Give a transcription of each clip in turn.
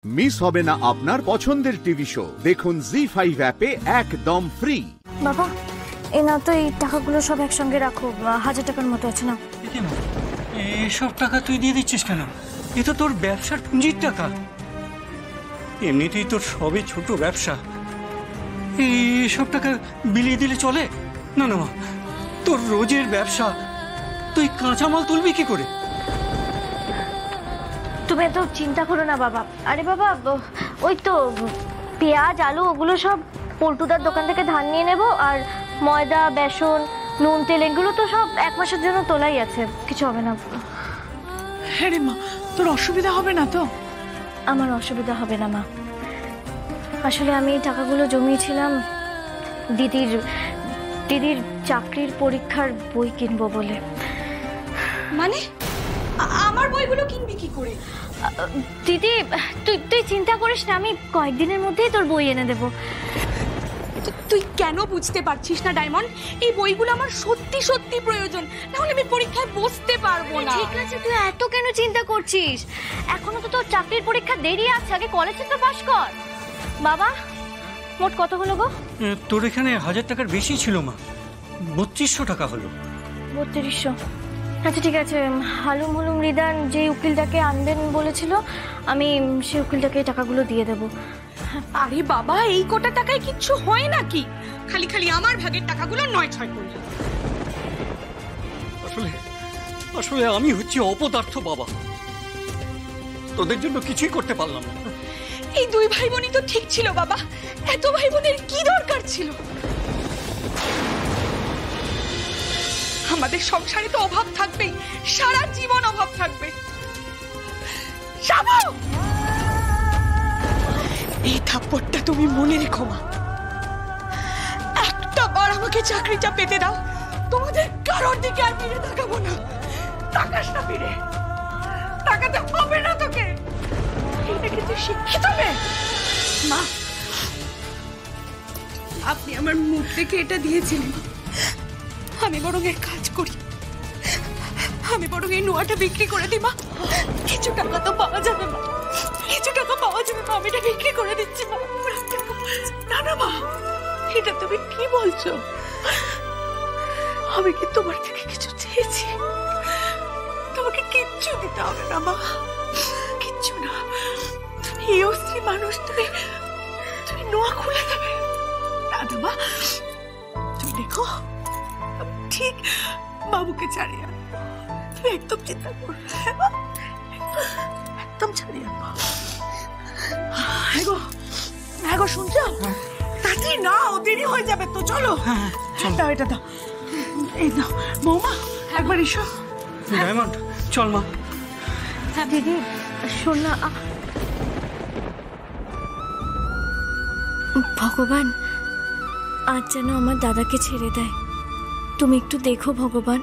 Miss হবে না আপনার পছন্দের টিভি শো। দেখুন জি5 অ্যাপে একদম ফ্রি। বাবা এ না তো এই টাকাগুলো সব একসঙ্গে রাখো, 1000 টাকার মতো আছে না। কেন এসব টাকা তুই দিয়ে দিচ্ছিস কেন? এ তো তোর ব্যবসার পুঁজির টাকা। এমনিতেই তোর সবই ছোট ব্যবসা, এসব টাকা বিলিয়ে দিলে চলে? না না মা, তোর রোজের ব্যবসা, তুই কাঁচামাল তুলবি কি করে? তুমি এত চিন্তা করো না বাবা। আরে বাবা ওই তো পেঁয়াজ আলু ওগুলো সব পল্টুদার দোকান থেকে ধার নিয়ে নেব, আর ময়দা বেসন নুন তেল এগুলো তো সব 1 মাসের জন্য তোলাই আছে, কিছু হবে না। হ্যাঁ রে মা, তোর অসুবিধা হবে না তো? আমার অসুবিধা হবে না মা, আসলে আমি এই টাকাগুলো জমিয়েছিলাম দিদির চাকরির পরীক্ষার বই কিনবো বলে। মানে আমার বইগুলো কিনবি কি করে? দিদি তুই চিন্তা করিস না, আমি কয়েকদিনের মধ্যেই তোর বই এনে দেবো। তুই কেন বুঝতে পারছিস না ডায়মন্ড? এই বইগুলো আমার সত্যি সত্যি প্রয়োজন, না হলে আমি পরীক্ষায় বসতে পারবো না। ঠিক আছে, তুই এত কেন চিন্তা করছিস? এখনো তো তোর চাকরির পরীক্ষা দেরি আছে, আগে কলেজে তো পাস কর। বাবা মোট কত হলো গো? তোর এখানে 1000 টাকার বেশি ছিল মা, 3200 টাকা হলো। 3200? আচ্ছা ঠিক আছে, হালুম হুলুম রিদান যে উকিলটাকে আনবেন বলেছিল, আমি সেই উকিলটাকে টাকাগুলো দিয়ে দেবো। আরে বাবা, এই কোটা টাকায় কিচ্ছু হয় নাকি? খালি খালি আমার ভাগের টাকাগুলো 9-6 করলি। আসলে আমি হচ্ছি অপদার্থ বাবা, তোদের জন্য কিছুই করতে পারলাম না। এই 2 ভাই বোনই তো ঠিক ছিল বাবা, এত ভাই বোনের কি দরকার ছিল? আমাদের সংসারে তো অভাব থাকবেই, সারা জীবন অভাব থাকবে। শাবু, এই থাপ্পড়টা তুমি মনে রেখো মা। একটা বার আমাকে চাকরিটা পেতে দাও, তোমাদের কারোর দিকে আর ফিরে তাকাবো না। তাকাস না ফিরে, তাকাতে হবে না তোকে। এটা কিন্তু শিক্ষিত মেয়ে মা। আপনি আমার মুখ দেখে এটা দিয়েছিলেন, আমি বরং এক কাজ করি, আমি বরং এই নোয়াটা বিক্রি করে দিই মা। কিছু টাকা তো পাওয়া যাবে মা, কিছু টাকা পাওয়া যাবে মা, আমি এটা বিক্রি করে দিচ্ছি মা। না না মা, এটা তুমি কি বলছো? আমি কি তোমার থেকে কিছু চেয়েছি? তোমাকে কিচ্ছু দিতে হবে না মা, কিচ্ছু না। তুমি এই স্ত্রী মানুষ, তুমি নোয়া খুলে দেবে। না না মা, তুমি দেখো ঠিক বাবুকে ছাড়িয়ে আনো, তুমি একদম চিন্তা করো, একদম ছাড়িয়ে আনো। হ্যাঁ গো শুনছো? তাড়াতাড়ি নাও, দেরি হয়ে যাবে তো। চলো দাও, এটা দাও, এই দাও। বৌমা একবার এসো। ডায়মন্ড চল মা। দিদি শোন না, ভগবান আজ যেন আমার দাদাকে ছেড়ে দেয়। তুমি একটু দেখো ভগবান,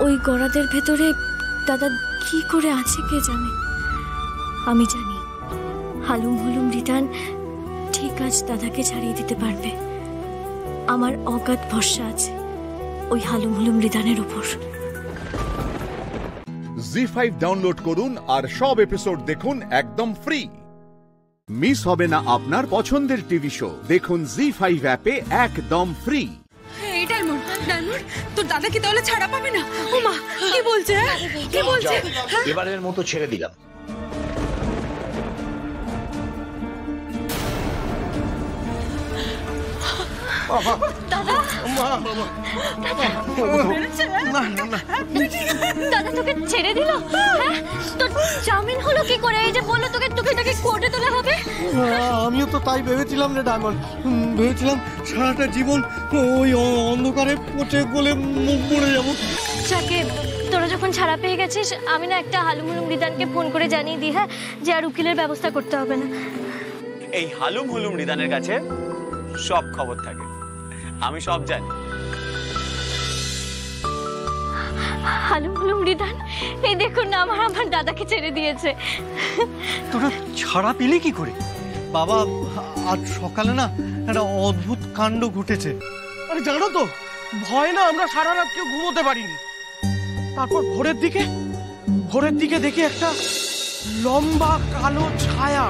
ওই গড়াদের ভেতরে দাদা কি করে আছে কে জানে। আমি জানি হালুম হুলুম রিদান ঠিক আজ দাদাকে ছাড়িয়ে দিতে পারবে। আমার অগাধ ভরসা আছে ওই হালুম হুলুম রিদানের উপর। জি5 ডাউনলোড করুন আর সব এপিসোড দেখুন একদম ফ্রি। মিস হবে না আপনার পছন্দের টিভি শো। দেখুন জি5 অ্যাপে একদম ফ্রি। এই ডায়মন্ড, তোর দাদা কি তাহলে ছাড়া পাবে না? ও মা কি বলছে? কি বলছে? এবারের মতো ছেড়ে দিলাম। দাদা তোকে ছেড়ে দিল? হ্যাঁ, তোর জামিন হলো কি করে? এই যে বললো তোকে কোর্টে তোলা হবে। আমিও তো তাই ভেবেছিলাম রে ডায়মন্ড, ভেবেছিলাম সারাটা জীবন ওই অন্ধকারে পচে গলে মুখ মরে যাবো। যাকে তোরা যখন ছাড়া পেয়ে গেছিস, আমি না একটা হালুম হুলুম রিদানকে ফোন করে জানিয়ে দিই, হ্যাঁ, যে আর উকিলের ব্যবস্থা করতে হবে না। এই হালুম হুলুম রিদানের কাছে সব খবর থাকে, আমি সব জানি। হালুম হুলুম রিদান এই দেখুন না, আমার দাদাকে ছেড়ে দিয়েছে। তোরা ছাড়া পেলি কি করে? বাবা আজ সকালে না একটা অদ্ভুত কাণ্ড ঘটেছে। আরে জানো তো, ভয় না আমরা সারা রাত কেউ ঘুমোতে পারিনি। তারপর ভোরের দিকে দেখি একটা লম্বা কালো ছায়া।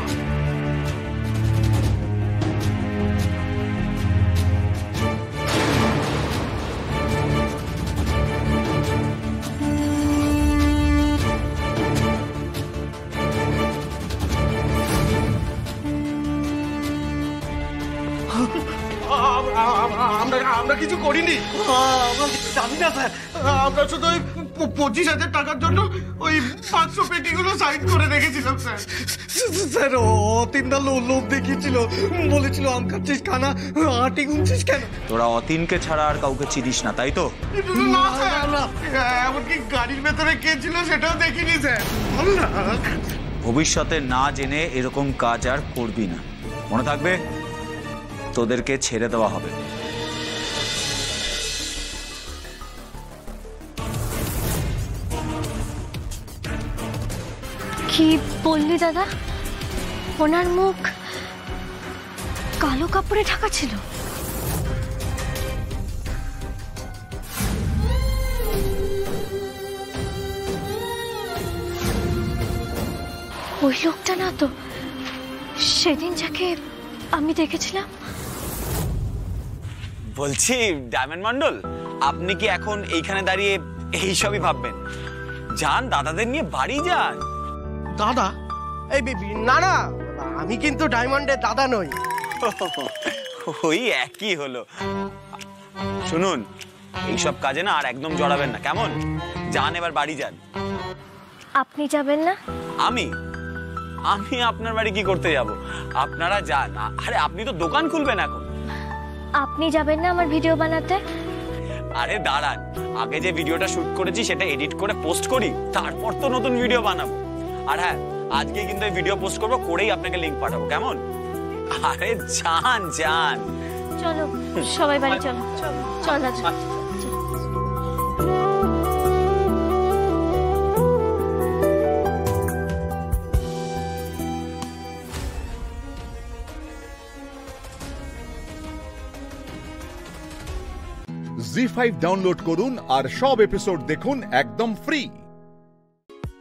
আমরা কিছু করিনি, আমরা জানি না স্যার। আমরা শুধু ওই 25,000 টাকার জন্য ওই 500 পেটিগুলো সাইন করে রেখেছিলাম স্যার। স্যার অতীনদা লোভ দেখিয়েছিল, বলেছিল আম খাচ্ছিস খানা, আটি গুনছিস কেন? তোরা অতীনকে ছাড়া আর কাউকে চিনিস না, তাই তো? না স্যার, এমনকি গাড়ির ভেতরে কে ছিল সেটাও দেখিনি স্যার। ভবিষ্যতে না জেনে এরকম কাজ আর করবি না, মনে থাকবে? তোদেরকে ছেড়ে দেওয়া হবে। কি বললি দাদা? ওনার মুখ কালো কাপড়ে ঢাকা ছিল? ওই লোকটা না তো সেদিন যাকে আমি দেখেছিলাম? বলছি ডায়মন্ড মন্ডল, আপনি কি এখন এইখানে দাঁড়িয়ে এইসবই ভাববেন? যান, দাদাদের নিয়ে বাড়ি যান। দাদা? এই না না, আমি কিন্তু ডায়মন্ডের দাদা নই। ওই একই হলো। শুনুন, এইসব কাজে না আর একদম জড়াবেন না, কেমন? যান, এবার বাড়ি যান। আপনি যাবেন না? আমি আপনার বাড়ি কি করতে যাব? আপনারা যান। আরে আপনি তো দোকান খুলবেন এখন। আপনি যাবেন না আমার ভিডিও বানাতে? আরে দাঁড়ান, আগে যে ভিডিওটা শুট করেছি সেটা এডিট করে পোস্ট করি, তারপর তো নতুন ভিডিও বানাবো। আর হ্যাঁ, আজকে কিন্তু এই ভিডিও পোস্ট করবো, করেই আপনাকে লিংক পাঠাবো, কেমন? আরে যান যান। চলো সবাই বাড়ি চলো। চল আজ। জি5 ডাউনলোড করুন আর সব এপিসোড দেখুন একদম ফ্রি।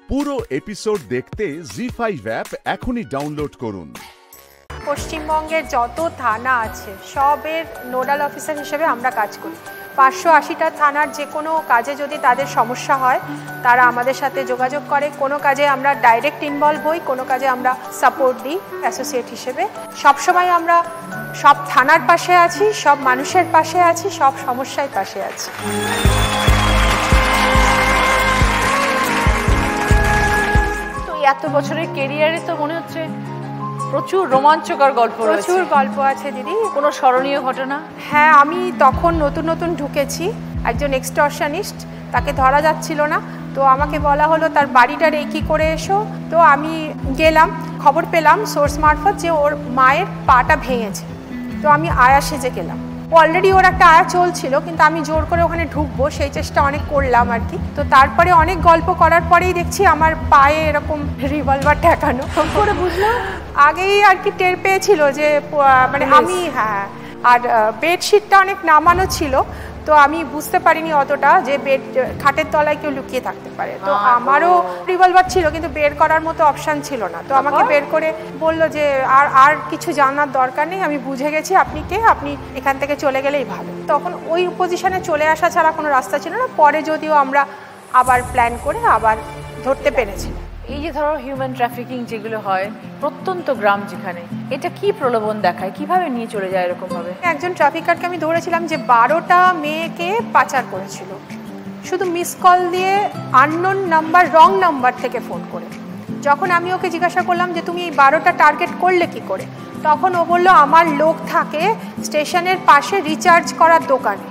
পুরো এপিসোড দেখতে জি5 অ্যাপ এখনই ডাউনলোড করুন। পশ্চিমবঙ্গের যত থানা আছে সবের নোডাল অফিসার হিসেবে আমরা কাজ করি। 580টা থানার যে কোনো কাজে যদি তাদের সমস্যা হয় তারা আমাদের সাথে যোগাযোগ করে। কোনো কাজে আমরা ডাইরেক্ট ইনভলভ হই, কোনো কাজে আমরা সাপোর্ট দিই অ্যাসোসিয়েট হিসেবে। সবসময় আমরা সব থানার পাশে আছি, সব মানুষের পাশে আছি, সব সমস্যার পাশে আছি। তো এত বছরের কেরিয়ারে তো মনে হচ্ছে প্রচুর রোমাঞ্চকর গল্প রয়েছে। প্রচুর গল্প আছে দিদি। কোনো স্মরণীয় ঘটনা? হ্যাঁ, আমি তখন নতুন নতুন ঢুকেছি, একজন এক্সটর্শনিস্ট, তাকে ধরা যাচ্ছিল না, তো আমাকে বলা হলো তার বাড়িটা রেকি করে এসো। তো আমি গেলাম, খবর পেলাম সোর্স মারফত যে ওর মায়ের পাটা ভেঙেছে। তো আমি আয়া সেজে গেলাম। অলরেডি ওর একটা আয়া চলছিল, কিন্তু আমি জোর করে ওখানে ঢুকবো সেই চেষ্টা অনেক করলাম আর কি। তো তারপরে অনেক গল্প করার পরেই দেখছি আমার পায়ে এরকম রিভলভার ঠেকানো। করে বুঝলাম, আগেই আর কি টের পেয়েছিল যে মানে আমি, হ্যাঁ, আর বেডশিটটা অনেক নামানো ছিল, তো আমি বুঝতে পারিনি অতটা যে বেড খাটের তলায় কেউ লুকিয়ে থাকতে পারে। তো আমারও রিভলভার ছিল, কিন্তু বের করার মতো অপশান ছিল না। তো আমাকে বের করে বললো যে আর কিছু জানার দরকার নেই, আমি বুঝে গেছি আপনি কে, আপনি এখান থেকে চলে গেলেই ভালো। তখন ওই পজিশনে চলে আসা ছাড়া কোনো রাস্তা ছিল না। পরে যদিও আমরা আবার প্ল্যান করে আবার ধরতে পেরেছি। এই যে ধরো হিউম্যান ট্রাফিকিং যেগুলো হয় প্রত্যন্ত গ্রাম যেখানে, এটা কি প্রলোভন দেখায়, কিভাবে নিয়ে চলে যায় এরকম ভাবে? একজন ট্রাফিকারকে আমি ধরেছিলাম যে 12টা মেয়েকে পাচার করেছিল, শুধু মিস কল দিয়ে আননোন নাম্বার, রং নাম্বার থেকে ফোন করে। যখন আমি ওকে জিজ্ঞাসা করলাম যে তুমি এই 12টা টার্গেট করলে কি করে, তখন ও বললো আমার লোক থাকে স্টেশনের পাশে রিচার্জ করার দোকানে,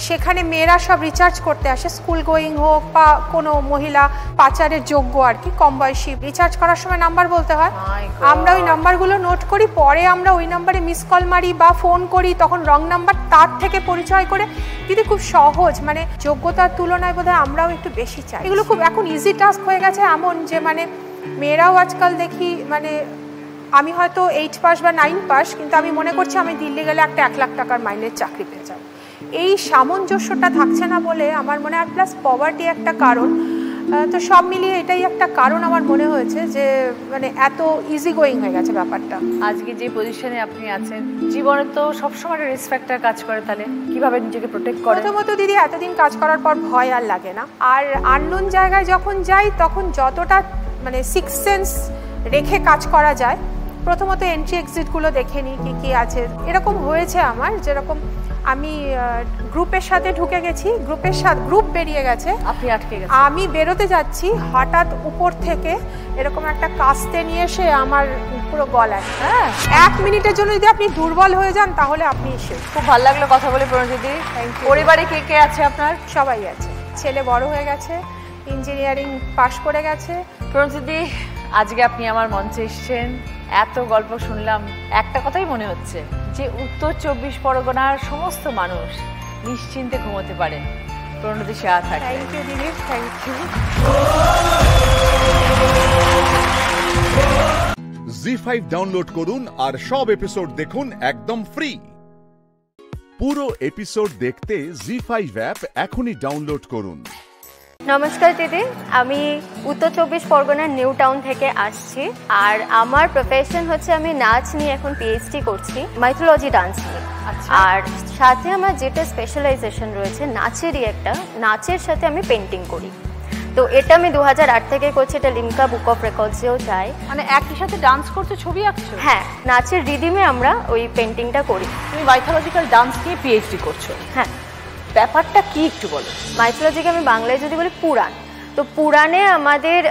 সেখানে মেয়েরা সব রিচার্জ করতে আসে, স্কুল গোয়িং হোক বা কোনো মহিলা পাচারের যোগ্য আর কি, কম বয়সী। রিচার্জ করার সময় নাম্বার বলতে হয়, আমরা ওই নাম্বারগুলো নোট করি, পরে আমরা ওই নাম্বারে মিস কল মারি বা ফোন করি, তখন রং নাম্বার, তার থেকে পরিচয় করে। কিন্তু খুব সহজ, মানে যোগ্যতার তুলনায় বোধহয় আমরাও একটু বেশি চাই। এগুলো খুব এখন ইজি টাস্ক হয়ে গেছে, এমন যে মানে মেয়েরাও আজকাল দেখি, মানে আমি হয়তো 8 পাস বা 9 পাস, কিন্তু আমি মনে করছি আমি দিল্লি গেলে একটা 1 লাখ টাকার মাইনের চাকরি পেয়ে যাবো। এই সামঞ্জস্যটা থাকছে না বলে আমার মনে হয়, প্লাস পভার্টি একটা কারণ। তো সব মিলিয়ে এটাই একটা কারণ আমার মনে হয়েছে যে মানে এত ইজি গোয়িং হয়ে গেছে ব্যাপারটা। আজকে যে পজিশনে আপনি আছেন, জীবনে তো সবসময় রিস্ক ফ্যাক্টর কাজ করে, তাহলে কিভাবে নিজেকে প্রোটেক্ট করে? প্রথমত দিদি, এতদিন কাজ করার পর ভয় আর লাগে না। আর আননোন জায়গায় যখন যাই তখন যতটা মানে সিক্স সেন্স রেখে কাজ করা যায়, প্রথমত এন্ট্রি এক্সিটগুলো দেখে নিই কী কী আছে। এরকম হয়েছে আমার, যেরকম আমি গ্রুপের সাথে ঢুকে গেছি, গ্রুপ বেরিয়ে গেছে, আপনি আটকে গেছেন, আমি বেরোতে যাচ্ছি, হঠাৎ উপর থেকে এরকম একটা কাস্তে নিয়ে এসে আমার পুরো গলায়। হ্যাঁ, 1 মিনিটের জন্য যদি আপনি দুর্বল হয়ে যান তাহলে আপনি শেষ। খুব ভালো লাগলো কথা বলে প্রণজিদি। পরিবারে কে কে আছে আপনার? সবাই আছে। ছেলে বড় হয়ে গেছে, ইঞ্জিনিয়ারিং পাশ করে গেছে। প্রণজিদি, আজকে আপনি আমার মঞ্চে এসেছেন, এত গল্প শুনলাম, একটা কথাই মনে হচ্ছে যে উত্তর 24 পরগনার সমস্ত মানুষ নিশ্চিন্তে ঘুমোতে পারেন প্রণতি শাহ থাকে। থ্যাংক ইউ দিদি, থ্যাংক ইউ। জি5 ডাউনলোড করুন আর সব এপিসোড দেখুন একদম ফ্রি। পুরো এপিসোড দেখতে জি5 অ্যাপ এখনই ডাউনলোড করুন। নমস্কার দিদি, আমি উত্তর 24 পরগনার নিউ টাউন থেকে আসছি। আর আমার প্রফেশন হচ্ছে আমি নাচ নিয়ে এখন পিএইচডি করছি, মাইথোলজি ডান্স নিয়ে। আর সাথে আমার যেটা স্পেশালাইজেশন রয়েছে নাচেরই একটা, নাচের সাথে আমি পেন্টিং করি। তো এটা আমি 2008 থেকে করছি, এটা লিমকা বুক অফ রেকর্ডসেও চাই। মানে একই সাথে ডান্স করতে, ছবি আঁকছো? হ্যাঁ, নাচের রিদিমে আমরা ওই পেন্টিংটা করি। তুমি মাইথোলজিক্যাল ডান্স নিয়ে পিএইচডি করছো? হ্যাঁ। ব্যাপারটা কি একটু বলো। মাইথোলজিকে আমি বাংলায় যদি বলি পুরাণ, তো পুরাণে আমাদের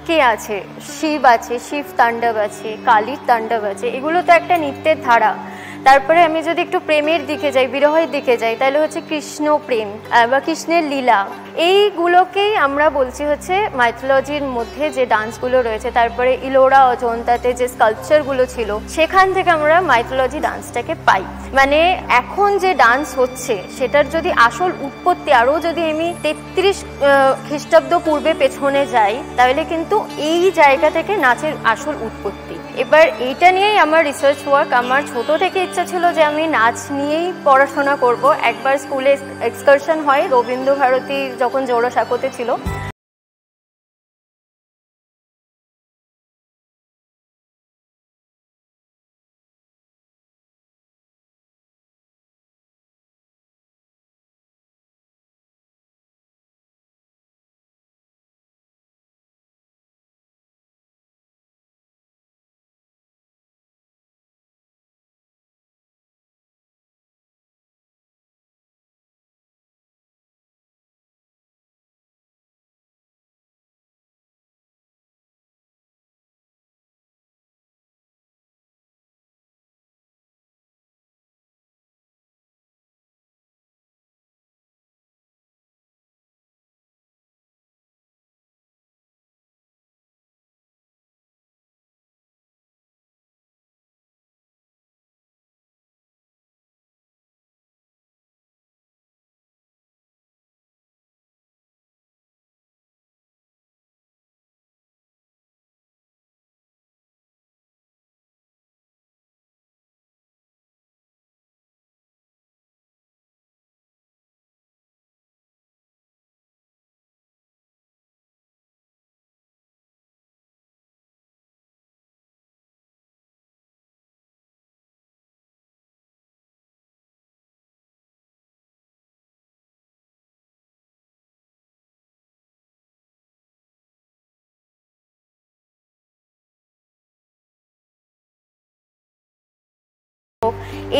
কে আছে, শিব আছে, শিব তাণ্ডব আছে, কালীর তাণ্ডব আছে, এগুলো তো একটা নৃত্যের ধারা। তারপরে আমি যদি একটু প্রেমের দিকে যাই, বিরহের দিকে যাই, তাহলে হচ্ছে কৃষ্ণ প্রেম বা কৃষ্ণের লীলা, এইগুলোকেই আমরা বলছি হচ্ছে মাইথোলজির মধ্যে যে ডান্সগুলো রয়েছে। তারপরে ইলোরা অজন্তাতে যে স্কাল্পচারগুলো ছিল, সেখান থেকে আমরা মাইথোলজি ডান্সটাকে পাই। মানে এখন যে ডান্স হচ্ছে সেটার যদি আসল উৎপত্তি আরও যদি আমি 33 খ্রিস্টাব্দ পূর্বে পেছনে যাই, তাহলে কিন্তু এই জায়গা থেকে নাচের আসল উৎপত্তি। এবার এইটা নিয়েই আমার রিসার্চ ওয়ার্ক। আমার ছোট থেকে ইচ্ছা ছিল যে আমি নাচ নিয়েই পড়াশোনা করব। একবার স্কুলে এক্সকারশন হয়, রবীন্দ্র ভারতী যখন জোড়াসাঁকোতে ছিল,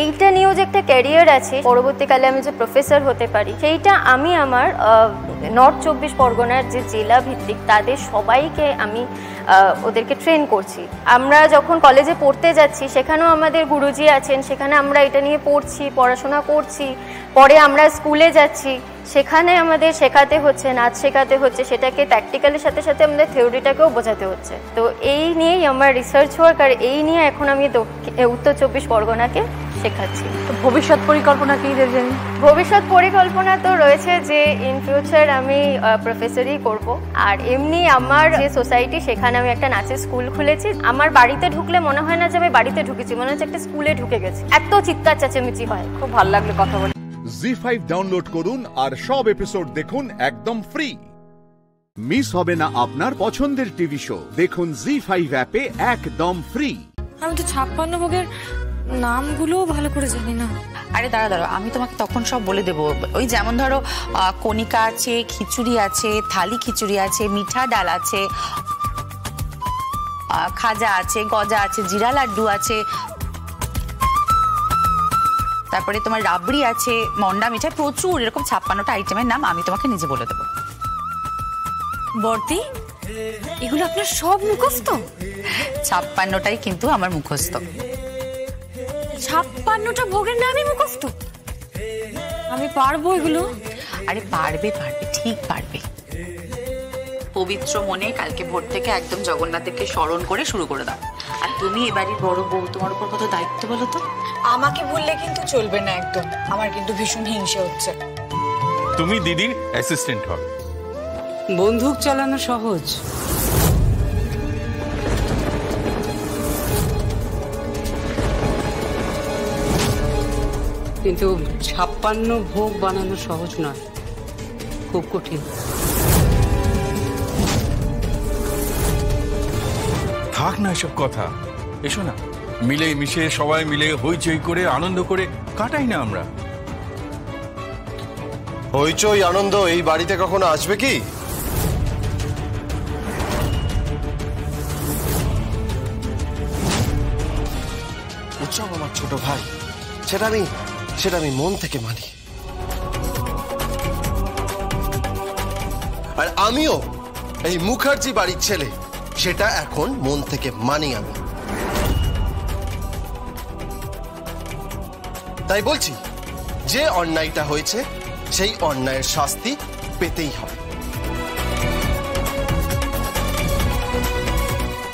এইটা নিয়েও যে একটা ক্যারিয়ার আছে, পরবর্তীকালে আমি যে প্রফেসর হতে পারি, সেইটা আমি আমার নর্থ 24 পরগনার যে জেলা ভিত্তিক তাদের সবাইকে আমি ওদেরকে ট্রেন করছি। আমরা যখন কলেজে পড়তে যাচ্ছি সেখানেও আমাদের গুরুজি আছেন, সেখানে আমরা এটা নিয়ে পড়ছি, পড়াশোনা করছি। পরে আমরা স্কুলে যাচ্ছি, সেখানে আমাদের শেখাতে হচ্ছে, নাচ শেখাতে হচ্ছে, সেটাকে প্র্যাকটিক্যালের সাথে সাথে আমাদের থিওরিটাকেও বোঝাতে হচ্ছে। তো এই নিয়েই আমার রিসার্চ ওয়ার্ক, আর এই নিয়ে এখন আমি উত্তর 24 পরগনাকে শেখাচ্ছি। তো ভবিষ্যৎ পরিকল্পনা কী দেবেন? ভবিষ্যৎ পরিকল্পনা তো রয়েছে যে ইন ফিউচার আমি প্রফেসরই করব। আর এমনি আমার যে সোসাইটি, সেখানে আমি একটা নাচের স্কুল খুলেছি। আমার বাড়িতে ঢুকলে মনে হয় না যে আমি বাড়িতে ঢুকেছি, মনে হচ্ছে একটা স্কুলে ঢুকে গেছি, এত চিৎকার চেঁচামেচি হয়। খুব ভালো লাগলো কথা বলে। জি5 ডাউনলোড করুন আর সব এপিসোড দেখুন একদম ফ্রি। মিস হবে না আপনার পছন্দের টিভি শো। দেখুন জি5 অ্যাপে একদম ফ্রি। আমি তো 56 ভোগের নামগুলোও ভালো করে জানি না। আরে দাঁড়া, আমি তোমাকে তখন সব বলে দেবো। ওই যেমন ধরো কণিকা আছে, খিচুড়ি আছে, থালি খিচুড়ি আছে, মিঠা ডাল আছে, খাজা আছে, গজা আছে, জিরা লাড্ডু আছে, তারপরে তোমার রাবড়ি আছে, মন্ডা মিঠাই, প্রচুর এরকম 56টা আইটেমের নাম আমি তোমাকে নিজে বলে দেবো। বর্দি, এগুলো আপনার সব মুখস্থ? 56টাই কিন্তু আমার মুখস্থ। 56টা ভোগের নামই মুখস্থ? আমি পারবো এগুলো? আরে পারবে, ঠিক পারবে। পবিত্র মনে কালকে ভোর থেকে একদম জগন্নাথকে স্মরণ করে শুরু করে দাও। আর তুমি এবারই বড় বউ, তোমার উপর কত দায়িত্ব বলো তো। আমাকে বললে কিন্তু চলবে না একদম, আমার কিন্তু ভীষণ হিংসে হচ্ছে। তুমি দিদির অ্যাসিস্ট্যান্ট হবে। বন্দুক চালানো সহজ, কিন্তু 56 ভোগ বানানো সহজ নয়, খুব কঠিন। থাক না এসব কথা, এসো না মিলে মিশে সবাই মিলে হইচই করে আনন্দ করে কাটাই না আমরা। হইচই আনন্দ এই বাড়িতে কখনো আসবে কি? উৎসব আমার ছোট ভাই, সেটা আমি মন থেকে মানি। আর আমিও এই মুখার্জি বাড়ির ছেলে, সেটা এখন মন থেকে মানি আমি। তাই বলছি, যে অন্যায়টা হয়েছে সেই অন্যায়ের শাস্তি পেতেই হবে।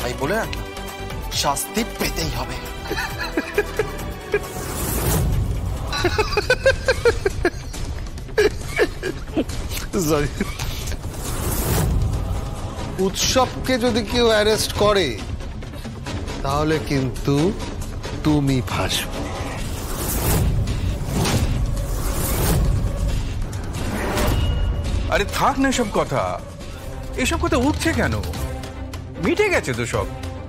তাই বলে রাখলাম, শাস্তি পেতেই হবে। উৎসবকে যদি কেউ অ্যারেস্ট করে তাহলে কিন্তু তুমি ফাঁসবে। আরে থাক না এসব কথা, এসব কথা উঠছে কেন? মিটে গেছে তো সব,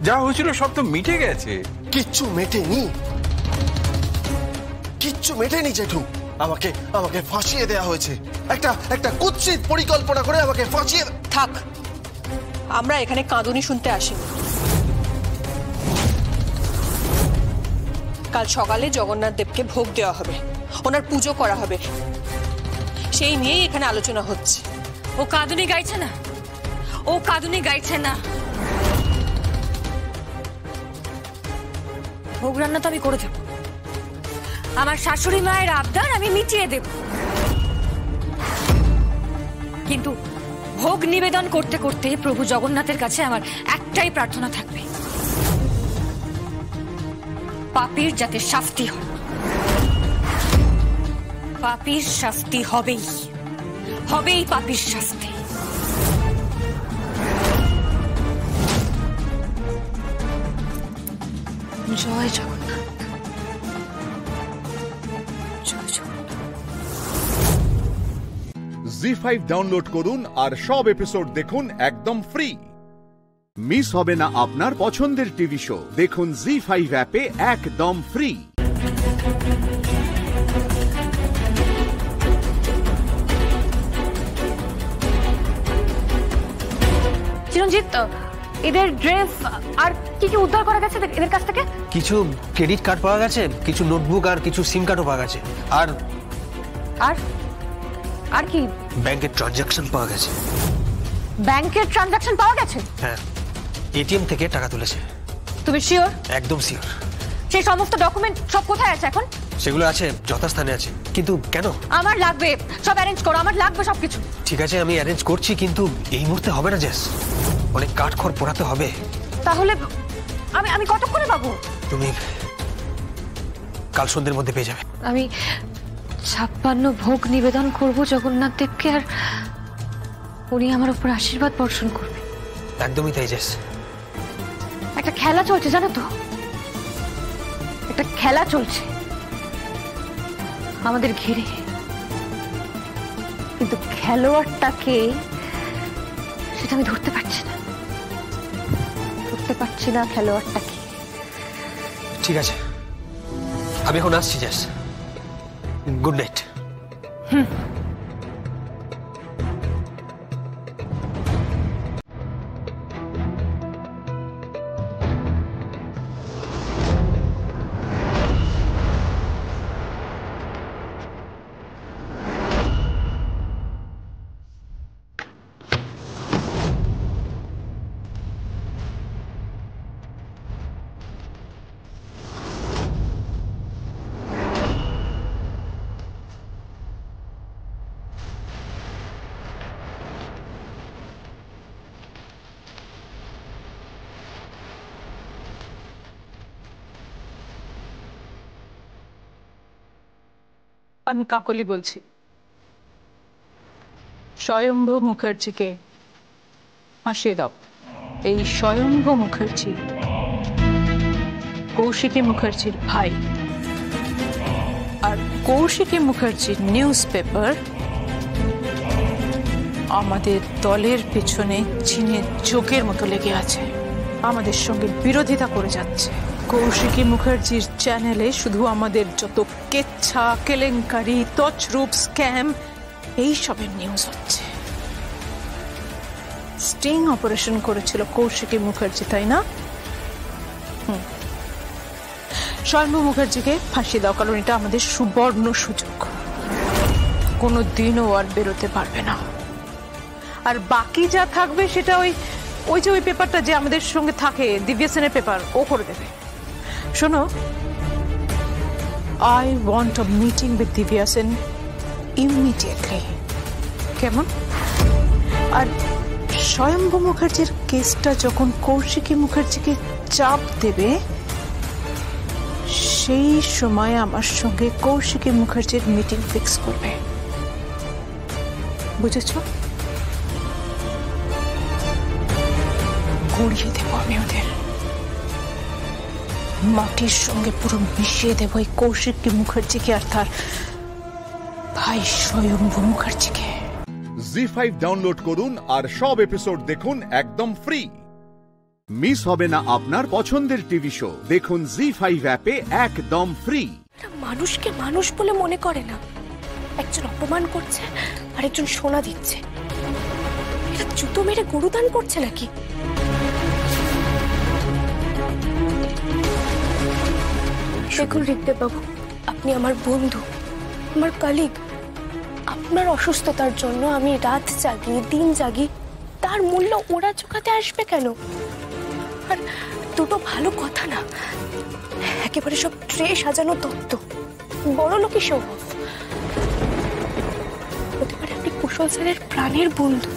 যা হয়েছিল সব তো মিটে গেছে। কিচ্ছু মেটেনি জেঠু। আমাকে ফাঁসিয়ে দেয়া হয়েছে, একটা কুৎসিত পরিকল্পনা করে আমাকে ফাঁসিয়ে। থাক, আমরা এখানে কাঁদুনি শুনতে আসিনি। কাল সকালে জগন্নাথ দেবকে ভোগ দেওয়া হবে, ওনার পুজো করা হবে, সেই নিয়েই এখানে আলোচনা হচ্ছে। ও কাঁদুনি গাইছে না, ভোগ রান্না তো আমি করে দেব। আমার শাশুড়ি মায়ের আবদার আমি মিটিয়ে দেব, কিন্তু ভোগ নিবেদন করতে করতে প্রভু জগন্নাথের কাছে আমার একটাই প্রার্থনা থাকবে, পাপীর যাতে শাস্তি হয়। পাপীর শাস্তি হবেই পাপীর শাস্তি। জয় জগন্নাথ, জয় জগন্নাথ। জি5 ডাউনলোড করুন আর সব এপিসোড দেখুন একদম ফ্রি। মিস হবে না আপনার পছন্দের টিভি শো। দেখুন জি5 অ্যাপে একদম ফ্রি। চিরঞ্জিত, এদের ড্রেস আর কি কি উদ্ধার করা গেছে এদের কাছ থেকে? কিছু ক্রেডিট কার্ড পাওয়া গেছে, কিছু নোটবুক আর কিছু সিম কার্ডও পাওয়া গেছে। আর আর আর কি? ব্যাংকের ট্রানজাকশন পাওয়া গেছে। ব্যাংকের ট্রানজাকশন পাওয়া গেছে? হ্যাঁ, এটিএম থেকে টাকা তুলেছে। তুমি শিওর? একদম শিওর। সেই সমস্ত ডকুমেন্ট সব কোথায় আছে এখন? সেগুলো আছে, যথাস্থানে আছে। কিন্তু কেন? আমার লাগবে, সব অ্যারেঞ্জ করো, আমার লাগবে সবকিছু। ঠিক আছে, আমি অ্যারেঞ্জ করছি, কিন্তু এই মুহূর্তে হবে না জেস, অনেক কাঠখড় পোড়াতে হবে। তাহলে আমি কতক্ষণে পাবো? তুমি কাল সন্ধ্যের মধ্যে পেয়ে যাবে। আমি 56 ভোগ নিবেদন করব জগন্নাথ দেবকে, আর উনি আমার উপর আশীর্বাদ বর্ষণ করবে। একদমই তাই জেস। একটা খেলা চলছে জানো তো, একটা খেলা চলছে আমাদের ঘিরে, কিন্তু খেলোয়াড়টাকে সেটা আমি ধরতে পারছি না খেলোয়াড়টা কি। ঠিক আছে, আমি এখন আসছি জেস। Good night. আমি কাকলি বলছি। স্বয়ম্ভু মুখার্জিকে ফাঁসিয়ে দাও। এই স্বয়ম্ভু মুখার্জি কৌশিকী মুখার্জির ভাই, আর কৌশিকী মুখার্জির নিউজ পেপার আমাদের দলের পেছনে চীনের চোখের মতো লেগে আছে, আমাদের সঙ্গে বিরোধিতা করে যাচ্ছে। কৌশিকী মুখার্জির চ্যানেলে শুধু আমাদের যত কেচ্ছা, কেলেঙ্কারি, তছরূপ, স্ক্যাম এইসবের নিউজ হচ্ছে। স্টিং অপারেশন করেছিল কৌশিকী মুখার্জি, তাই না? স্বয়ম্ভু মুখার্জিকে ফাঁসি দাও, কারণ এটা আমাদের সুবর্ণ সুযোগ। কোনো দিনও আর বেরোতে পারবে না। আর বাকি যা থাকবে সেটা ওই যে ওই পেপারটা যে আমাদের সঙ্গে থাকে, দিব্যা সেনের পেপার, ও করে দেবে। শোনো, I want a meeting with Divya Sen immediately. কেমন? আর স্বয়ম্ভু মুখার্জির কেসটা যখন কৌশিকী মুখার্জিকে চাপ দেবে, সেই সময় আমার সঙ্গে কৌশিকী মুখার্জির মিটিং ফিক্স করবে। বুঝেছ? গড়িয়ে দেব আমি ওদের, মাটির সঙ্গে পুরো মিশিয়ে দেব এই কৌশিকী মুখার্জিকে আর তার ভাই স্বয়ম্ভু মুখার্জিকে। জি5 ডাউনলোড করুন আর সব এপিসোড দেখুন একদম ফ্রি। মিস হবে না আপনার পছন্দের টিভি শো। দেখুন জি5 অ্যাপে একদম ফ্রি। মানুষকে মানুষ বলে মনে করে না, একজন অপমান করছে আর একজন সোনা দিচ্ছে। এটা জুতো মেরে গরুদান করছে নাকি? দেখুন ঋগদেব বাবু, আপনি আমার বন্ধু, আমার কলিগ। আপনার অসুস্থতার জন্য আমি রাত জাগি, দিন জাগি, তার মূল্য ওরা চোখাতে আসবে কেন? আর দুটো ভালো কথা না, একেবারে সব ট্রে সাজানো তত্ত্ব, বড় লোকই স্বভাব। হতে পারে আপনি কুশল স্যারের প্রাণের বন্ধু,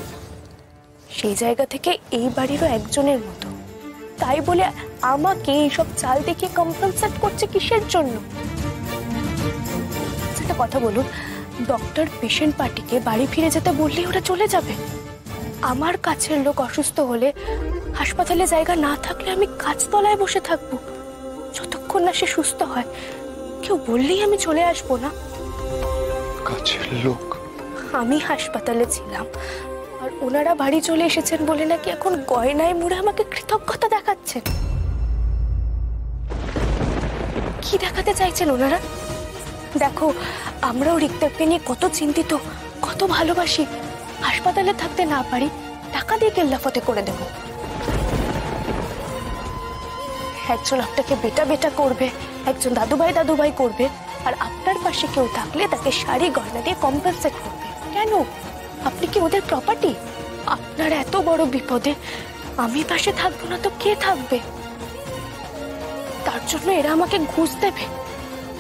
সেই জায়গা থেকে এই বাড়িরও একজনের মতো। তাই বলে আমাকে এইসব চাল দেখিয়ে কম্পেনসেট করছে কিসের জন্য? একটা কথা বলুন, ডক্টর পেশেন্ট পার্টিকে বাড়ি ফিরে যেতে বললেই ওরা চলে যাবে? আমার কাছের লোক অসুস্থ হলে হাসপাতালে জায়গা না থাকলে আমি গাছতলায় বসে থাকবো যতক্ষণ না সে সুস্থ হয়। কেউ বললেই আমি চলে আসবো না? কাছের লোক? আমি হাসপাতালে ছিলাম আর ওনারা বাড়ি চলে এসেছেন বলে নাকি এখন গয়নায় মুড়ে আমাকে কৃতজ্ঞতা দেখাচ্ছেন। কি দেখাতে চাইছেন ওনারা? দেখো, আমরাও ঋগদেবকে নিয়ে কত চিন্তিত, কত ভালোবাসি। হাসপাতালে থাকতে না পারি, টাকা দিয়ে কেল্লাফতে করে দেব। একজন আপনাকে বেটা বেটা করবে, একজন দাদুভাই দাদুভাই করবে, আর আপনার পাশে কেউ থাকলে তাকে শাড়ি গয়না দিয়ে কম্পেনসেট করবে। কেন? আপনি কি ওদের প্রপার্টি? আপনার এত বড় বিপদে আমি পাশে থাকবো না তো কে থাকবে? তার জন্য এরা আমাকে ঘুষ দেবে?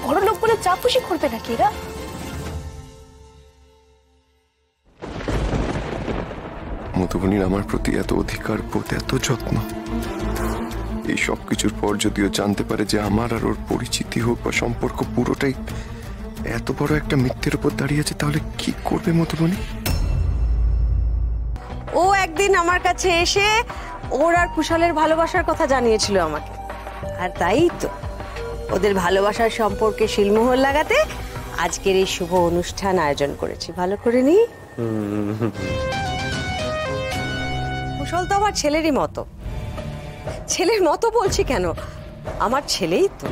বড় লোক বলে যা খুশি করবে নাকি এরা? মধুবনীর আমার প্রতি এত অধিকার বোধ, এত যত্ন, এই সব কিছুর পর যদিও জানতে পারে যে আমার আর ওর পরিচিতি হোক বা সম্পর্ক পুরোটাই এত বড় একটা মিথ্যের উপর দাঁড়িয়ে আছে, তাহলে কি করবে মধুবনী? ও একদিন আমার কাছে এসে ওর আর কুশলের ভালোবাসার কথা জানিয়েছিল আমাকে, আর তাই তো ওদের ভালোবাসার সম্পর্কে শিলমোহর লাগাতে আজকের এই শুভ অনুষ্ঠান আয়োজন করেছি। ভালো করে নি? কুশল তো আমার ছেলেরই মতো। ছেলের মতো বলছি কেন, আমার ছেলেই তো।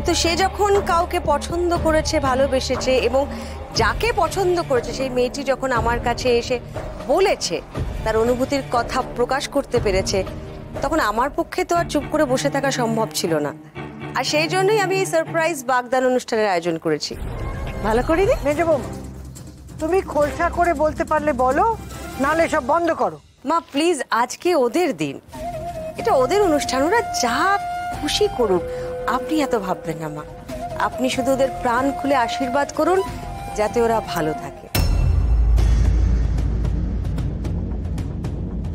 তো সে যখন কাউকে পছন্দ করেছে, ভালোবেসেছে, এবং যাকে পছন্দ করেছে সেই মেয়েটি যখন আমার কাছে এসে বলেছে, তার অনুভূতির কথা প্রকাশ করতে পেরেছে, তখন আমার পক্ষে তো আর চুপ করে বসে থাকা সম্ভব ছিল না। আর সেই জন্যই আমি এই সারপ্রাইজ বাগদান অনুষ্ঠানের আয়োজন করেছি। ভালো করে দি মেজো বৌমা, তুমি খোলসা করে বলতে পারলে বলো, নালে সব বন্ধ করো। মা প্লিজ, আজকে ওদের দিন, এটা ওদের অনুষ্ঠান, ওরা যা খুশি করুক, আপনি এত ভাববেন না মা। আপনি শুধু ওদের প্রাণ খুলে আশীর্বাদ করুন যাতে ওরা ভালো থাকে।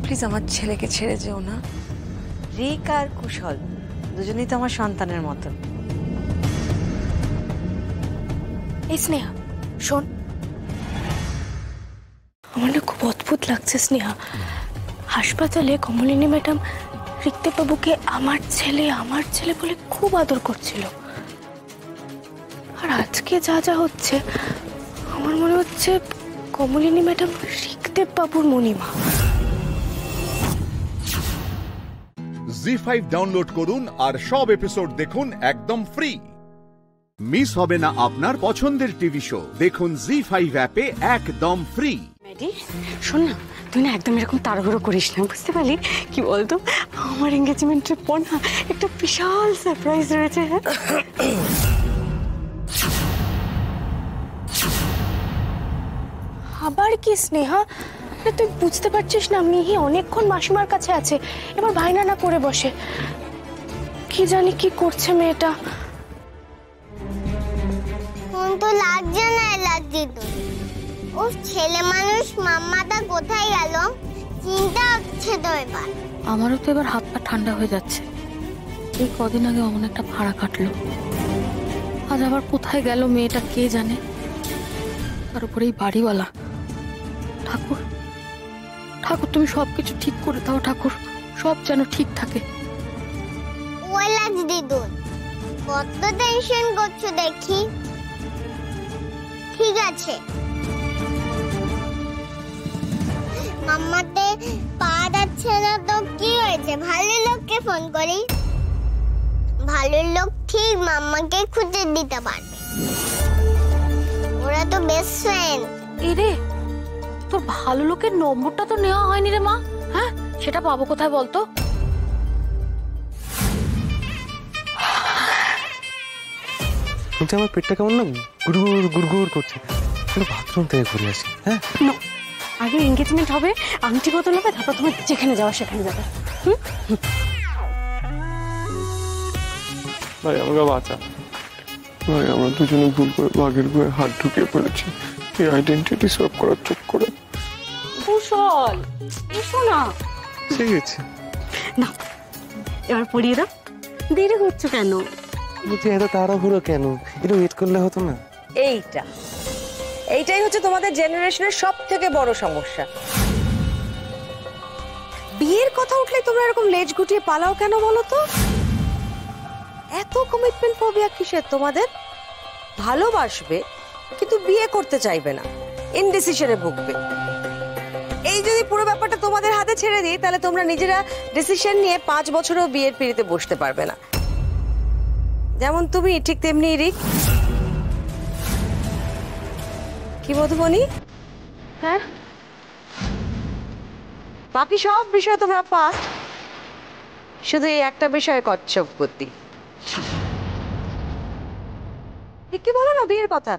প্লিজ আমার ছেলেকে ছেড়ে যেও না। রিক আর কুশল দুজনেই তো আমার সন্তানের মতো। এই স্নেহা শোন, আমার না খুব অদ্ভুত লাগছে স্নেহা। হাসপাতালে কমলিনী ম্যাডাম রিক্তবাবুকে আমার ছেলে বলে খুব আদর করছিল, আর আজকে যা যা হচ্ছে আমার মনে হচ্ছে কমলিনী ম্যাডাম রিক্তবাবুর মণিমা। জি5 ডাউনলোড করুন আর সব এপিসোড দেখুন একদম ফ্রি। মিস হবে না আপনার পছন্দের টিভি শো, দেখুন জি5 অ্যাপে একদম ফ্রি। শোন না, তুই না একদম এরকম তাড়াহুড়ো করিস না, বুঝতে পারলি? কি বলতো, আমার এঙ্গেজমেন্টের পর না একটা বিশাল সারপ্রাইজ রয়েছে। আবার কি স্নেহা? তুই বুঝতে পারছিস না, মিহি অনেকক্ষণ মাসিমার কাছে আছে, এবার বায়না না করে বসে। কি জানি কি করছে মেয়েটা। তো লাগছে না লাগছে তো। ও ছেলে মানুষ, মাম্মাটা কোথায় গেল? চিন্তা হচ্ছে তো এবার। আমারও তো এবার হাত পা ঠান্ডা হয়ে যাচ্ছে। এই কদিন আগে অমন একটা ভাড়া কাটলো, আজ আবার কোথায় গেল মেয়েটা কে জানে। তার উপরে এই বাড়িওয়ালা। ঠাকুর ঠাকুর, তুমি সবকিছু ঠিক করে দাও ঠাকুর, সব যেন ঠিক থাকে। ওই লাজ দিদুন, কত টেনশন করছো দেখি। ঠিক আছে, মাম্মাতে পা যাচ্ছে না তো কি হয়েছে? ভালো লোককে ফোন করি, ভালো লোক ঠিক মাম্মাকে খুঁজে দিতে পারবে। ওরা তো বেস্ট ফ্রেন্ড। এরে, তোর ভালো লোকের নম্বরটা তো নেওয়া হয়নি রে মা। হ্যাঁ, সেটা পাবো কোথায় বলতো? আমার পেটটা কেমন না গুড়গুড় গুড়গুড় করছে, বাথরুম থেকে ঘুরে আসি। হ্যাঁ, আগে এঙ্গেজমেন্ট হবে, আংটি বদল হবে, তারপর তুমি যেখানে যাওয়া সেখানে যাবে। ভাই আমাকে বাঁচা ভাই, আমরা দুজনে ভুল করে বাঘের গুয়ে হাত ঢুকিয়ে পড়েছি। এই আইডেন্টিটি সব করার চুপ করে। কুশল, এসো না। ঠিক আছে না, এবার পড়িয়ে দাও। দেরি করছো কেন? এত তাড়াহুড়ো কেন? একটু ওয়েট করলে হতো না? এইটাই হচ্ছে তোমাদের জেনারেশনের সব থেকে বড় সমস্যা। বিয়ের কথা উঠলে তোমরা এরকম লেজ গুটিয়ে পালাও কেন বলো তো? এত কমিটমেন্ট ফোবিয়া কিসের তোমাদের? ভালোবাসবে কিন্তু বিয়ে করতে চাইবে না, ইনডিসিশনে ভুগবে। এই যদি পুরো ব্যাপারটা তোমাদের হাতে ছেড়ে দিই, তাহলে তোমরা নিজেরা ডিসিশন নিয়ে 5 বছরও বিয়ের পিড়িতে বসতে পারবে না। যেমন তুমি, ঠিক তেমনি রিক। কি মধুবনী? হ্যাঁ, বাকি সব বিষয় তোমরা পাস, শুধু এই একটা বিষয়ে কচ্ছপ বুদ্ধি। কি বলো না বিয়ের কথা?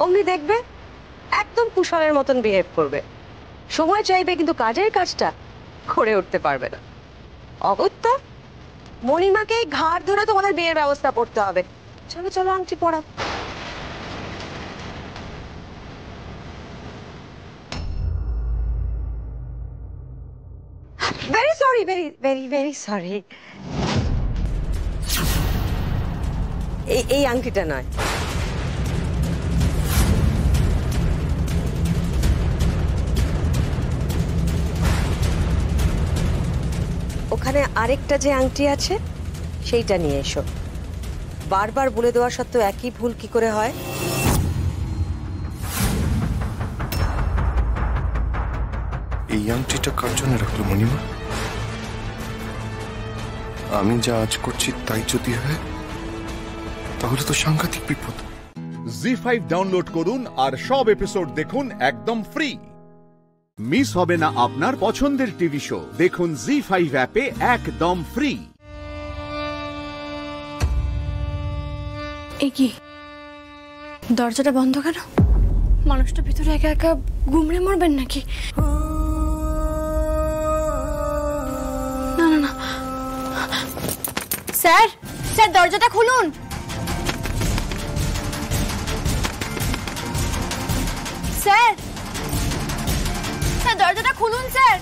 অমনি দেখবে একদম কুশলের মতন বিহেভ করবে, সময় চাইবে কিন্তু কাজের কাজটা করে উঠতে পারবে না। অগত্যা মণিমাকে ঘাড় ধরে তোমাদের বিয়ের ব্যবস্থা করতে হবে। চলো চলো, আংটি পড়াও। Very sorry, very very very sorry. এই আংটিটা নয়, ওখানে আরেকটা যে আংটি আছে সেইটা নিয়ে এসো। বারবার বলে দেওয়া সত্ত্বেও একই ভুল কি করে হয়? আংটিটা কার জন্য রাখলো মণিমা? আমি যা আজ করছি তাই যদি হয় তাহলে তো সাংঘাতিক বিপদ। জি5 ডাউনলোড করুন আর সব এপিসোড দেখুন একদম ফ্রি। মিস হবে না আপনার পছন্দের টিভি শো। দেখুন জি5 অ্যাপে একদম ফ্রি। এ কি, দরজাটা বন্ধ কেন? মানুষটা ভিতরে একা একা গুমড়ে মরবেন নাকি? না না না, স্যার স্যার দরজাটা খুলুন। স্যার স্যার দরজাটা খুলুন স্যার।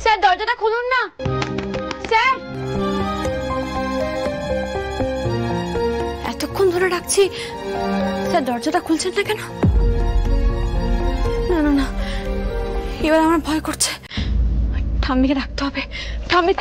স্যার দরজাটা খুলুন না স্যার। এতক্ষণ ধরে ডাকছি, স্যার দরজাটা খুলছেন না কেন? না না না, এবার আমার ভয় করছে। ঠাম্মিকে ডাকতে হবে। ঠাম্মি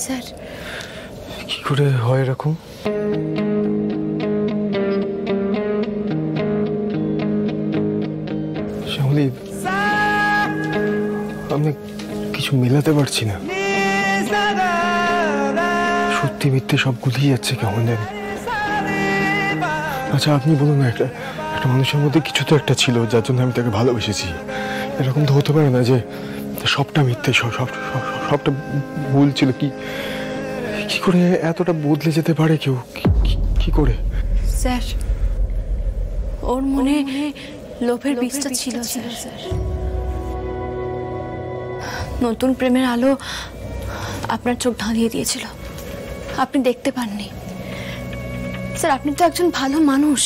স্যার কি করে হয় এরকম? শ্যামলী, আমি কিছু মেলাতে পারছি না। সত্যি মিথ্যে সব গুলিয়ে যাচ্ছে কেমন জানি। আচ্ছা আপনি বলুন না, একটা মানুষের মধ্যে কিছু তো একটা ছিল যার জন্য আমি তাকে ভালোবেসেছি। এরকম তো হতে পারে না যে সবটা মিথ্যে, সবটা ভুল ছিল। কি করে এতটা বদলে যেতে পারে কেউ? কি করে? স্যার ওর মনে লোভের বীজটা ছিল স্যার। নতুন প্রেমের আলো আপনার চোখ ধাঁধিয়ে দিয়েছিল, আপনি দেখতে পাননি। স্যার আপনি তো একজন ভালো মানুষ,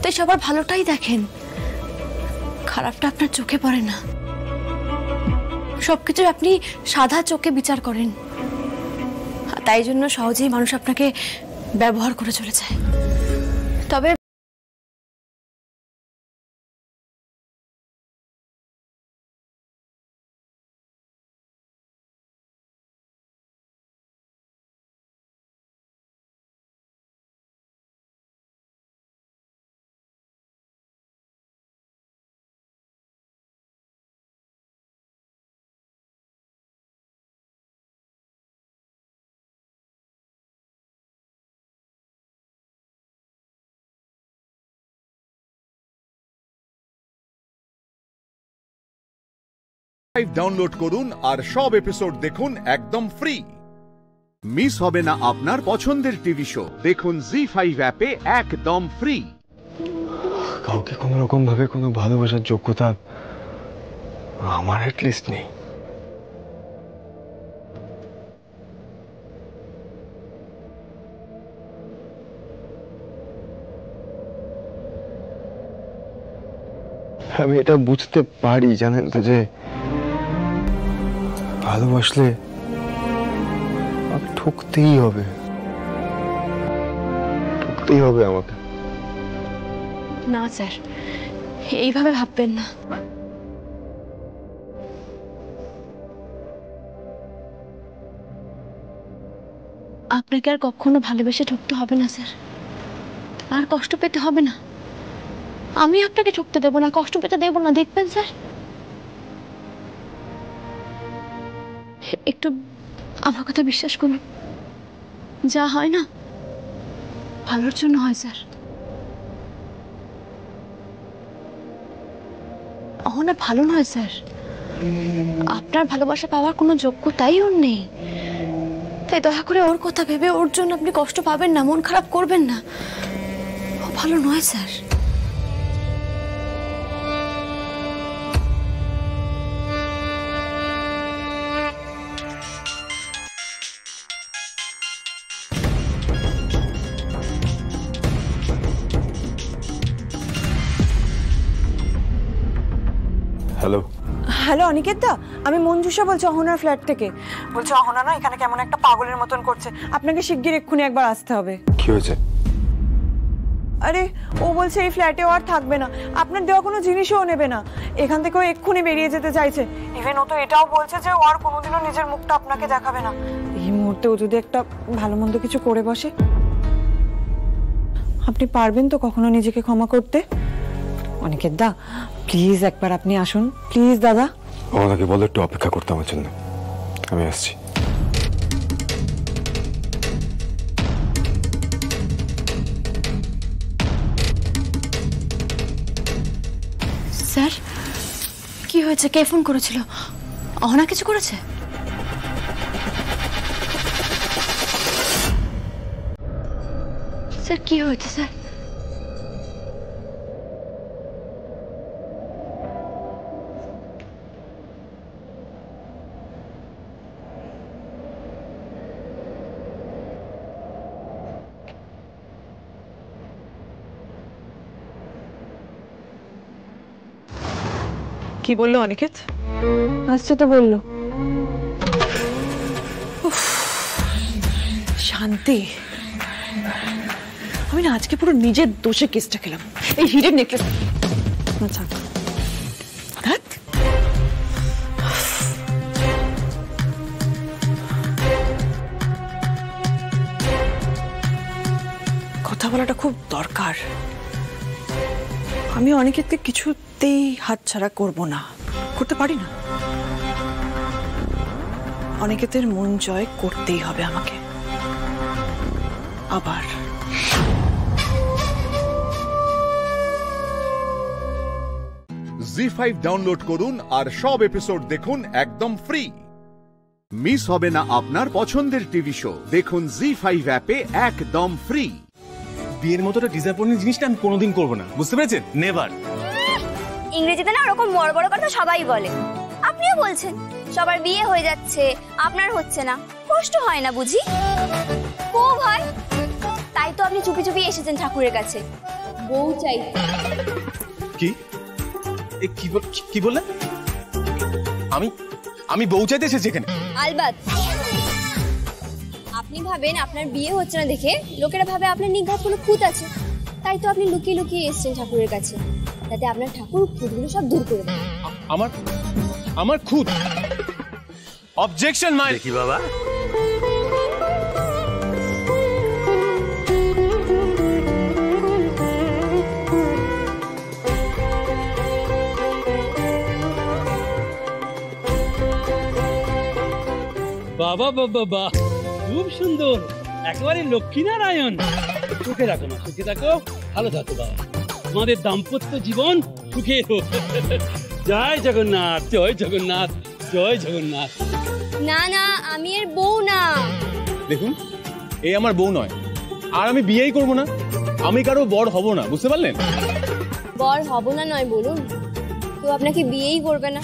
তাই সবার ভালোটাই দেখেন, খারাপটা আপনার চোখে পড়ে না। সবকিছু আপনি সাদা চোখে বিচার করেন, তাই জন্য সহজেই মানুষ আপনাকে ব্যবহার করে চলে যায়। তবে ডাউনলোড করুন আর সব এপিসোড দেখুন একদম ফ্রি। মিস হবে না আপনার পছন্দের টিভি শো। দেখুন জি5 অ্যাপে একদম ফ্রি। কাউকে কোনো রকম ভাবে কোনো ভালোবাসার যোগ্যতা আমার অ্যাটলিস্ট নেই। আমি এটা বুঝতে পারি, জানেন তো, যে ভালোবাসলে ঠকতেই হবে আমাকে। না স্যার, এইভাবে ভাববেন না। আপনাকে আর কখনো ভালোবেসে ঠকতে হবে না স্যার, আর কষ্ট পেতে হবে না। আমি আপনাকে ঠকতে দেবো না, কষ্ট পেতে দেবো না, দেখবেন স্যার। একটু আমার কথা বিশ্বাস করুন, যা হয় না ভালোর জন্য হয় স্যার। অহনা ভালো নয় স্যার, আপনার ভালোবাসা পাওয়ার কোনো যোগ্যতাই ওর নেই। তাই দয়া করে ওর কথা ভেবে ওর জন্য আপনি কষ্ট পাবেন না, মন খারাপ করবেন না। ও ভালো নয় স্যার। হ্যালো হ্যালো অনিকেত দা, আমি মঞ্জুষা বলছি অহনার ফ্ল্যাট থেকে। বলছি অহনা না এখানে কেমন একটা পাগলের মতন করছে, আপনাকে শিগগির এক্ষুনি একবার আসতে হবে। কি হয়েছে? আরে ও বলছে এই ফ্ল্যাটে ও আর থাকবে না, আপনার দেওয়া কোনো জিনিসও নেবে না, এখান থেকে ও এক্ষুনি বেরিয়ে যেতে চাইছে। ইভেন ও তো এটাও বলছে যে ও আর কোনোদিনও নিজের মুখটা আপনাকে দেখাবে না। এই মুহূর্তে ও যদি একটা ভালো মন্দ কিছু করে বসে, আপনি পারবেন তো কখনো নিজেকে ক্ষমা করতে? অনিকেত দা প্লিজ একবার আপনি আসুন, প্লিজ দাদা। ওনাকে বলো একটু অপেক্ষা করতে আমার জন্য, আমি আসছি। স্যার কি হয়েছে? কে ফোন করেছিল? অহনা কিছু করেছে? স্যার কি হয়েছে স্যার? কি বললো অনিকেত? আসছে তো বললো। শান্তি, আমি না আজকে পুরো নিজের দোষে কেসটা খেলাম। এই হিরের নেকলেস আচ্ছা কথা বলাটা খুব দরকার। আমি অনিকেতকে কিছুতেই হাতছাড়া করব না, করতে পারি না। অনিকেতের মন জয় করতেই হবে আমাকে। আবার জি5 ডাউনলোড করুন আর সব এপিসোড দেখুন একদম ফ্রি। মিস হবে না আপনার পছন্দের টিভি শো, দেখুন জি5 অ্যাপে একদম ফ্রি। বিয়ের মতো একটা ডিসঅ্যাপয়েন্টিং জিনিসটা আমি কোনোদিন করবো না, বুঝতে পেরেছেন? নেভার। ইংরেজিতে না ওরকম বড় বড় কথা সবাই বলে, আপনিও বলছেন। সবার বিয়ে হয়ে যাচ্ছে, আপনার হচ্ছে না, কষ্ট হয় না বুঝি? খুব হয়। তাই তো আপনি চুপি চুপি এসেছেন ঠাকুরের কাছে বউ চাই। কি কি বললেন? আমি বউ চাইতে এসেছি এখানে? আলবাত। আপনি ভাবেন আপনার বিয়ে হচ্ছে না দেখে লোকেরা ভাবে আপনার নিঘাত কোনো খুঁত আছে, তাই তো আপনি লুকিয়ে লুকিয়ে এসেছেন ঠাকুরের কাছে, যাতে আপনার ঠাকুর খুঁতগুলো সব দূর করে দেয়। আমার খুঁত? Objection my. দেখি বাবা, বাবা বাবা বাহ, খুব সুন্দর, একেবারে লক্ষ্মীনারায়ণ। সুখে রাখো না, সুখে থাকো, ভালো থাকো বাবা, তোমাদের দাম্পত্য জীবন সুখে হোক। জয় জগন্নাথ, জয় জগন্নাথ, জয় জগন্নাথ। না না, আমি এর বউ না। দেখুন, এই আমার বউ নয়, আর আমি বিয়েই করব না। আমি কারো বর হব না, বুঝতে পারলেন? বর হব না নয় বলুন, তো আপনাকে বিয়েই করবে না।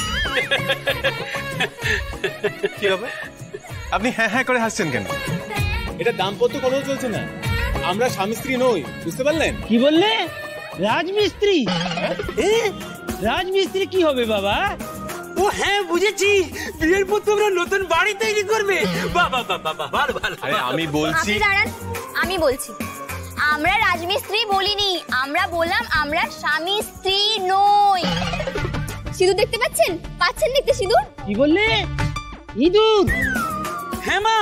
কি হবে? আপনি হ্যাঁ হ্যাঁ করে হাসছেন কেন? এটা দাম্পত্য করেও চলছে না, আমরা স্বামী স্ত্রী নই, বুঝতে পারলেন? কি বললে? রাজমিস্ত্রি? রাজমিস্ত্রি কি হবে বাবা? ও হ্যাঁ বুঝেছি, বিয়ের পর তোমরা নতুন বাড়ি তৈরি করবে। বাবা বাবা বাবা, ভালো। আরে আমি বলছি, আমি বলছি, আমরা রাজমিস্ত্রি বলিনি, আমরা বললাম আমরা স্বামী স্ত্রী নই। সিঁদুর দেখতে পাচ্ছেন? পাচ্ছেন দেখতে সিঁদুর? কি বললে? ইঁদুর? হ্যাঁ মা,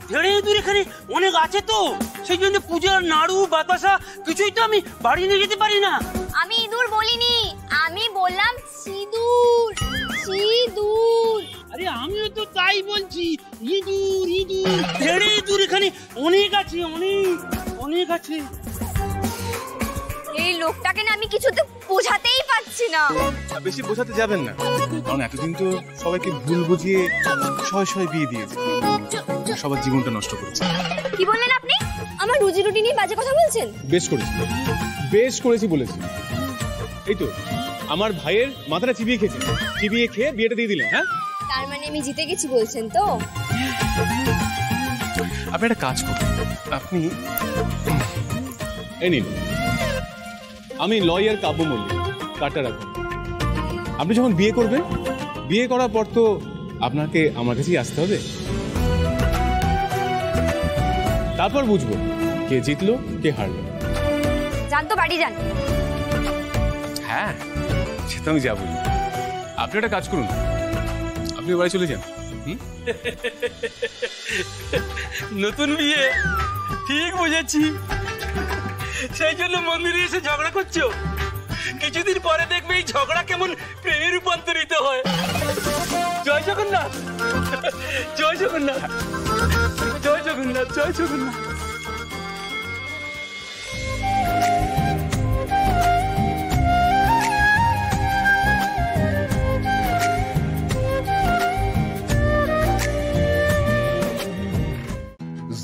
ঝেড়ে ইঁদুর এখানে অনেক আছে তো, সেই জন্য পূজার নাড়ু বাতাসা কিছুই তো আমি বাড়ি নিয়ে যেতে পারি না। আমি ইঁদুর বলিনি, আমি বললাম সিঁদুর। সিঁদুর আরে আমিও তো তাই বলছি, ইঁদুর ইঁদুর ছেড়ে ইঁদুর এখানে অনেক আছে, অনেক অনেক আছে। এই লোকটাকে না আমি কিছুতে বোঝাতেই পারছি না। বেশি বোঝাতে যাবেন না, কারণ এতদিন তো সবাইকে ভুল বুঝিয়ে শয়ে শয়ে বিয়ে দিয়েছে, সবার জীবনটা নষ্ট করেছে। কি বললেন আপনি? আমার রুজি রুটি নিয়ে বাজে কথা বলছেন? বেশ করেছি বলেছি। এই তো আমার ভাইয়ের মাথাটা চিবিয়ে খেয়েছেন, চিবিয়ে খেয়ে বিয়েটা দিয়ে দিলেন। হ্যাঁ, তার মানে আমি জিতে গেছি বলছেন তো? আপনি একটা কাজ করুন, আপনি এই নিন, আমি লয়ার কাব্য মল্লিক, কার্ডটা রাখুন। আপনি যখন বিয়ে করবেন, বিয়ে করার পর তো আপনাকে আমার কাছেই আসতে হবে, তারপর বুঝবো কে জিতলো কে হারলো। যান তো, বাড়ি যান। হ্যাঁ, সেটা আমি যাবই। আপনি একটা কাজ করুন, আপনি বাড়ি চলে যান। নতুন বিয়ে, ঠিক বুঝেছি। সেই জন্য মন্দিরে এসে ঝগড়া করছো। কিছুদিন পরে দেখবে এই ঝগড়া কেমন প্রেমে রূপান্তরিত হয়। জয় জগন্নাথ, জয় জগন্নাথ, জয় জগন্নাথ, জয় জগন্নাথ।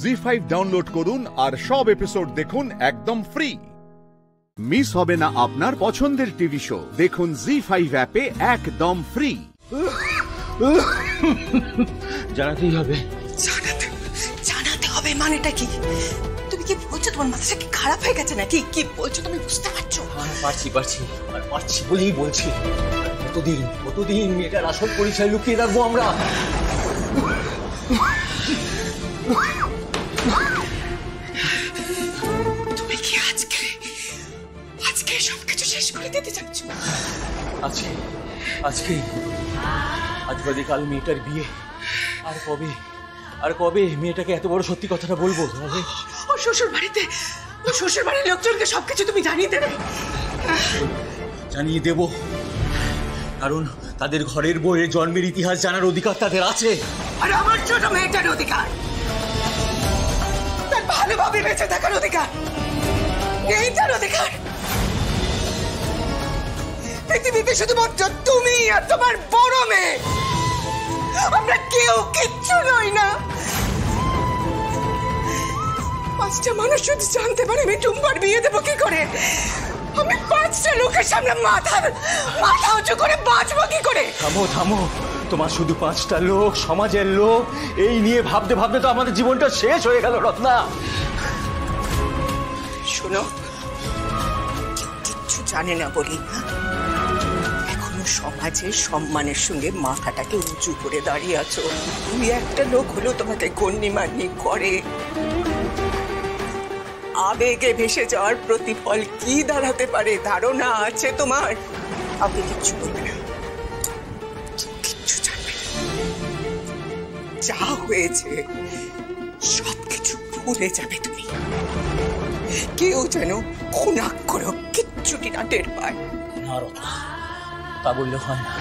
জি5 ডাউনলোড করুন আর সব এপিসোড দেখুন একদম ফ্রি। মিস হবে না আপনার পছন্দের টিভি শো, দেখুন জি5 অ্যাপে একদম ফ্রি। জানাতেই হবে। জানাতে হবে মানেটা কি? তুমি কি বলছো? তোমার মাথাটা কি খারাপ হয়ে গেছে নাকি? কি বলছো তুমি বুঝতে পারছো? পারছি আর পারছি বলেই বলছি। কতদিন মেয়েটার আসল পরিচয় লুকিয়ে রাখবো আমরা? তুমি কি আজকে সবকিছু শেষ করে দিতে চাচ্ছ? আজ বাদে কাল মেয়েটার বিয়ে। আর কবে মেয়েটাকে এত বড় সত্যি কথাটা বলবো? ও শ্বশুর বাড়ির লোকজনকে সবকিছু তুমি জানিয়ে দেবে? জানিয়ে দেব, কারণ তাদের ঘরের বউয়ের জন্মের ইতিহাস জানার অধিকার তাদের আছে। আর আমার ছোট মেয়েটার অধিকার, তার ভালোভাবে বেঁচে থাকার অধিকার, এইটার অধিকার পৃথিবীতে শুধুমাত্র তুমি আর তোমার বড় মেয়ে। আমরা কেউ কিচ্ছু নই না। 5টা মানুষ যদি জানতে পারে আমি টুম্পার বিয়ে দেবো কি করে, আমি 5টা লোকের সামনে মাথা উঁচু করে বাঁচবো কি করে? থামো, তোমার শুধু 5টা লোক, সমাজের লোক, এই নিয়ে ভাবতে ভাবতে তো আমাদের জীবনটা শেষ হয়ে গেল রত্না। শোনো, কিচ্ছু জানে না বলি এখনো সমাজের সম্মানের সঙ্গে মাথাটাকে উঁচু করে দাঁড়িয়ে আছো। তুমি একটা লোক হলেও তোমাকে গণ্যমান্য করে। আবেগে ভেসে যাওয়ার প্রতিফল কি দাঁড়াতে পারে ধারণা আছে তোমার? আপনি কিচ্ছু বলবে না, কিচ্ছু জানবে না। যা হয়েছে সবকিছু ভুলে যাবে তুমি। কেউ যেন খুনাক করো কিচ্ছুটি না টের পায়। না রত্না, তা বললে হয় না।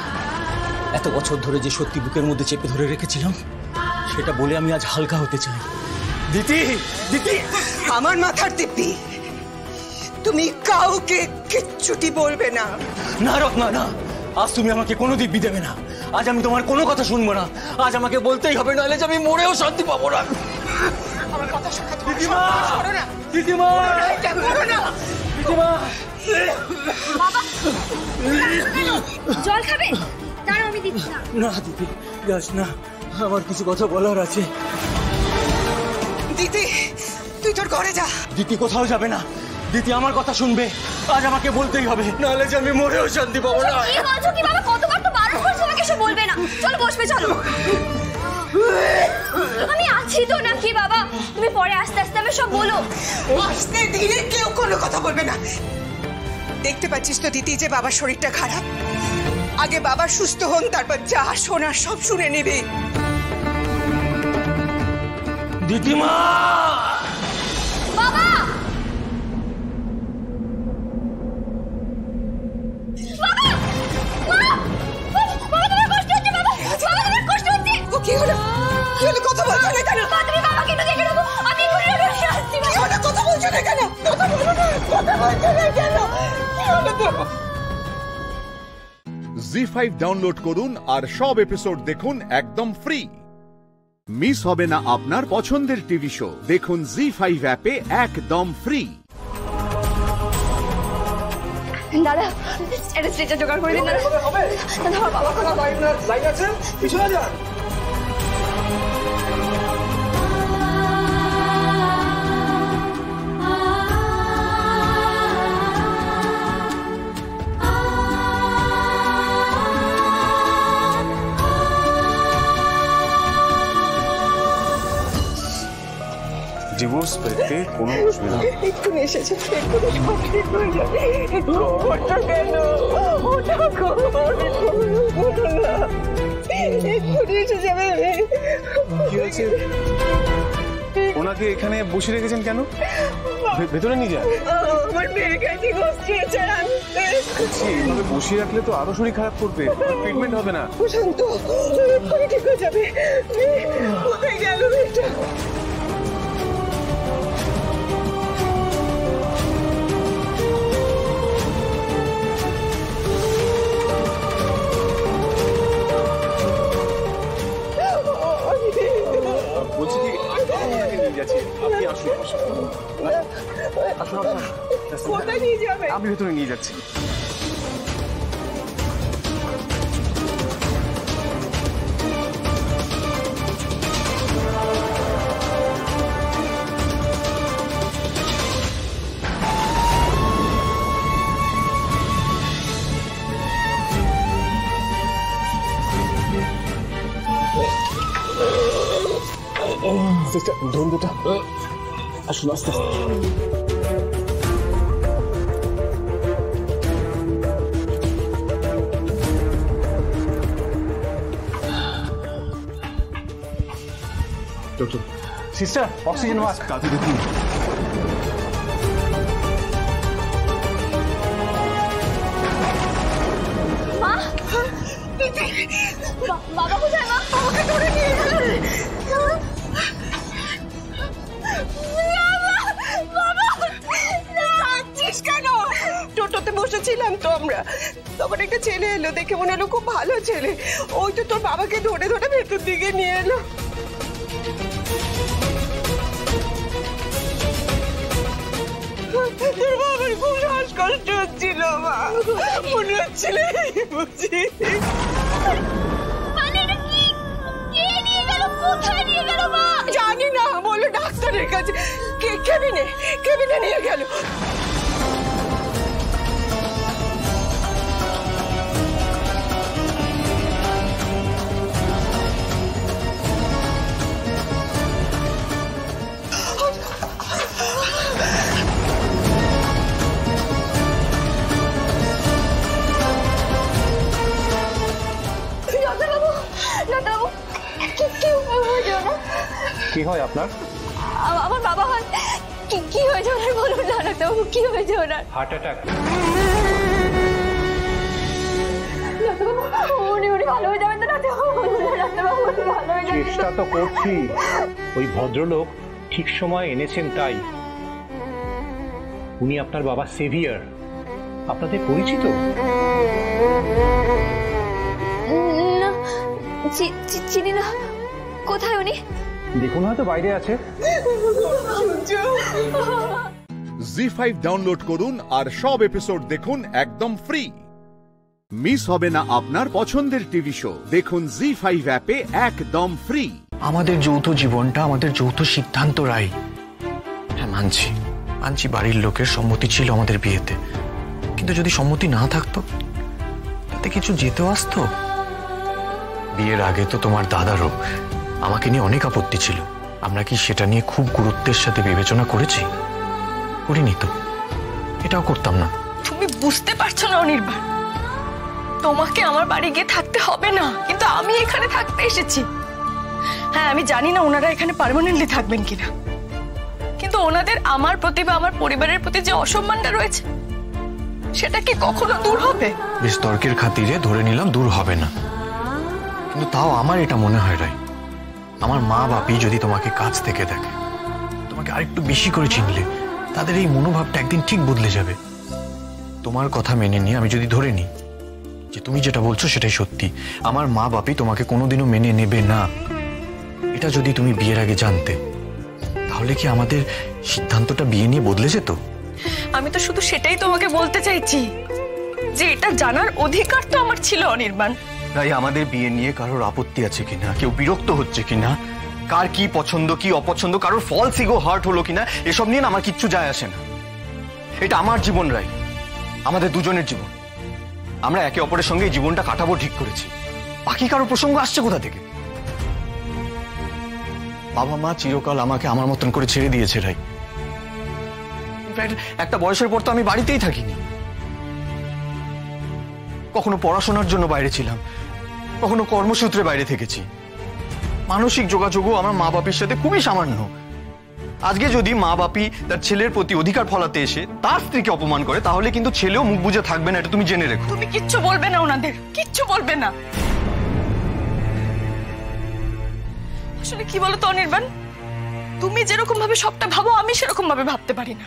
এত বছর ধরে যে সত্যি বুকের মধ্যে চেপে ধরে রেখেছিলাম, সেটা বলে আমি আজ হালকা হতে চাই। দিদি, আমার মাথার দিব্যি, তুমি কাউকে কিচ্ছুটি বলবে না। না রত্না, না, আজ তুমি আমাকে কোনো দিব্যি দেবে না। আজ আমি তোমার কোনো কথা শুনবো না। আজ আমাকে বলতেই হবে, নাহলে আমি মরেও শান্তি পাবো না। আমার কথা শোনো দিদিমা, দিদিমা, বাবা জল খাবে? দাঁড়াও, আমি দিচ্ছি না। না দিদি, যাস না, আমার কিছু কথা বলার আছে। দিদি, তুই তোর ঘরে যা। দিদি কোথাও যাবে না, দিদি আমার কথা শুনবে। আজ আমাকে বলতেই হবে, নাহলে যে আমি মরেও শান্তি পাবো না। কি বলছো কি বাবা? কতবার তো বারণ করছো আমাকে এসব বলবে না। চলো বসবে, চলো। আমি আছি তো নাকি বাবা? তুমি পরে আস্তে আস্তে আমি সব বলো। আসতে দিলে কেউ কোনো কথা বলবে না। দেখতে পাচ্ছিস তো দিদি যে বাবার শরীরটা খারাপ। আগে বাবা সুস্থ হন, তারপর যা শোনার সব শুনে নিবি। দিদিমা, বাবা, বাবা, বাবা, তোমার কষ্ট হচ্ছে বাবা। বাবা, তোমার কষ্ট হলো কথা বলছো না কেন? তুমি বাবাকে একটু দেখে রাখো, আমি এক্ষুনি ওটা নিয়ে আসছি। কি হলো কথা বলছো না কেন? কথা বলো না, কথা বলছো না কেন? কি হলো তো? জি5 ডাউনলোড করুন আর সব এপিসোড দেখুন একদম ফ্রি। মিস হবে না আপনার পছন্দের টিভি শো, দেখুন জি5 অ্যাপে একদম ফ্রি। দাদা এটা স্ট্রেচার জোগাড় করে দিন। লাইন আছে, পিছনে যান। ডিভোর্স পেতে কোনো অসুবিধা নেই। এক্ষুনি এসেছে, এক্ষুনি সব ঠিক হয়ে যাবে। ওটা কেন? ওটা এক্ষুনি এসে যাবে। কি হয়েছে? ওনাকে এখানে বসে রেখেছেন কেন? ভেতরে নিয়ে যান। আমার মেয়ের কাছে স্ট্রেচার আনতে। এইভাবে বসিয়ে রাখলে তো আরো শরীর খারাপ করবে, ট্রিটমেন্ট হবে না। প্রশান্ত এক্ষুনি ঠিক হয়ে যাবে। কোথায় গেল এটা? বলছি কি, আপনাকে নিয়ে যাচ্ছি, আপনি আসুন। কোথায় নিয়ে যাবে? আমি ভেতরে নিয়ে যাচ্ছি। ধরুন দুটা, আসুন আস্তে আস্তে। ডক্টর, সিস্টার অক্সিজেন মাস্ক তাতে দেখুন। বাবা কোথায়? মা আমাকে ধরে নিয়ে গেল। কেন? টোটোতে বসেছিলাম তো আমরা, তখন একটা ছেলে এলো, দেখে মনে হলো খুব ভালো ছেলে। ওই তো তোর বাবাকে ধরে ধরে ভেতর দিকে নিয়ে এলো। তোর বাবার খুব শ্বাসকষ্ট হচ্ছিল, মা মনে হচ্ছিল বুঝি। জানি না, বলো ডাক্তারের কাছে। কেবিনে নিয়ে গেল। কি হয় আপনার? আমার বাবা হয়। কি হয়েছে ওনার বলুন না ডাক্তারবাবু, কি হয়েছে ওনার? Heart attack. উনি ভালো হয়ে যাবেন তো ডাক্তারবাবু? ভালো হয়ে যাবেন? চেষ্টা তো করছি। ওই ভদ্রলোক ঠিক সময় এনেছেন, তাই। উনি আপনার বাবা সেভিয়ার, আপনাদের পরিচিত? না, চিনি না। কোথায় উনি? দেখুন, হয়তো বাইরে আছে। জি5 ডাউনলোড করুন আর সব এপিসোড দেখুন একদম ফ্রি। মিস হবে না আপনার পছন্দের টিভি শো, দেখুন জি5 অ্যাপে একদম ফ্রি। আমাদের যৌথ জীবনটা আমাদের যৌথ সিদ্ধান্ত, রাই। হ্যাঁ, মানছি বাড়ির লোকের সম্মতি ছিল আমাদের বিয়েতে, কিন্তু যদি সম্মতি না থাকতো তাতে কিছু যেতেও আসতো। বিয়ের আগে তো তোমার দাদারও আমাকে নিয়ে অনেক আপত্তি ছিল। আমরা কি সেটা নিয়ে খুব গুরুত্বের সাথে বিবেচনা করেছি? করিনি তো, এটাও করতাম না। তুমি বুঝতে পারছো না অনির্বাণ, তোমাকে আমার বাড়ি গিয়ে থাকতে হবে না, কিন্তু আমি এখানে থাকতে এসেছি। হ্যাঁ, আমি জানি না ওনারা এখানে পার্মানেন্টলি থাকবেন কিনা, কিন্তু ওনাদের আমার প্রতি বা আমার পরিবারের প্রতি যে অসম্মানটা রয়েছে সেটা কি কখনো দূর হবে? বেশ, তর্কের খাতিরে ধরে নিলাম দূর হবে না, কিন্তু তাও আমার এটা মনে হয় রাই, আমার মা বাপি যদি তোমাকে কাছ থেকে দেখে, তোমাকে আরেকটু বেশি করে চিনলে, তাদের এই মনোভাবটা একদিন ঠিক বদলে যাবে। তোমার কথা মেনে নিয়ে আমি যদি ধরে নিই যে তুমি যেটা বলছো সেটাই সত্যি, আমার মা বাপি তোমাকে কোনোদিনও মেনে নেবে না, এটা যদি তুমি বিয়ের আগে জানতে, তাহলে কি আমাদের সিদ্ধান্তটা বিয়ে নিয়ে বদলে যেত? আমি তো শুধু সেটাই তোমাকে বলতে চাইছি যে এটা জানার অধিকার তো আমার ছিল অনির্বাণ। তাই আমাদের বিয়ে নিয়ে কারোর আপত্তি আছে কিনা, কেউ বিরক্ত হচ্ছে কিনা, কার কি পছন্দ কি অপছন্দ, কারোর ফলস ইগো হার্ট হলো কিনা, এসব নিয়ে আমার কিচ্ছু যায় আসে না। এটা আমার জীবন রাই, আমাদের দুজনের জীবন। আমরা একে অপরের সঙ্গে এই জীবনটা কাটাবো ঠিক করেছি, বাকি কারোর প্রসঙ্গ আসছে কোথা থেকে? বাবা মা চিরকাল আমাকে আমার মতন করে ছেড়ে দিয়েছে রাই। একটা বয়সের পর তো আমি বাড়িতেই থাকিনি, কখনো পড়াশোনার জন্য বাইরে ছিলাম, কখনো কর্মসূত্রে বাইরে থেকেছি। মানসিক যোগাযোগও আমার মা বাপির সাথে খুবই সামান্য। আজকে যদি মা বাপি তার ছেলের প্রতি অধিকার ফলাতে এসে তার স্ত্রীকে অপমান করে, তাহলে কিন্তু ছেলেও মুখ বুজে থাকবে না, এটা তুমি জেনে রেখো। তুমি কিচ্ছু বলবে না ওনাদের, কিচ্ছু বলবে না। আসলে কি বলো তো অনির্বাণ, তুমি যেরকম ভাবে সবটা ভাবো আমি সেরকম ভাবে ভাবতে পারি না।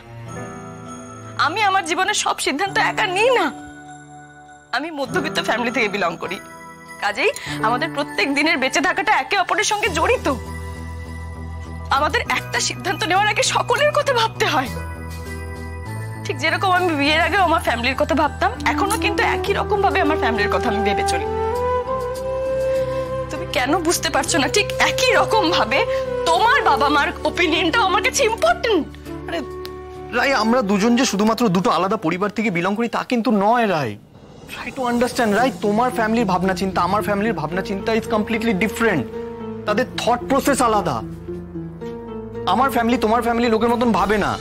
আমি আমার জীবনের সব সিদ্ধান্ত একা নিই না। আমি মধ্যবিত্ত ফ্যামিলি থেকে বিলং করি, কাজেই আমাদের প্রত্যেক দিনের বেঁচে থাকাটা একে অপরের সঙ্গে জড়িত। আমাদের একটা সিদ্ধান্ত নেওয়ার আগে সকলের কথা ভাবতে হয়। ঠিক যেরকম আমি বিয়ের আগে আমার ফ্যামিলির কথা ভাবতাম, এখনো কিন্তু একই রকম ভাবে আমার ফ্যামিলির কথা আমি ভেবে চলি। তুমি কেন বুঝতে পারছো না? ঠিক একই রকম ভাবে তোমার বাবা মার ওপিনিয়নটাও আমার কাছে ইম্পর্টেন্ট। আরে রাই, আমরা দুজন যে শুধুমাত্র দুটো আলাদা পরিবার থেকে বিলং করি তা কিন্তু নয় রাই। ট্রাই টু আন্ডারস্ট্যান্ড রাই, তোমার ফ্যামিলির ভাবনা চিন্তা আমার ফ্যামিলির ভাবনা চিন্তা ইজ কমপ্লিটলি ডিফারেন্ট। তাদের থট প্রসেস আলাদা। আমার ফ্যামিলি তোমার ফ্যামিলি লোকের মতন ভাবে না।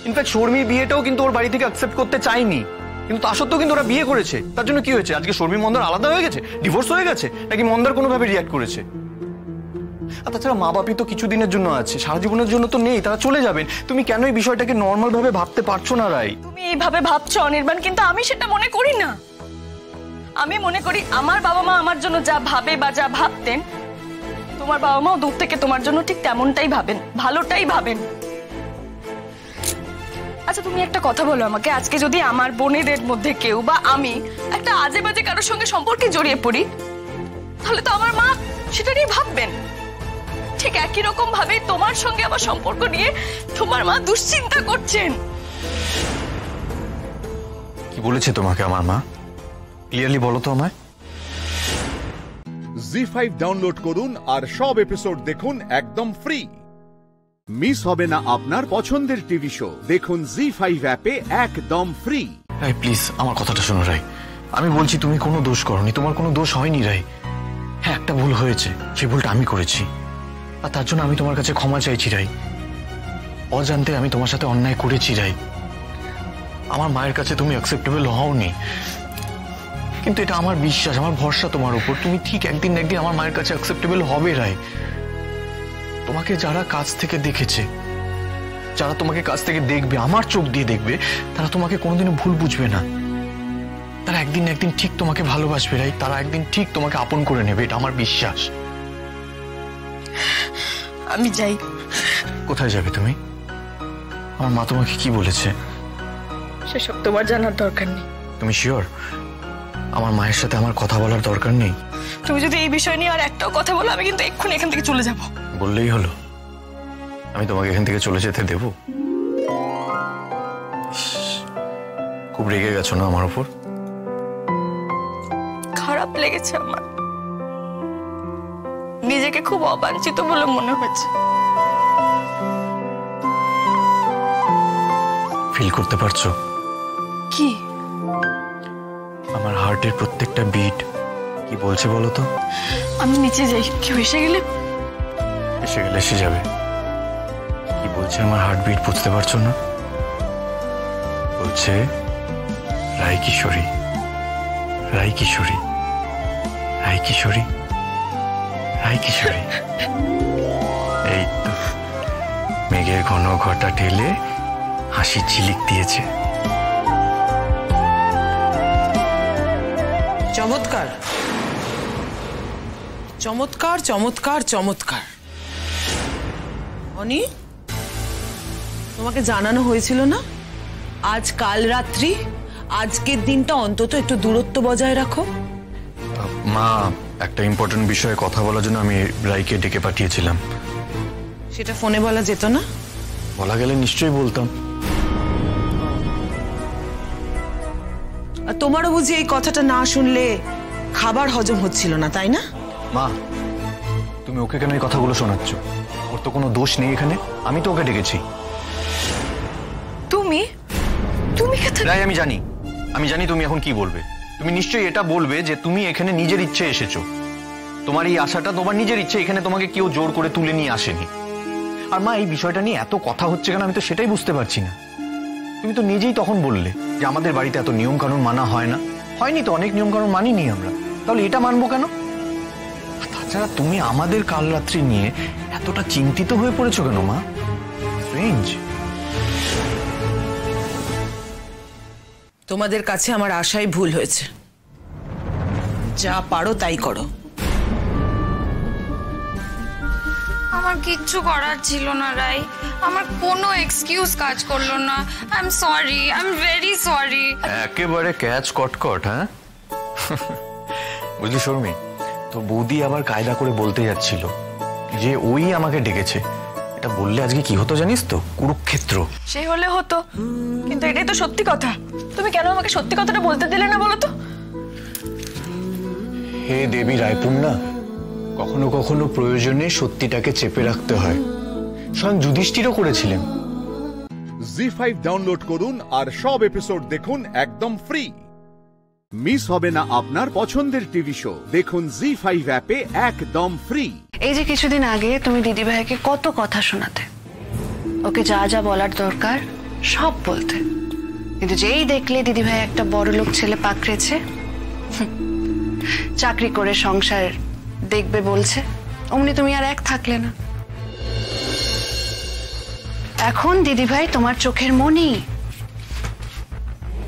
ইনফ্যাক্ট শর্মির বিয়েটাও কিন্তু ওর বাড়ি থেকে অ্যাকসেপ্ট করতে চাইনি, কিন্তু তা সত্ত্বেও কিন্তু ওরা বিয়ে করেছে। তার জন্য কি হয়েছে? আজকে শর্মি মন্দার আলাদা হয়ে গেছে, ডিভোর্স হয়ে গেছে, নাকি মন্দার কোনোভাবে রিয়াক্ট করেছে? আর তাছাড়া মা বাপি তো কিছুদিনের জন্য আছে, সারা জীবনের জন্য তো নেই, তারা চলে যাবেন। তুমি কেন এই বিষয়টাকে নর্মাল ভাবে ভাবতে পারছো না রাই? তুমি এইভাবে ভাবছো অনির্বাণ, কিন্তু আমি সেটা মনে করি না। আমি মনে করি আমার বাবা মা আমার জন্য যা ভাবে বা যা ভাবতেন, তোমার বাবা মাও দূর থেকে তোমার জন্য ঠিক তেমনটাই ভাবেন, ভালোটাই ভাবেন। আচ্ছা তুমি একটা কথা বলো আমাকে, আজকে যদি আমার বোনেদের মধ্যে কেউ বা আমি একটা আজে বাজে কারোর সঙ্গে সম্পর্কে জড়িয়ে পড়ি, তাহলে তো আমার মা সেটা নিয়ে ভাববেন। ঠিক একই রকম ভাবে তোমার সঙ্গে আমার সম্পর্ক নিয়ে তোমার মা দুশ্চিন্তা করছেন। কি বলেছে তোমাকে আমার মা? ক্লিয়ারলি বলো তো আমায়। জি5 ডাউনলোড করুন আর সব এপিসোড দেখুন একদম ফ্রি। মিস হবে না আপনার পছন্দের টিভি শো, দেখুন জি5 অ্যাপে একদম ফ্রি। রাই প্লিজ আমার কথাটা শোনো রাই, আমি বলছি তুমি কোনো দোষ করোনি, তোমার কোনো দোষ হয়নি রাই। হ্যাঁ একটা ভুল হয়েছে, সেই ভুলটা আমি করেছি, আর তার জন্য আমি তোমার কাছে ক্ষমা চাইছি রাই। অজান্তে আমি তোমার সাথে অন্যায় করেছি রাই। আমার মায়ের কাছে তুমি অ্যাকসেপ্টেবল হওনি, কিন্তু এটা আমার বিশ্বাস, আমার ভরসা তোমার উপর, তুমি ঠিক একদিন না একদিন আমার মায়ের কাছে অ্যাকসেপ্টেবল হবে রাই। তোমাকে যারা কাছ থেকে দেখেছে, যারা তোমাকে কাছ থেকে দেখবে, আমার চোখ দিয়ে দেখবে, তারা তোমাকে কোনোদিনও ভুল বুঝবে না। তারা একদিন না একদিন ঠিক তোমাকে ভালোবাসবে রাই, তারা একদিন ঠিক তোমাকে আপন করে নেবে, এটা আমার বিশ্বাস। আমি যাই। কোথায় যাবে তুমি? আমার মা তোমাকে কি বলেছে? সেসব তোমার জানার দরকার নেই। তুমি শিওর আমার মায়ের সাথে আমার কথা বলার দরকার নেই? তুমি যদি এই বিষয় নিয়ে আর একটাও কথা বলো, আমি কিন্তু এক্ষুনি এখান থেকে চলে যাব। বললেই হলো? আমি তোমাকে এখান থেকে চলে যেতে দেব? খুব রেগে গেছো না আমার উপর? খারাপ লেগেছে আমার, নিজেকে খুব অবাঞ্ছিত বলে মনে হয়েছে। ফিল করতে পারছো কি? আমার হার্টের প্রত্যেকটা বিট কি বলছে বলো তো? আমি নিচে যাই, কেউ এসে গেলে? এসে গেলে এসে যাবে। কি বলছে আমার হার্ট বিট বুঝতে পারছো না? বলছে রাই কিশোরী, রাই কিশোরী, রাই কিশোরী, রাই কিশোরী। এই তো মেঘের ঘন ঘটা ঠেলে হাসি ঝিলিক দিয়েছে। চমৎকার, চমৎকার, চমৎকার, চমৎকার। অনি, তোমাকে জানানো হয়েছিল না আজ কাল রাত্রি, আজকের দিনটা অন্তত একটু দূরত্ব বজায় রাখো। মা, একটা ইম্পর্টেন্ট বিষয়ে কথা বলার জন্য আমি রাইকে ডেকে পাঠিয়েছিলাম। সেটা ফোনে বলা যেত না? বলা গেলে নিশ্চয়ই বলতাম। আর তোমারও বুঝি এই কথাটা না শুনলে খাবার হজম হচ্ছিল না, তাই না? মা, তুমি ওকে কেন এই কথাগুলো শোনাচ্ছ? ওর তো কোনো দোষ নেই এখানে, আমি তো ওকে ডেকেছি। তুমি রাই, আমি জানি তুমি এখন কি বলবে। তুমি নিশ্চয়ই এটা বলবে যে তুমি এখানে নিজের ইচ্ছে এসেছো। তোমার এই আশাটা তোমার নিজের ইচ্ছে, এখানে তোমাকে কেউ জোর করে তুলে নিয়ে আসেনি। আর মা, এই বিষয়টা নিয়ে এত কথা হচ্ছে কেন আমি তো সেটাই বুঝতে পারছি না। তুমি তো নিজেই তখন বললে যে আমাদের বাড়িতে এত নিয়ম কানুন মানা হয় না। হয়নি তো, অনেক নিয়ম কানুন মানিনি আমরা, তাহলে এটা মানবো কেন? তাছাড়া তুমি আমাদের কাল রাত্রি নিয়ে এতটা চিন্তিত হয়ে পড়েছো কেন মা? স্ট্রেঞ্জ। তোমাদের কাছে আমার আশাই ভুল হয়েছে। যা পারো তাই করো। আমার কিচ্ছু করার ছিল না রাই, আমার কোনো এক্সকিউজ কাজ করলো না। I am sorry, I am very sorry. একেবারে ক্যাচ কটকট। হ্যাঁ বুঝলি শর্মি, তো বৌদি আবার কায়দা করে বলতে যাচ্ছিল যে ওই আমাকে ডেকেছে। এটা বললে আজকে কি হতো জানিস তো? কুরুক্ষেত্র। সে হলে হতো, কিন্তু এটাই তো সত্যি কথা। তুমি কেন আমাকে সত্যি কথাটা বলতে দিলে না বলো তো? হে দেবী রায়পুর্ণা, কখনো কখনো প্রয়োজনে সত্যিটাকে চেপে রাখতে হয়। স্বয়ং যুধিষ্ঠিরও করেছিলেন। জি5 ডাউনলোড করুন আর সব এপিসোড দেখুন একদম ফ্রি। মিস হবে না আপনার পছন্দের টিভি শো। দেখুন জি5 অ্যাপে একদম ফ্রি। এই যে কিছুদিন আগে তুমি দিদিভাইকে কত কথা শোনাতে, ওকে যা যা বলার দরকার সব বলতে, কিন্তু যেই দেখলে দিদিভাই একটা বড়লোক ছেলে পাকড়েছে, চাকরি করে সংসার দেখবে বলছে, অমনি তুমি আর এক থাকলে না। এখন দিদিভাই তোমার চোখের মনি।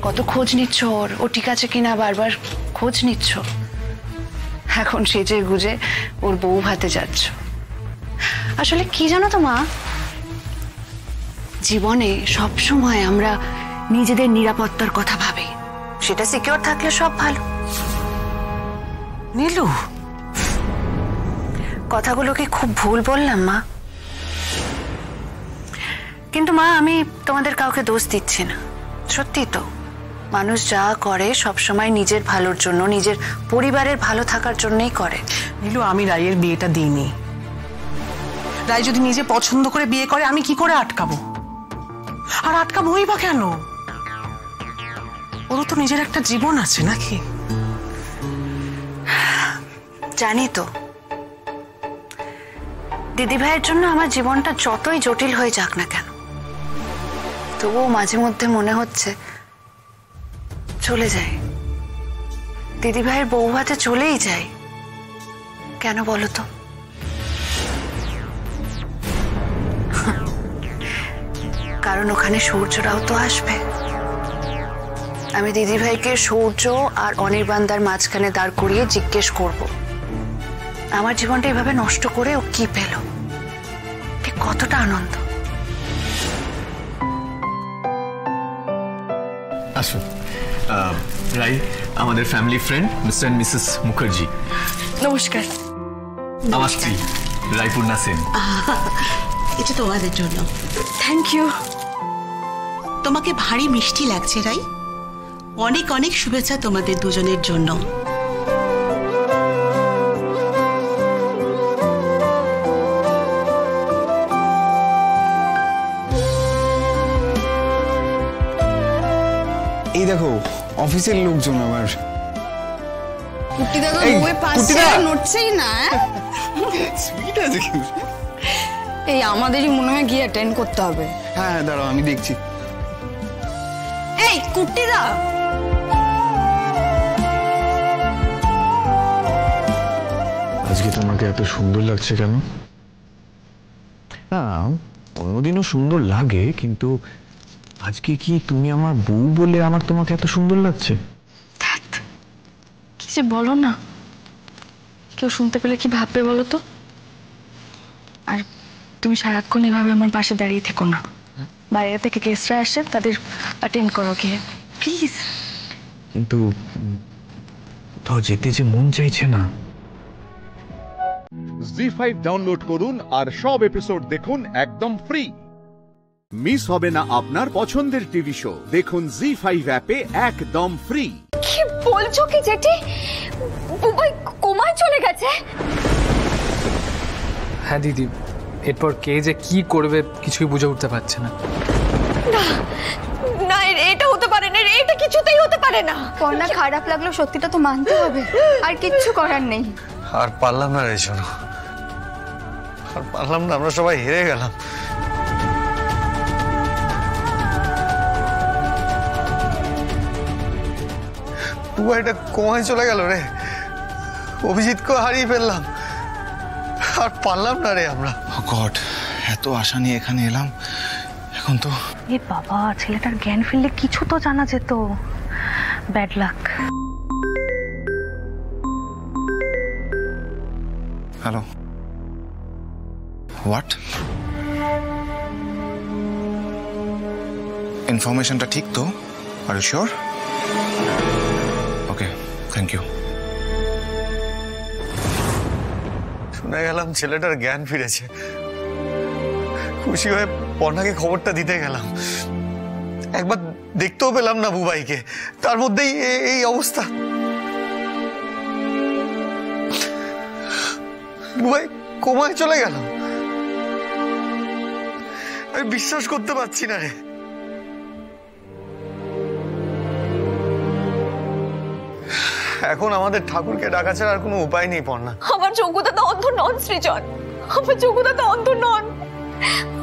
কত খোঁজ নিচ্ছ ওর, ও ঠিক আছে কিনা বারবার খোঁজ নিচ্ছ। এখন সেজে গুজে ওর বউ ভাতে যাচ্ছ। আসলে কি জানো তো মা, জীবনে সব সময় আমরা নিজেদের নিরাপত্তার কথা ভাবি, সেটা সিকিউর থাকলে সব ভালো। নীলু, কথাগুলো কি খুব ভুল বললাম মা? কিন্তু মা, আমি তোমাদের কাউকে দোষ দিচ্ছি না। সত্যি তো, মানুষ যা করে সব সময় নিজের ভালোর জন্য, নিজের পরিবারের ভালো থাকার জন্যই করে। নীলু, আমি রায়ের বিয়েটা দিইনি। রায় যদি নিজে পছন্দ করে বিয়ে করে, আমি কি করে আটকাবো? আর আটকাবোই বা কেন? ওরও তো নিজের একটা জীবন আছে নাকি? জানি তো, দিদিভাইয়ের জন্য আমার জীবনটা যতই জটিল হয়ে যাক না কেন, তবুও মাঝে মধ্যে মনে হচ্ছে চলে যায়, দিদিভাইয়ের বউ ভাতে চলেই যায়। কেন বলো তো? কারণ ওখানে সূর্যরাও তো আসবে। আমি দিদিভাইকে সূর্য আর অনির্বাণদার মাঝখানে দাঁড় করিয়ে জিজ্ঞেস করব, আমার জীবনটা এভাবে নষ্ট করে ও কি পেল, ঠিক কতটা আনন্দ। আসুন, রাই আমাদের family friend Mr and Mrs Mukherjee. নমস্কার। আমার স্ত্রী রায়পুর্ণা সেন। এটা তোমাদের জন্য। Thank you. তোমাকে ভারী মিষ্টি লাগছে রাই। অনেক অনেক শুভেচ্ছা তোমাদের দুজনের জন্য। এই দেখো অফিসের লোকজন আমার। কুট্টি দাদা বউয়ের পাশে নড়ছেই না। সুইট আছে কিন্তু। এই আমাদেরই মনে হয় গিয়ে অ্যাটেন্ড করতে হবে। হ্যাঁ দাঁড়াও, আমি দেখছি। এই কুট্টি দা, আজকে তোমাকে এত সুন্দর লাগছে কেন? না, অন্যদিনও সুন্দর লাগে, কিন্তু আজকে কি তুমি আমার বউ বলে আমার তোমাকে এত সুন্দর লাগছে? কি যে বলো না, কেউ শুনতে পেলে কি ভাববে বলো তো? আর তুমি সারাক্ষণ এভাবে আমার পাশে দাঁড়িয়ে থেকো না। বাইরে থেকে গেস্টরা আসে, তাদের অ্যাটেন্ড করো গিয়ে প্লিজ। কিন্তু কোথাও যেতে যে মন চাইছে না। জি5 ডাউনলোড করুন আর সব এপিসোড দেখুন একদম ফ্রি। মিস হবে না আপনার পছন্দের টিভি শো, দেখুন জি5 অ্যাপে একদম ফ্রি। কি বলছো কি জেঠি? বুবাই কোমায় চলে গেছে? হ্যাঁ দিদি, এরপর কে যে কি করবে কিছুই বুঝে উঠতে পারছে না। না, এটা হতে পারে না, এটা কিছুতেই হতে পারে না। পর্ণা, খারাপ লাগলো, সত্যিটা তো মানতে হবে, আর কিচ্ছু করার নেই। আর পারলাম না রে শোনো, আর পারলাম না, আমরা সবাই হেরে গেলাম। বুবাইটা কোমায় চলে গেল রে, অভিজিৎকে হারিয়ে ফেললাম, আর পারলাম না রে আমরা। গড, এত আশা নিয়ে এখানে এলাম, এখন তো এ বাবা, ছেলেটার জ্ঞান ফিরলে কিছু তো জানা যেত। Bad luck. Hello, what? ইনফরমেশনটা ঠিক তো? Are you sure? Okay, thank you. শুনে গেলাম ছেলেটার জ্ঞান ফিরেছে, খুশি হয়ে পর্ণাকে খবরটা দিতে গেলাম। একবার দেখতেও পেলাম না বুবাইকে, তার মধ্যেই এই অবস্থা। বুবাই কোমায় চলে গেল, আমি বিশ্বাস করতে পারছি না রে। এখন আমাদের ঠাকুরকে ডাকা ছাড়া আর কোনো উপায় নেই পর্ণা। আমার যোগ্যতা অন্ধ নন সৃজন, আমার যোগ্যতা অন্ধ নন।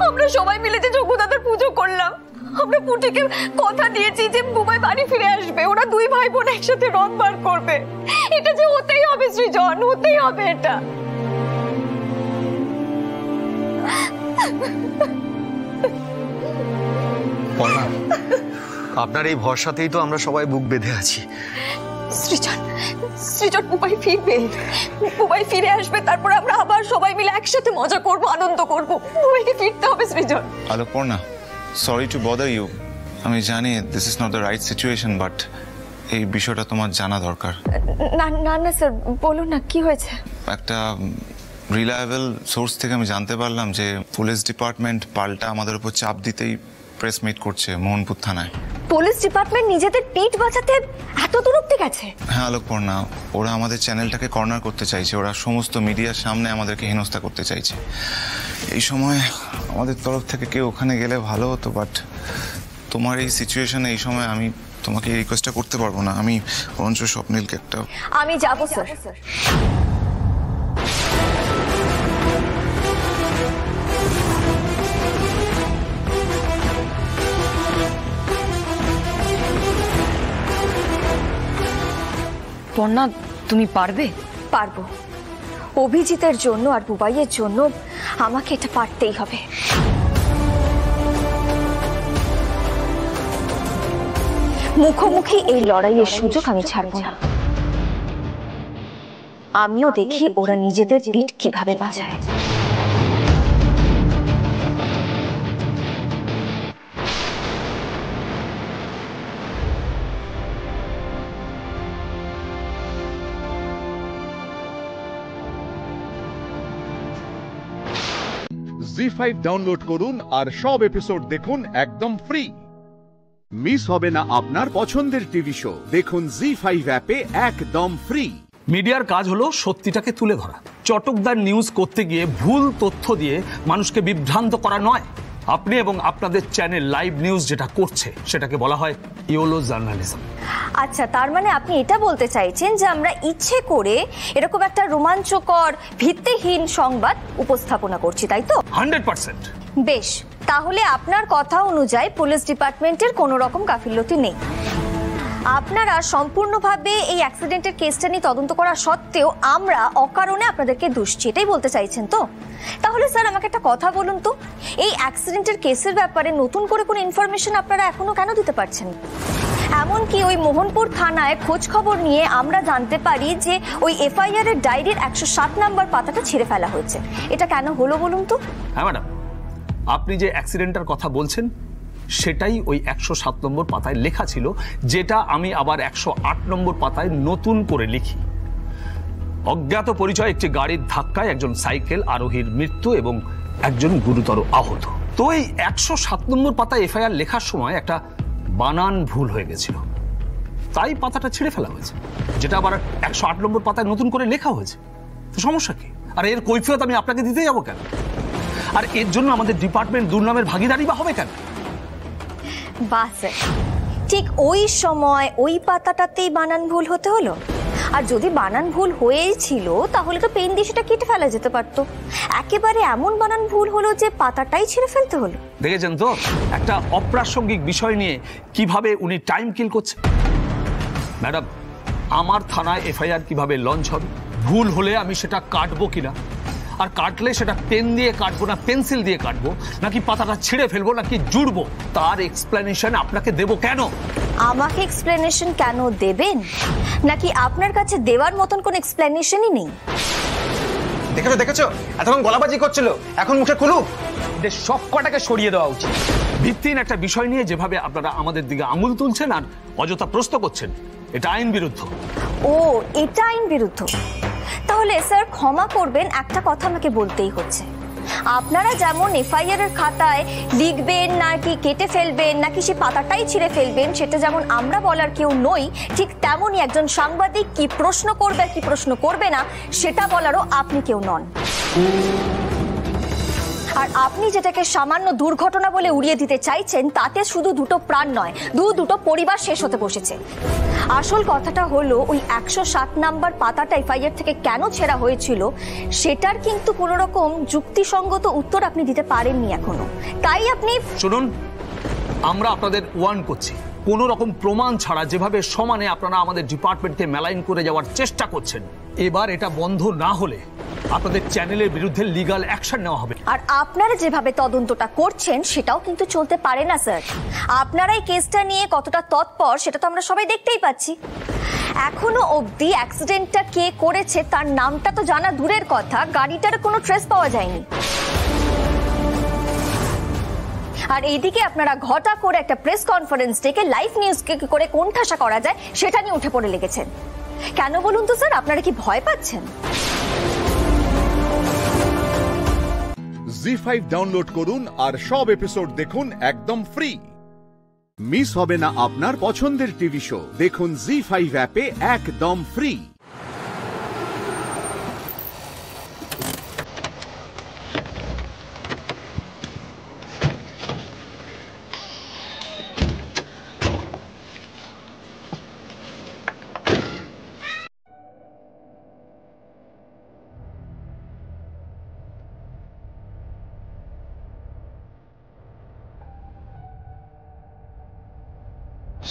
আমরা সবাই মিলে যে যোগ্যতার পুজো করলাম, আমরা পুটিকে কথা দিয়েছি যে বুবাই বাড়ি ফিরে আসবে, ওরা দুই ভাই বোন একসাথে রথ বার করবে। এটা যে হতেই হবে সৃজন, হতেই হবে এটা। পর্ণা, আপনার এই ভরসাতেই তো আমরা সবাই বুক বেঁধে আছি। সৃজন, সৃজন বুবাই ফিরবে, বুবাই ফিরে আসবে, তারপর আমরা আবার সবাই মিলে একসাথে মজা করব, আনন্দ করব। বুবাইকে ফিরতে হবে সৃজন। Alokparna, sorry to bother you, আমি জানি this is not the right situation, but এই বিষয়টা তোমার জানা দরকার। না না না স্যার, বলুন না কি হয়েছে। একটা রিলায়েবল সোর্স থেকে আমি জানতে পারলাম যে পুলিশ ডিপার্টমেন্ট পাল্টা আমাদের উপর চাপ দিতেই প্রেস মিট করছে মোহনপুর থানায়। পুলিশ ডিপার্টমেন্ট নিজেদের পিঠ বাঁচাতে এত দূর অব্দি গেছে? হ্যাঁ আলোকপর্ণা, ওরা আমাদের চ্যানেলটাকে কর্নার করতে চাইছে, ওরা সমস্ত মিডিয়ার সামনে আমাদেরকে হেনস্থা করতে চাইছে। এই সময় আমাদের তরফ থেকে কেউ ওখানে গেলে ভালো হতো, বাট তোমার এই সিচুয়েশনে এই সময় আমি তোমাকে এই রিকোয়েস্টটা করতে পারবো না। আমি বরঞ্চ স্বপ্নীলকে একটা... আমি যাবো স্যার। পর্ণা, তুমি পারবে? পারবো। অভিজিতের জন্য আর বুবাইয়ের জন্য আমাকে এটা পারতেই হবে। মুখোমুখি এই লড়াইয়ের সুযোগ আমি ছাড়বো না। আমিও দেখি ওরা নিজেদের পিঠ কিভাবে বাঁচায়। জি5 ডাউনলোড করুন আর সব এপিসোড দেখুন একদম ফ্রি। মিস হবে না আপনার পছন্দের টিভি শো, দেখুন জি5 অ্যাপে একদম ফ্রি। মিডিয়ার কাজ হলো সত্যিটাকে তুলে ধরা, চটকদার নিউজ করতে গিয়ে ভুল তথ্য দিয়ে মানুষকে বিভ্রান্ত করা নয়। আপনি এবং আপনাদের চ্যানেল লাইভ নিউজ যেটা করছে সেটাকে বলা হয় ইয়োলো জার্নালিজম। আচ্ছা, তার মানে আপনি এটা বলতে চাইছেন যে আমরা ইচ্ছে করে এরকম একটা রোমাঞ্চকর ভিত্তিহীন সংবাদ উপস্থাপনা করছি, তাই তো? 100%। বেশ, তাহলে আপনার কথা অনুযায়ী পুলিশ ডিপার্টমেন্টের কোনো রকম গাফিলতি নেই। আপনারা সম্পূর্ণভাবে এই অ্যাক্সিডেন্টের কেসটা নিয়ে তদন্ত করা সত্ত্বেও আমরা অকারণে আপনাদেরকে দুষছি, এটাই বলতে চাইছেন তো? তাহলে স্যার আমাকে একটা কথা বলুন তো, এই অ্যাক্সিডেন্টের কেসের ব্যাপারে নতুন করে কোনো ইনফরমেশন আপনারা এখনো কেন দিতে পারছেন? এমনকি ওই মোহনপুর থানায় খোঁজ খবর নিয়ে আমরা জানতে পারি যে ওই এফআইআর এর ডায়েরির 107 নম্বর পাতাটা ছিঁড়ে ফেলা হয়েছে। এটা কেন হলো বলুন তো? হ্যাঁ ম্যাডাম, আপনি যে অ্যাক্সিডেন্টের কথা বলছেন সেটাই ওই 107 নম্বর পাতায় লেখা ছিল, যেটা আমি আবার 108 নম্বর পাতায় নতুন করে লিখি। অজ্ঞাত পরিচয় একটি গাড়ির ধাক্কায় একজন সাইকেল আরোহীর মৃত্যু এবং একজন গুরুতর আহত। তো এই 107 নম্বর পাতায় এফআইআর লেখার সময় একটা বানান ভুল হয়ে গেছিল, তাই পাতাটা ছিঁড়ে ফেলা হয়েছে, যেটা আবার 108 নম্বর পাতায় নতুন করে লেখা হয়েছে। তো সমস্যা কি? আর এর কৈফিয়ত আমি আপনাকে দিতে যাবো কেন? আর এর জন্য আমাদের ডিপার্টমেন্ট দুর্নামের ভাগিদারি বা হবে কেন? বাস, ঠিক ওই সময় ওই পাতাটাতেই বানান ভুল হতে হলো। আর যদি বানান ভুল হয়েই ছিল তাহলে তো পেন দিয়ে সেটা কেটে ফেলা যেতে পারতো। একেবারে এমন বানান ভুল হলো যে পাতাটাই ছিঁড়ে ফেলতে হলো। দেখেছেন তো একটা অপ্রাসঙ্গিক বিষয় নিয়ে কিভাবে উনি টাইম কিল করছে। ম্যাডাম, আমার থানায় এফআইআর কিভাবে লঞ্চ হবে? ভুল হলে আমি সেটা কাটবো কিনা, আর কাটলে সেটা পেন দিয়ে কাটবো না পেন্সিল দিয়ে কাটবো, নাকি পাতাটা ছিঁড়ে ফেলবো নাকি জুড়বো, তার এক্সপ্লেনেশন আপনাকে দেবো কেন? আমাকে এক্সপ্লেনেশন কেন দেবেন? নাকি আপনার কাছে দেওয়ার মতন কোন এক্সপ্লেনেশনই নেই? দেখেছো এতক্ষণ গলাবাজি করছিল, এখন মুখে কুলুপ। এদের সব কটাকে সরিয়ে দেওয়া উচিত। ভিত্তিহীন একটা বিষয় নিয়ে যেভাবে আপনারা আমাদের দিকে আঙুল তুলছেন আর অযথা প্রশ্ন করছেন, এটা আইন বিরুদ্ধ। ও, এটা আইন বিরুদ্ধ? তাহলে স্যার ক্ষমা করবেন, একটা কথা আমাকে বলতেই হচ্ছে। আপনারা যেমন এফআইআর এর খাতায় লিখবেন নাকি কেটে ফেলবেন নাকি সে পাতাটাই ছিঁড়ে ফেলবেন সেটা যেমন আমরা বলার কেউ নই, ঠিক তেমনই একজন সাংবাদিক কি প্রশ্ন করবে কি প্রশ্ন করবে না সেটা বলারও আপনি কেউ নন। আর আপনি যেটাকে সামান্য দুর্ঘটনা বলে উড়িয়ে দিতে চাইছেন তাতে শুধু দুটো প্রাণ নয়, দুটো পরিবার শেষ হতে বসেছে। আসল কথাটা হলো ওই 107 নাম্বার পাতাটা এফআইআর থেকে কেন ছেঁড়া হয়েছিল সেটার কিন্তু কোনো রকম যুক্তিসঙ্গত উত্তর আপনি দিতে পারেননি এখনো। তাই আপনি শুনুন, আমরা আপনাদের ওয়ার্ন করছি, কোনো রকম প্রমাণ ছাড়া যেভাবে সমানে আপনারা আমাদের ডিপার্টমেন্টকে মেলাইন করে যাওয়ার চেষ্টা করছেন, এবার এটা বন্ধ না হলে আপনাদের চ্যানেলের বিরুদ্ধে লিগ্যাল অ্যাকশন নেওয়া হবে। আর আপনারা যেভাবে তদন্তটা করছেন সেটাও কিন্তু চলতে পারে না স্যার। আপনারা এই কেসটা নিয়ে কতটা তৎপর সেটা তো আমরা সবাই দেখতেই পাচ্ছি। এখনো অবধি অ্যাক্সিডেন্টটা কে করেছে তার নামটা তো জানা দূরের কথা, গাড়িটার কোনো ট্রেস পাওয়া যায়নি। আর এইদিকে আপনারা ঘটা করে একটা প্রেস কনফারেন্স ডেকে লাইভ নিউজকে কি করে কোণঠাসা করা যায় সেটা নিয়ে উঠে পড়ে লেগেছেন। কেন বলুন তো স্যার, আপনারা কি ভয় পাচ্ছেন? জি5 ডাউনলোড করুন আর সব এপিসোড দেখুন একদম ফ্রি। মিস হবে না আপনার পছন্দের টিভি শো, দেখুন জি5 অ্যাপে একদম ফ্রি।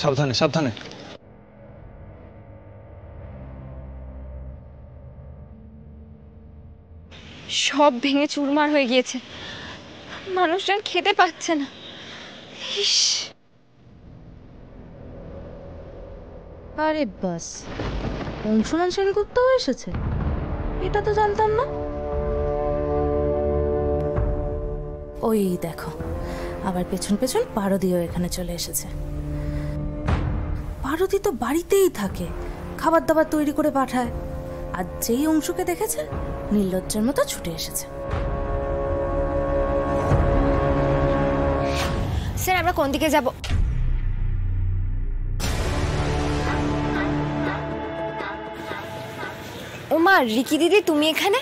সাবধানে সাবধানে। সব ভেঙে চুরমার হয়ে গিয়েছে, মানুষজন খেতে পাচ্ছে না। ইস, আরে বাস, অংশমান সেনগুপ্তও এসেছে, এটা তো জানতাম না। ওই দেখো, আবার পেছন পেছন পারদিও এখানে চলে এসেছে। পারদি তো বাড়িতেই থাকে, খাবার দাবার তৈরি করে পাঠায়, আর যেই অংশকে দেখেছে নির্লজ্জের মতো ছুটে এসেছে। স্যার, আমরা কোন দিকে যাব? ওমা, রিকি দিদি তুমি এখানে?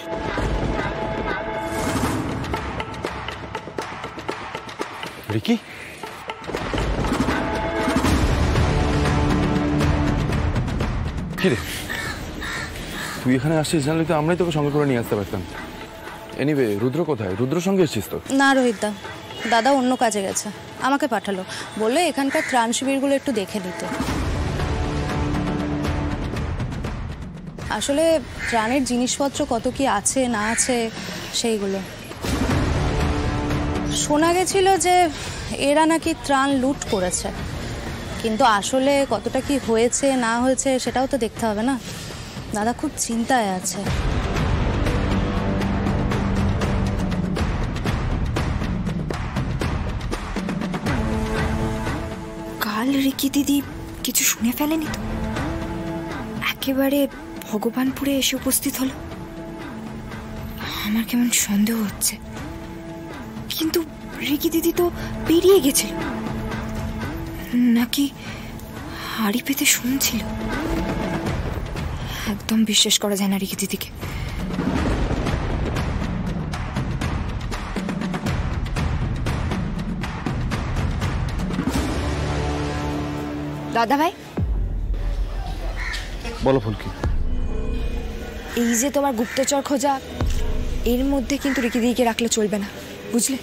রিকি, তুই এখানে আসছিস জানলে তো আমরাই তোকে সঙ্গে করে নিয়ে আসতে পারতাম। এনিওয়ে, রুদ্র কোথায়? রুদ্র সঙ্গে এসেছিস তো? না রোহিতদা, দাদা অন্য কাজে গেছে, আমাকে পাঠালো, বললো এখানকার ত্রাণ শিবিরগুলো একটু দেখে নিতে। আসলে ত্রাণের জিনিসপত্র কত কি আছে না আছে সেইগুলো। শোনা গেছিল যে এরা নাকি ত্রাণ লুট করেছে, কিন্তু আসলে কতটা কি হয়েছে না হয়েছে সেটাও তো দেখতে হবে না। দাদা খুব চিন্তায় আছে। কাল রিকি দিদি কিছু শুনে ফেলেনি তো? একেবারে ভগবানপুরে এসে উপস্থিত হলো। আমার কেমন সন্দেহ হচ্ছে, কিন্তু রিকি দিদি তো বেরিয়ে গেছিল, নাকি হাড়ি পেতে শুনছিল। একদম বিশ্বাস করা যায় না রিকি দিদিকে। দাদা ভাই, বলো ফুলকি। এই যে তোমার গুপ্তচর খোঁজা, এর মধ্যে কিন্তু রিকি দিদিকে রাখলে চলবে না, বুঝলে?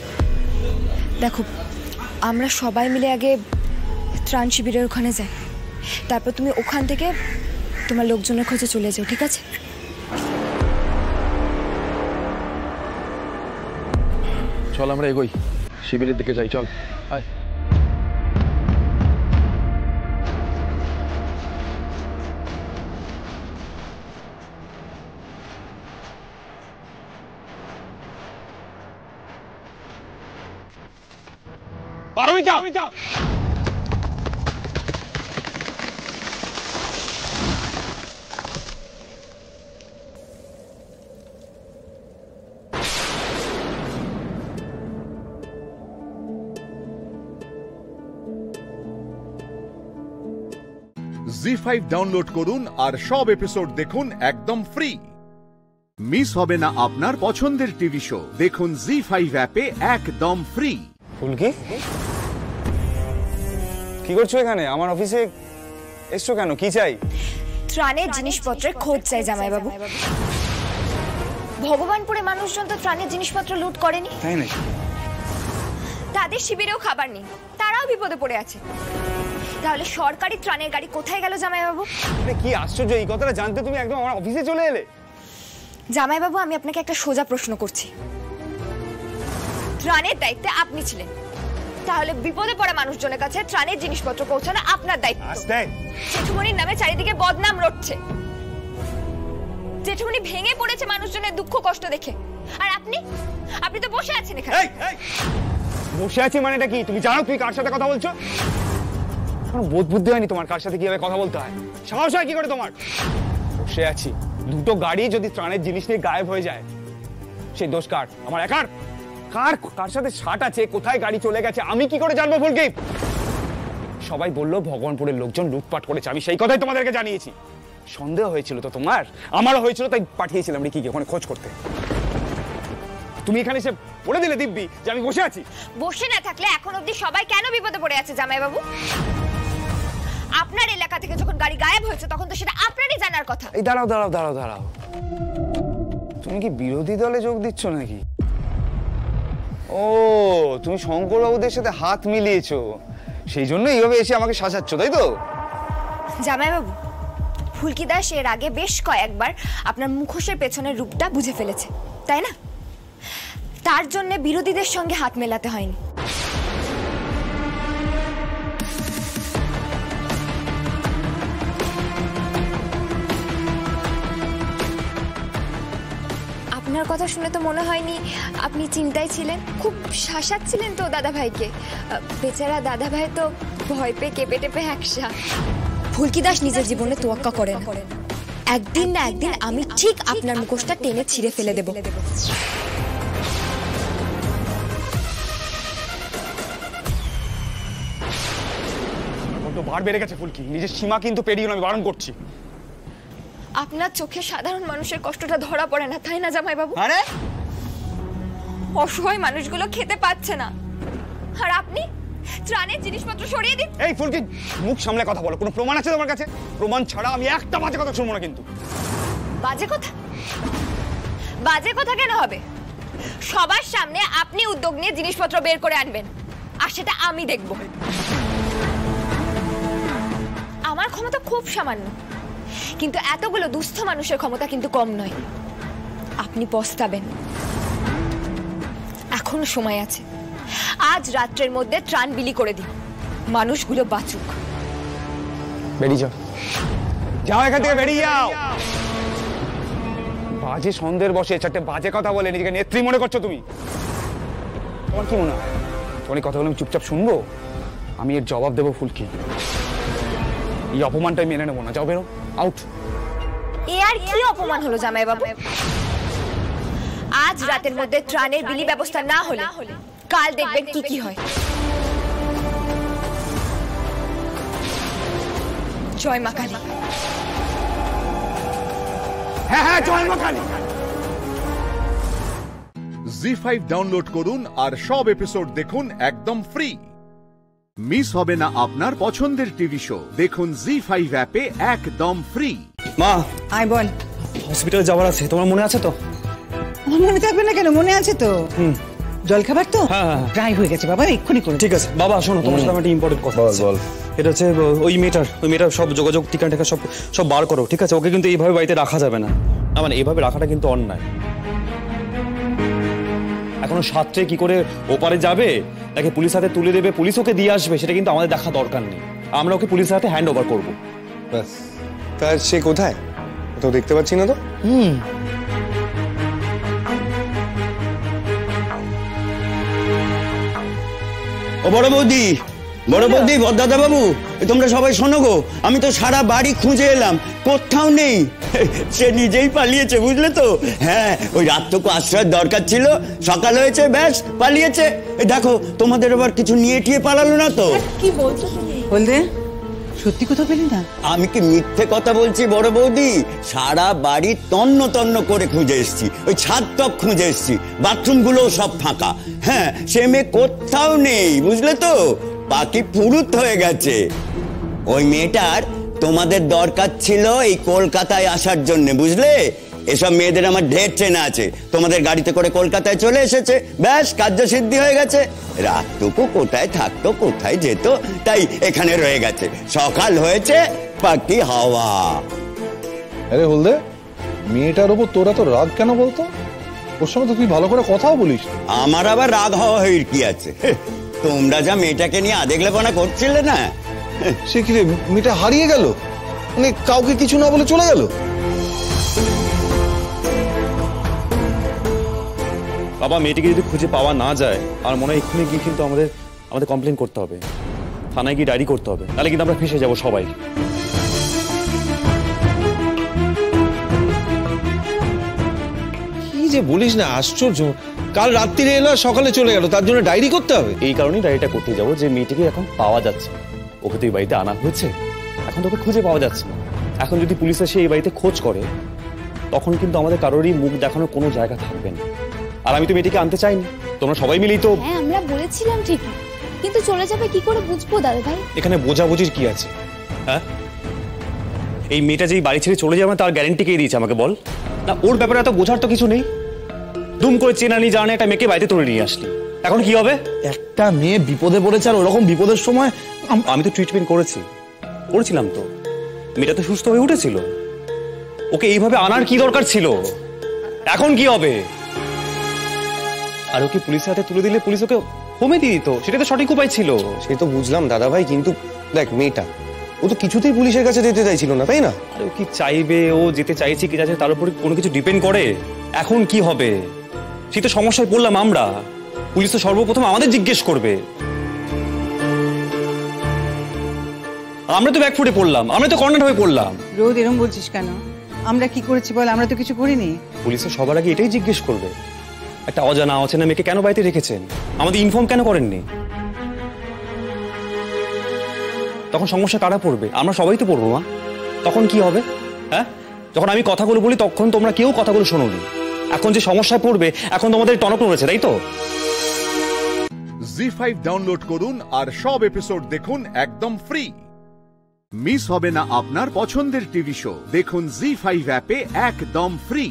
দেখো, আমরা সবাই মিলে আগে ত্রাণ শিবিরের ওখানে যাই, তারপর তুমি ওখান থেকে তোমার লোকজনের খোঁজে চলে যাও, ঠিক আছে? চল আমরা এগোই, শিবিরের দিকে যাই, চল আয়। পারমিতা, জি5 ডাউনলোড করুন আর সব এপিসোড দেখুন একদম ফ্রি। মিস হবে না আপনার পছন্দের টিভি শো, দেখুন জি5 অ্যাপে একদম ফ্রি। ফুলকি, কি করছো এখানে? আমার অফিসে এসছো কেন? কি চাই? ত্রাণের জিনিসপত্রের খোঁজ চাই জামাইবাবু। ভগবানপুরে মানুষজন তো ত্রাণের জিনিসপত্র লুট করেনি, তাই নাকি? তাদের শিবিরেও খাবার নেই, তারাও বিপদে পড়ে আছে। তাহলে সরকারি ত্রাণের গাড়ি কোথায় গেল জামাইবাবু? কি আশ্চর্য, এই কথাটা জানতে তুমি একদম আমার অফিসে চলে এলে। জামাইবাবু, আমি আপনাকে একটা সোজা প্রশ্ন করছি। ত্রাণের দায়িত্বে আপনি ছিলেন, তাহলে বিপদে পড়া মানুষজনের কাছে ত্রাণের জিনিসপত্র পৌঁছানো আপনার দায়িত্ব। জেঠুমনির নামে চারিদিকে বদনাম রটছে। জেঠুমনি ভেঙে পড়েছে মানুষজনের দুঃখ কষ্ট দেখে, আর আপনি তো বসে আছেন এখানে। বসে আছি মানেটা কি? তুমি জানো তুমি কার সাথে কথা বলছো? কোনো বোধ বুদ্ধি হয়নি তোমার কার সাথে কিভাবে কথা বলতে হয়? সাহস হয় কি করে তোমার? বসে আছি, দুটো গাড়ি যদি ত্রাণের জিনিস নিয়ে গায়েব হয়ে যায়, সেই দোষ কার? আমার একার? কার সাথে ছাট আছে, কোথায় গাড়ি চলে গেছে আমি কি করে জানবো ফুলকি? সবাই বললো ভগবানপুরের লোকজন লুটপাট করেছে, আমি সেই কথাই তোমাদেরকে জানিয়েছি। সন্দেহ হয়েছিল তো তোমার, আমারও হয়েছিল, তাই পাঠিয়েছিলাম রিকিকে ওখানে খোঁজ করতে। তুমি এখানে এসে বলে দিলে দিব্যি যে আমি বসে আছি। বসে না থাকলে এখন অবধি সবাই কেন বিপদে পড়ে আছে জামাইবাবু? আপনার এলাকা থেকে যখন গাড়ি গায়েব হয়েছে তখন তো সেটা আপনারই জানার কথা। এই দাঁড়াও, তুমি কি বিরোধী দলে যোগ দিচ্ছ নাকি? ও, তুমি শঙ্করবাবুদের সাথে হাত মিলিয়েছো, সেই জন্য এইভাবে এসে আমাকে শাসাচ্ছ, তাই তো? জামাইবাবু, ফুলকি দাস এর আগে বেশ কয়েকবার আপনার মুখোশের পেছনের রূপটা বুঝে ফেলেছে, তাই না? তার জন্য বিরোধীদের সঙ্গে হাত মেলাতে হয়নি। আপনার কথা শুনে তো মনে হয়নি আপনি চিন্তায় ছিলেন, খুব শাসাচ্ছিলেন তো দাদা ভাইকে। বেচারা দাদা ভাই তো ভয় পেয়ে কেঁপে টেপে একসা। ফুলকি দাস নিজের জীবনে তোয়াক্কা করে না, একদিন না একদিন আমি ঠিক আপনার মুখোশটা টেনে ছিঁড়ে ফেলে দেব। বার বেড়ে গেছে ফুলকি, নিজের সীমা কিন্তু পেরিয়ে আমি বারণ করছি। আপনার চোখে সাধারণ মানুষের কষ্টটা ধরা পড়ে না, তাই না জামাইবাবু? আরে অসহায় মানুষগুলো খেতে পাচ্ছে না, আর আপনি ত্রাণের জিনিসপত্র সরিয়ে দিন। এই ফুলকি, মুখ সামলে কথা বলো। কোনো প্রমাণ আছে তোমার কাছে? প্রমাণ ছাড়া আমি একটা বাজে কথা শুনবো না কিন্তু। বাজে কথা? বাজে কথা কেন হবে? সবার সামনে আপনি উদ্যোগ নিয়ে জিনিসপত্র বের করে আনবেন, আর সেটা আমি দেখব। আমার ক্ষমতা খুব সামান্য, কিন্তু এতগুলো দুস্থ মানুষের ক্ষমতা কিন্তু কম নয়। আপনি পস্তাবেন। এখনো সময় আছে, আজ রাত্রের মধ্যে ত্রাণ বিলি করে দিন, মানুষগুলো বাঁচুক। বেরিয়ে যাও, যাও এখান থেকে, বেরিয়ে যাও। বাজে সন্দেহের বসে চারটে বাজে কথা বলে নিজেকে নেত্রী মনে করছো তুমি? তোমার কি মনে হয় তোমার এই কথাগুলো আমি চুপচাপ শুনবো? আমি এর জবাব দেবো ফুলকি। এই অপমানটা আমি মেনে নেবো না। যাও, বেরো, আউট। এ আর কি অপমান হলো জামাই বাবু? আজ রাতের মধ্যে ত্রাণের বিলি ব্যবস্থা না হলে কাল দেখবেন কি কি হয়। জয় মা কালী। হ্যাঁ হ্যাঁ, জয় মা কালী। জি5 ডাউনলোড করুন আর সব এপিসোড দেখুন একদম ফ্রি। মিস হবে না আপনার পছন্দের টিভি শো। দেখুন জি5 অ্যাপে একদম ফ্রি। মা, আয় বল। হসপিটালে যাওয়ার আছে, তোমার মনে আছে তো? মনে থাকবে না কেন, মনে আছে তো। জল খাবার তো হ্যাঁ প্রায় হয়ে গেছে বাবা, এক্ষুনি করে। ঠিক আছে বাবা, শোনো তোমার সাথে একটা ইম্পর্টেন্ট কথা বল। এটা হচ্ছে ওই মেয়েটার সব যোগাযোগ ঠিকানা সব বার করো, ঠিক আছে? ওকে কিন্তু এইভাবে বাড়িতে রাখা যাবে না। না মানে এইভাবে রাখাটা কিন্তু অন্যায়। এখনো সাতটে কি করে ওপারে যাবে, তাকে পুলিশ হাতে তুলে দেবে, পুলিশ ওকে দিয়ে আসবে, সেটা কিন্তু আমাদের দেখা দরকার নেই। আমরা ওকে পুলিশের হাতে হ্যান্ড ওভার করবো। ব্যাস। তার সে কোথায়? তো দেখতে পাচ্ছি না তো। ও বড় বৌদি, দাদা বাবু, তোমরা সবাই শোনো গো, আমি তো সারা বাড়ি খুঁজে এলাম, কোথাও নেই। সে নিজেই পালিয়েছে, বুঝলে তো? হ্যাঁ, ওই রাতটুকু আশ্রয়ের দরকার ছিল, সকাল হয়েছে ব্যাস পালিয়েছে। দেখো তোমাদের আবার কিছু নিয়ে টিয়ে পালালো না তো? কি বলছো বলতে? সত্যি কথা পেলি না? আমি কি মিথ্যে কথা বলছি বড় বৌদি? সারা বাড়ি তন্ন তন্ন করে খুঁজে এসছি, ওই ছাদ টপ খুঁজে এসছি, বাথরুম গুলোও সব ফাঁকা। হ্যাঁ, সে মেয়ে কোথাও নেই, বুঝলে তো? বাকি ফুরুত হয়ে গেছে। ওই মেয়েটার তোমাদের দরকার ছিল এই কলকাতায় আসার জন্য, বুঝলে? এসব মেয়েদের আমার ঢের চেনা আছে। তোমাদের গাড়িতে করে কলকাতায় চলে এসেছে, ব্যাস কার্যসিদ্ধি হয়ে গেছে। রাতটুকু কোথায় থাকতো, কোথায় যেত, তাই এখানে রয়ে গেছে। সকাল হয়েছে, পাখি হাওয়া। আরে হলদে, মেয়েটার উপর তোরা তো রাগ কেন বলতো? ওর সঙ্গে তো তুই ভালো করে কথাও বলিস। আমার আবার রাগ হওয়া হয়ে কি আছে? তোমরা যা মেয়েটাকে নিয়ে আদেগলেপনা করছিলে না। সে কি রে, মেয়েটা হারিয়ে গেল? মানে কাউকে কিছু না বলে চলে গেল? বাবা, মেয়েটিকে যদি খুঁজে পাওয়া না যায়, আর মনে হয় এক্ষুনি গিয়ে কিন্তু আমাদের কমপ্লেন করতে হবে, থানায় গিয়ে ডায়েরি করতে হবে, তাহলে কিন্তু আমরা ফেঁসে যাবো সবাই। কি যে বলিস না, আশ্চর্য। কাল রাত্রিরে এলো, সকালে চলে গেল, তার জন্য ডায়েরি করতে হবে? এই কারণেই ডায়েরিটা করতে যাবো যে মেয়েটিকে এখন পাওয়া যাচ্ছে। ওকে তো এই বাড়িতে আনা হয়েছে, এখন তো ওকে খুঁজে পাওয়া যাচ্ছে না। এখন যদি পুলিশ এসে এই বাড়িতে খোঁজ করে, তখন কিন্তু আমাদের কারোরই মুখ দেখানোর কোনো জায়গা থাকবে না। আর আমি তো মেয়েটিকে আনতে চাইনি, তোমরা সবাই মিলেই তো। হ্যাঁ, আমরা বলেছিলাম ঠিকই, কিন্তু চলে যাবে কি করে বুঝবো দাদা ভাই? এখানে বোঝাবুঝির কি আছে? হ্যাঁ, এই মেয়েটা যেই বাড়ি ছেড়ে চলে যাবে তার গ্যারান্টি কে দিয়েছে আমাকে বল? না, ওর ব্যাপারে এত বোঝার তো কিছু নেই। দুম করে চেনানি জানে একটা মেয়েকে বাড়িতে তুলে নিয়ে আসলি, এখন কি হবে? একটা মেয়ে বিপদে পড়েছে, আর ওরকম বিপদের সময় আমি তো ট্রিটমেন্ট করেছিলাম তো। মেয়েটা তো সুস্থ হয়ে উঠেছিল, ওকে এইভাবে আনার কি দরকার ছিল? এখন কি হবে? আর ওকে পুলিশের হাতে তুলে দিলে পুলিশ ওকে হোমে দিয়ে দিত, সেটা তো সঠিক উপায় ছিল। সে তো বুঝলাম দাদা ভাই, কিন্তু দেখ মেয়েটা, ও তো কিছুতেই পুলিশের কাছে যেতে চাইছিল না, তাই না? আরে ও কি চাইবে, ও যেতে চাইছে কি যাচ্ছে তার উপরে কোনো কিছু ডিপেন্ড করে? এখন কি হবে? সে তো সমস্যায় পড়লাম আমরা, পুলিশ তো সর্বপ্রথম আমাদের জিজ্ঞেস করবে। আমরা তো ব্যাকফুটে পড়লাম, আমরা তো কর্নার হয়ে পড়লাম। রোদ এরকম বলছিস কেন? আমরা কি করেছি বল? আমরা তো কিছু করিনি। পুলিশে সবার আগে এটাই জিজ্ঞেস করবে, একটা অজানা অচেনা মেয়েকে কেন বাড়িতে রেখেছেন, আমাদের ইনফর্ম কেন করেননি? তখন সমস্যা কারা পড়বে? আমরা সবাই তো পড়বো। মা, তখন কি হবে? হ্যাঁ, যখন আমি কথাগুলো বলি তখন তোমরা কেউ কথাগুলো শোনোনি। এখন যে সমস্যায় পড়বে, এখন তোমাদের টনক নড়েছে, তাই তো? জি5 ডাউনলোড করুন আর সব এপিসোড দেখুন একদম ফ্রি। মিস হবে না আপনার পছন্দের টিভি শো। দেখুন জি5 অ্যাপে একদম ফ্রি।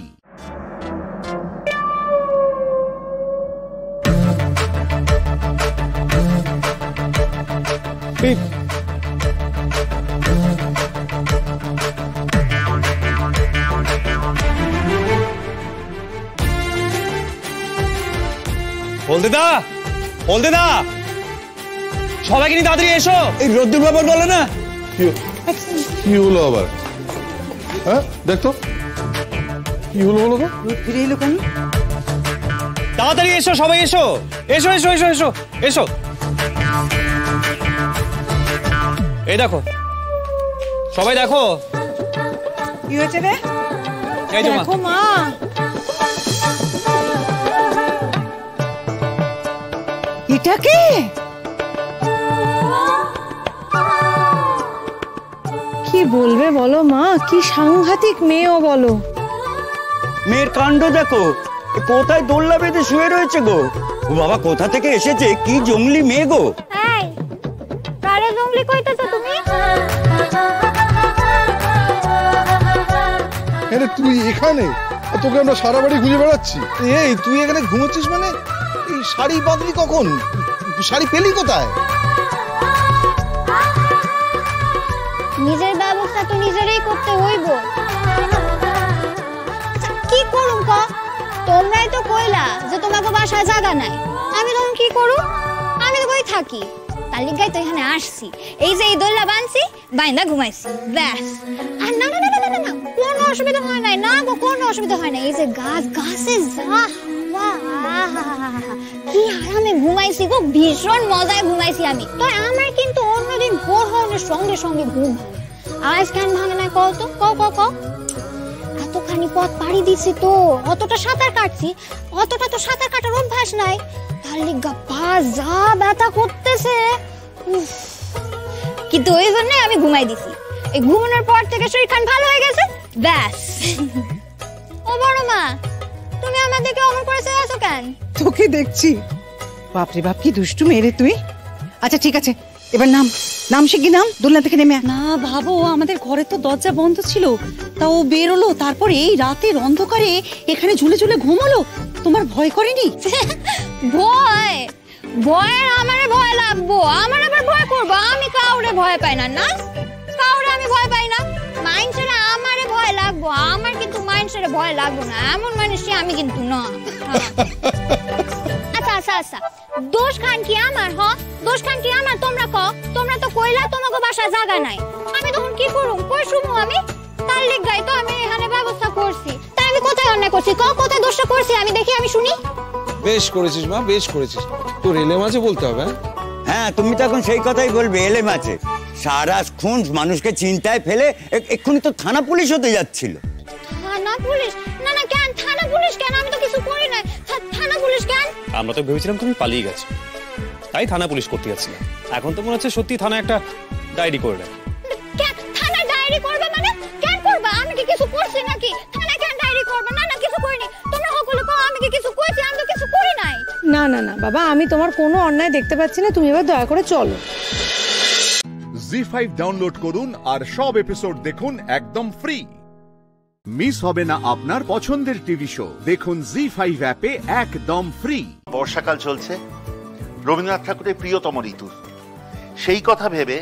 হলদেদা, সবাইকে নিয়ে তাড়াতাড়ি এসো। এই রোদ্দুর বাবার বলে না কি হলো আবার? হ্যাঁ দেখতো কি হলো বলো তো? ফিরে এলো কেন? তাড়াতাড়ি এসো, সবাই এসো, এসো এসো এসো এসো এসো। এই দেখো, সবাই দেখো কি হয়েছে রে? এই যে দেখো মা, এটা কে? কি বলবে বলো মা, কি সাংঘাতিক মেয়েও বলো। মেয়ের কাণ্ড দেখো, কোথায় দোল্লা বেঁধে শুয়ে রয়েছে গো। ও বাবা, কোথা থেকে এসেছে, কি জঙ্গলি মেয়ে গো। এই কারে জঙ্গলি কইতেছো তুমি? আরে তুই এখানে, তোকে আমরা সারা বাড়ি খুঁজে বেড়াচ্ছি। এই তুই এখানে ঘুমোচ্ছিস মানে? এই শাড়ি বাঁধলি কখন? শাড়ি পেলি কোথায়? নিজের ব্যবস্থা তো নিজেরই করতে হইব। কি করুম ক? তোমরাই তো কইলা যে তোমাকে বাসায় জায়গা নাই, আমি তখন কি করু? আমি তো কই থাকি, তার লিগাই তো এখানে আসছি। এই যে এই দোল্লা বানছি, বাইন্দা ঘুমাইছি, ব্যাস। আর না না না না না, কোনো অসুবিধা হয় নাই, না গো কোনো অসুবিধা হয় না। এই যে গাছে যা কি আরামে ঘুমাইছি গো, ভীষণ মজায় ঘুমাইছি আমি। তো আমার কিন্তু অন্যদিন ভোর হওয়ার সঙ্গে সঙ্গে ঘুম ভাঙে, আজ কেন ভাঙে না কও তো? কও এতখানি পথ পাড়ি দিছি তো, অতটা সাঁতার কাটছি, অতটা তো সাঁতার কাটার অভ্যাস নাই, তার লিগা পা যা ব্যথা করতেছে। কিন্তু ওই জন্য আমি ঘুমাই দিছি। এই ঘুমানোর পর থেকে শরীর খান ভালো হয়ে গেছে, ব্যাস। ও বড় মা, তুমি আমাদেরকে অমন করে চেয়ে আছো কেন? তোকে দেখছি। বাপরে বাপ, কি দুষ্টু মেয়ে রে তুই। আচ্ছা ঠিক আছে, এবার নাম শিখি, নাম দোলনা থেকে নেমে। না ভাবো, আমাদের ঘরে তো দরজা বন্ধ ছিল, তা ও বেরোলো, তারপর এই রাতের অন্ধকারে এখানে ঝুলে ঝুলে ঘুমালো। তোমার ভয় করেনি? ভয়? ভয়ের আমারে ভয় লাগবো? আমার আবার ভয় করবো? আমি কাউরে ভয় পাই না, না কাউরে আমি ভয় পাই না। মাইন্ডসেরে আমারে ভয় লাগবো, আমার কিন্তু মাইন্ডসেরে ভয় লাগবো না, এমন মানুষই আমি কিন্তু না। আচ্ছা, দোষ খান কি আমার? দোষ খান কি আমার? তোমরা কও, তোমরা তো কইলা তোমাকে বাসা জায়গা নাই, আমি তখন কি করুম? কই শুমু আমি? তার লিগাই তো আমি এখানে ব্যবস্থা করছি। তাই আমি কোথায় অন্যায় করছি? কোথায় দোষটা করছি আমি দেখি, আমি শুনি। বেশ করেছিস মা, বেশ করেছিস। তোর এলে মাঝে বলতে হবে। হ্যাঁ, তুমি তো এখন সেই কথাই বলবে, এলে মাঝে। সারাক্ষণ মানুষকে চিন্তায় ফেলে এক্ষুনি তো থানা পুলিশ হতে যাচ্ছিল। থানা পুলিশ? না না, কেন থানা পুলিশ কেন? আমি তো কিছু করি নাই। থানা পুলিশ কেন? আমরা তো ভেবেছিলাম তুমি পালিয়ে গেছো, তাই থানা পুলিশ করতে যাচ্ছিলাম। এখন তো মনে হচ্ছে সত্যি থানা একটা ডায়েরি করে রাখ। থানা ডায়েরি করবে মানে? কেন করবে? আমি কি কিছু করছি নাকি? থানা কেন ডায়েরি করবে? না না, কিছু করিনি। তোমরা সকলে কও আমি কি কিছু কইছি? আমি তো কিছু করি নাই। না না না বাবা, আমি তোমার কোনো অন্যায় দেখতে পাচ্ছি না, তুমি এবার দয়া করে চলো। জি5 ডাউনলোড করুন আর সব এপিসোড দেখুন একদম ফ্রি। মিস হবে না আপনার পছন্দের টিভি শো, দেখুন জি5 অ্যাপে একদম ফ্রি। বর্ষাকাল চলছে, রবীন্দ্রনাথ ঠাকুরের প্রিয়তম ঋতু। সেই কথা ভেবে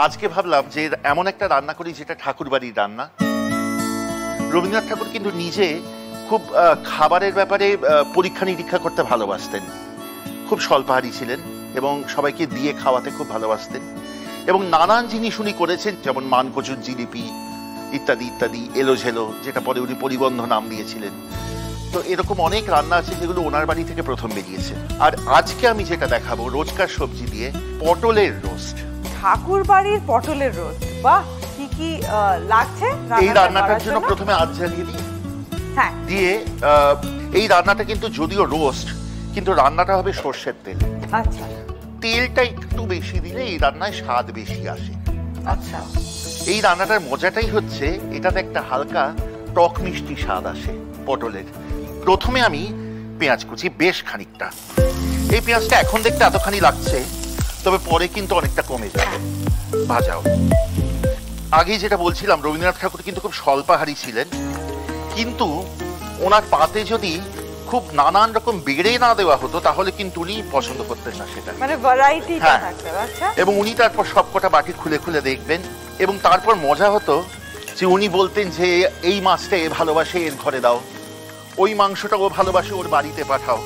আজকে ভাবলাম যে এমন একটা রান্না করি যেটা ঠাকুর বাড়ির রান্না। রবীন্দ্রনাথ ঠাকুর কিন্তু নিজে খুব খাবারের ব্যাপারে পরীক্ষা নিরীক্ষা করতে ভালোবাসতেন, খুব স্বল্পাহারী ছিলেন এবং সবাইকে দিয়ে খাওয়াতে খুব ভালোবাসতেন। এবং নানান জিনিস উনি করেছেন, যেমন মানকচুর জিলিপি ইত্যাদি ইত্যাদি, এলোঝেলো, যেটা পরে উনি পরিবন্ধ নাম দিয়েছিলেন। তো এরকম অনেক রান্না আছে যেগুলো ওনার বাড়ি থেকে প্রথম বেরিয়েছে। আর আজকে আমি যেটা দেখাবো, রোজকার সবজি দিয়ে পটলের রোস্ট। ঠাকুর বাড়ির পটলের রোস্ট, বাহ! কি কি লাগছে এই রান্নাটার জন্য? প্রথমে আঁচ জ্বালিয়ে দিই, হ্যাঁ, দিয়ে এই রান্নাটা কিন্তু যদিও রোস্ট, কিন্তু রান্নাটা হবে সর্ষের তেল। আচ্ছা, তেলটা একটু বেশি দিলে এই রান্নায় স্বাদ বেশি আসে। আচ্ছা, এই রান্নাটার মজাটাই হচ্ছে এটাতে একটা হালকা টক মিষ্টি স্বাদ আসে পটলের। প্রথমে আমি পেঁয়াজ কুচি বেশ খানিকটা। এই পেঁয়াজটা এখন দেখতে এতখানি লাগছে, তবে পরে কিন্তু অনেকটা কমে যাবে ভাজাও। আগে যেটা বলছিলাম, রবীন্দ্রনাথ ঠাকুর কিন্তু খুব স্বল্পাহারী ছিলেন, কিন্তু ওনার পাতে যদি খুব নানান রকম বেড়ে না দেওয়া হতো তাহলে কিন্তু উনি পছন্দ করতেন না সেটা, মানে ভ্যারাইটিটা থাকতো। আচ্ছা, এবং উনি তারপর সবকটা বাটি খুলে খুলে দেখবেন, এবং তারপর মজা হতো যে উনি বলতেন যে এই মাছটা এ ভালোবাসে, এর ঘরে দাও, ওই মাংসটা ও ভালোবাসে, ওর বাড়িতে পাঠাও।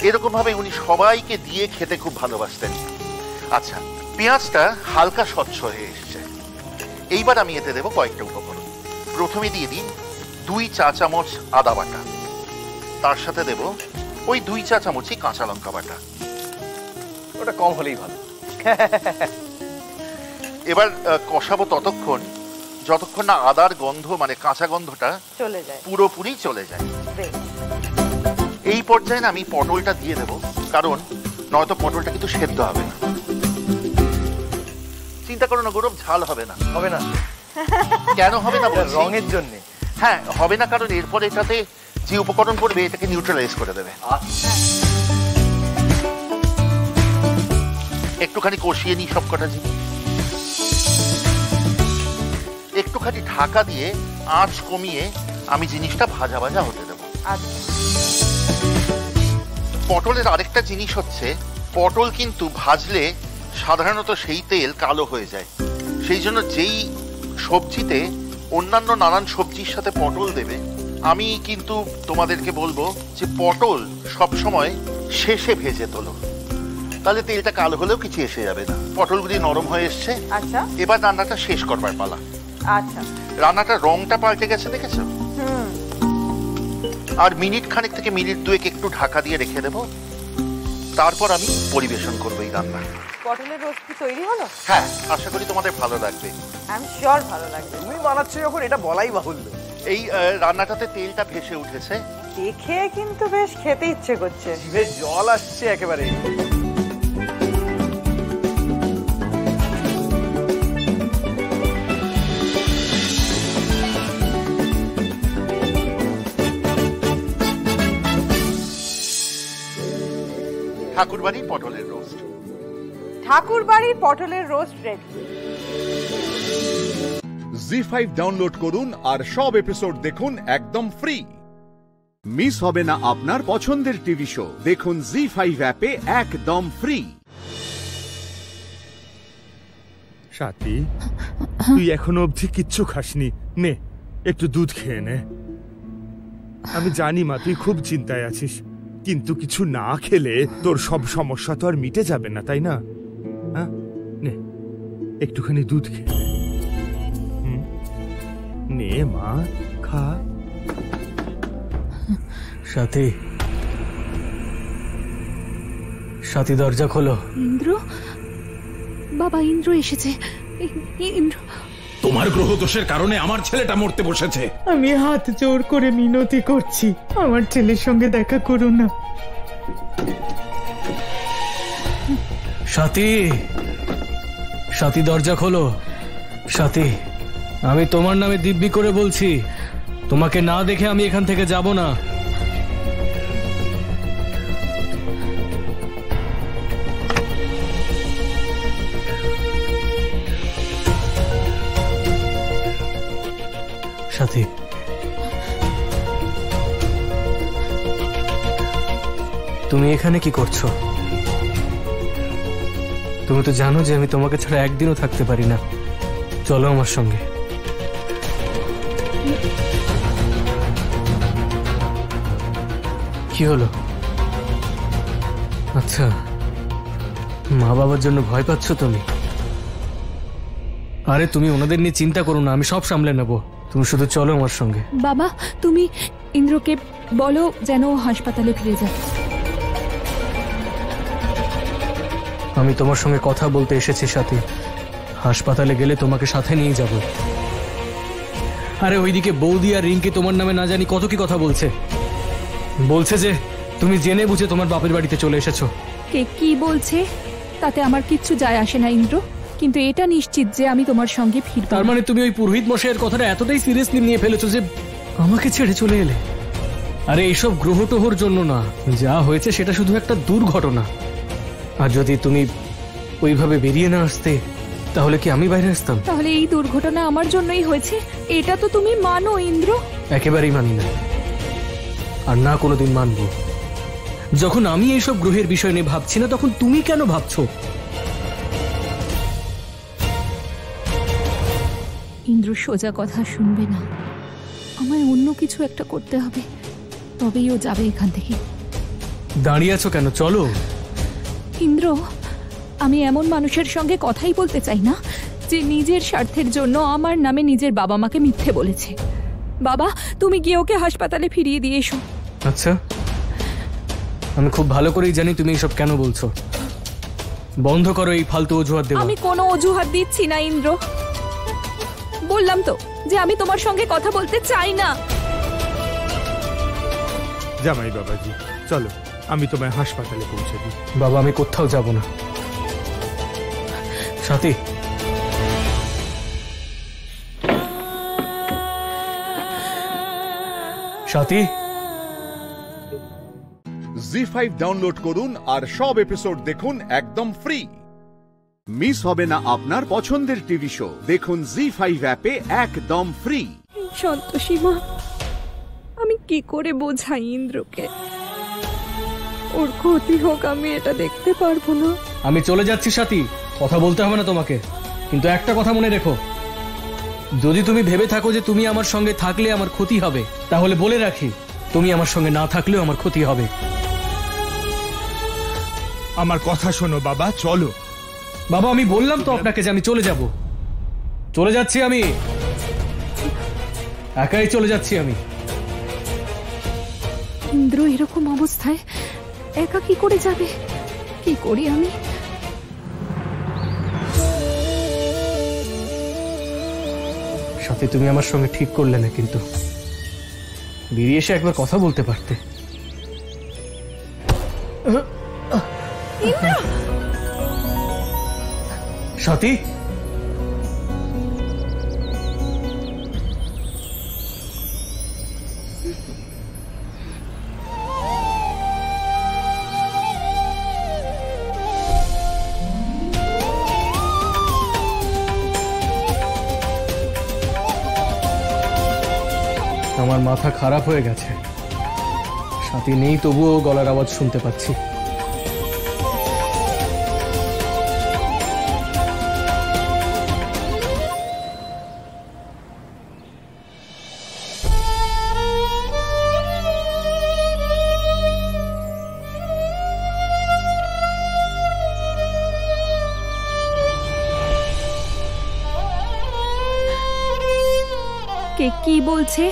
এরকম ভাবে উনি সবাইকে দিয়ে খেতে খুব ভালোবাসতেন। আচ্ছা, পেঁয়াজটা হালকা স্বচ্ছ হয়ে এসছে, এইবার আমি এতে দেবো কয়েকটা উপকরণ। প্রথমে দিয়ে দিই 2 চা চামচ আদা বাটা, তার সাথে দেব ওই 2 চা চামচই কাঁচা লঙ্কা বাটা। ওটা কম হলেই ভালো। এবার কষাবো ততক্ষণ যতক্ষণ না আদার গন্ধ মানে কাঁচা গন্ধটা চলে যায়, পুরোপুরি চলে যায়। এই পর্যায়ে না আমি পটলটা দিয়ে দেবো, কারণ নয়তো পটলটা কিন্তু সেদ্ধ হবে না। চিন্তা করো না গৌরব, ঝাল হবে না। হবে না কেন হবে না? রঙের জন্য। হ্যাঁ হবে না, কারণ এরপর এটাতে যে উপকরণ পড়বে এটাকে নিউট্রালাইজ করে দেবে। একটুখানি কষিয়ে নিই সব কটা জিনিস, একটুখানি ঢাকা দিয়ে আঁচ কমিয়ে আমি জিনিসটা ভাজা ভাজা হতে দেবো। পটলের আরেকটা জিনিস হচ্ছে, পটল কিন্তু ভাজলে সাধারণত সেই তেল কালো হয়ে যায়। সেই জন্য যেই সবজিতে অন্যান্য নানান সবজির সাথে পটল দেবে, আমি কিন্তু তোমাদেরকে বলবো যে পটল সবসময় শেষে ভেজে তোলো, তাহলে তেলটা কালো হলেও কিছু এসে যাবে না। পটলগুলি নরম হয়ে এসছে। আচ্ছা, এবার রান্নাটা শেষ করবার পালা। আচ্ছা, রান্নাটা রংটা পাল্টে গেছে, দেখেছো? আর মিনিট খানেক থেকে মিনিট 2 একটু ঢাকা দিয়ে রেখে দেবো, তারপর আমি পরিবেশন করবো এই রান্না। পটলের রোস্ট কি তৈরি হলো? হ্যাঁ, আশা করি তোমাদের ভালো লাগবে। আই এম শিওর ভালো লাগবে। তুমি বানাচ্ছ যখন, এটা বলাই বাহুল্য। এই রান্নাটাতে তেলটা ভেসে উঠেছে, দেখে কিন্তু বেশ খেতে ইচ্ছে করছে, জিভে জল আসছে একেবারে। ঠাকুরবাড়ির পটলের রোস্ট। ঠাকুরবাড়ির পটলের রোস্ট রেডি। জি5 ডাউনলোড করুন আর সব এপিসোড দেখুন একদম ফ্রি। মিস হবে না আপনার পছন্দের টিভি শো, দেখুন জি5 অ্যাপে একদম ফ্রি। সাথী, তুই এখনো অবধি কিচ্ছু খাসনি, নে একটু দুধ খেয়ে নে। আমি জানি মা তুই খুব চিন্তায় আছিস, কিন্তু কিছু না খেলে তোর সব সমস্যা তো আর মিটে যাবে না, তাই না? হ্যাঁ, নে একটুখানি দুধ খেয়ে নে মা, খা। সাথী, সাথী দরজা খোলো। ইন্দ্র, বাবা ইন্দ্র এসেছে। ইন্দ্র, তোমার গ্রহ দোষের কারণে আমার ছেলেটা মরতে বসেছে। আমি হাত জোর করে মিনতি করছি, আমার ছেলের সঙ্গে দেখা করো না। সাথী, সাথী দরজা খোলো। সাথী, আমি তোমার নামে দিব্যি করে বলছি, তোমাকে না দেখে আমি এখান থেকে যাব না। সাথী, তুমি এখানে কি করছো? তুমি তো জানো যে আমি তোমাকে ছাড়া একদিনও থাকতে পারি না। চলো আমার সঙ্গে। কি হলো? আচ্ছা, মা বাবার জন্য ভয় পাচ্ছ তুমি? আরে তুমি ওনাদের নিয়ে চিন্তা করো না, আমি সব সামলে নেব। তুমি শুধু চলো আমার সঙ্গে। বাবা তুমি ইন্দ্রকে বলো যেন হাসপাতালে ফিরে যায়। আমি তোমার সঙ্গে কথা বলতে এসেছি সাথী। হাসপাতালে গেলে তোমাকে সাথে নিয়ে যাব। আরে ওইদিকে বৌদি আর রিঙ্কি তোমার নামে না জানি কত কি কথা বলছে। বলছে যে তুমি জেনে বুঝে তোমার বাপের বাড়িতে চলে এসেছো। কে কি বলছে তাতে আমার কিচ্ছু যায় আসে না ইন্দ্র, কিন্তু এটা নিশ্চিত যে আমি তোমার সঙ্গে ফিরব। তার মানে তুমি ওই পুরোহিত মশাইয়ের কথাটা এতটাই সিরিয়াসলি নিয়ে ফেলেছো যে আমাকে ছেড়ে চলে এলে? আরে এইসব গ্রহ টহর জন্য না, যা হয়েছে সেটা শুধু একটা দুর্ঘটনা। আর যদি তুমি ওইভাবে বেরিয়ে না আসতে তাহলে কি আমি বাইরে আসতাম? তাহলে এই দুর্ঘটনা আমার জন্যই হয়েছে, এটা তো তুমি মানো ইন্দ্র? একেবারেই মানি না, আর না কোনোদিন মানবো। যখন আমি এইসব গ্রহের বিষয় নিয়ে ভাবছি না, তখন তুমি কেন ভাবছো? ইন্দ্র সোজা কথা শুনবে না, আমায় অন্য কিছু একটা করতে হবে, তবেই ও যাবে এখান থেকে। দাঁড়িয়ে আছো কেন? চলো। ইন্দ্র, আমি এমন মানুষের সঙ্গে কথাই বলতে চাই না যে নিজের স্বার্থের জন্য আমার নামে নিজের বাবা মাকে মিথ্যে বলেছে। বাবা, তুমি গিয়ে ওকে হাসপাতালে ফিরিয়ে দিয়ে এসো। আচ্ছা, আমি খুব ভালো করেই জানি তুমি এসব কেন বলছো। বন্ধ করো এই ফালতু অজুহাত দেওয়া। আমি কোনো অজুহাত দিচ্ছি না ইন্দ্র, বললাম তো যে আমি তোমার সঙ্গে কথা বলতে চাই না। জামাই বাবাজি, চলো আমি তোমায় হাসপাতালে পৌঁছে দিই। বাবা, আমি কোথাও যাব না। সাথী, সাথী। জি5 ডাউনলোড করুন আর সব এপিসোড দেখুন একদম ফ্রি। মিস হবে না আপনার পছন্দের টিভি শো। দেখুন জি5 অ্যাপে একদম ফ্রি। সন্তোষী মা, আমি কি করে বোঝাই ইন্দ্রকে? ওর ক্ষতি হোক, আমি এটা দেখতে পারবো না। আমি চলে যাচ্ছি সাথী, কথা বলতে হবে না তোমাকে, কিন্তু একটা কথা মনে রেখো, যদি তুমি ভেবে থাকো যে তুমি আমার সঙ্গে থাকলে আমার ক্ষতি হবে, তাহলে বলে রাখি, তুমি আমার সঙ্গে না থাকলেও আমার ক্ষতি হবে। আমার কথা শোনো বাবা, চলো। বাবা, আমি বললাম তো আপনাকে যে আমি চলে যাব। চলে যাচ্ছি আমি, একাই চলে যাচ্ছি আমি। ইন্দ্র এরকম অবস্থায় একা কি করে যাবে? কি করি আমি? সাথে তুমি আমার সঙ্গে ঠিক করলে না, কিন্তু বেরিয়ে এসে একবার কথা বলতে পারতে। সাথী, আমার মাথা খারাপ হয়ে গেছে। সাথী নেই, তবুও গলার আওয়াজ শুনতে পাচ্ছি। কে কি বলছে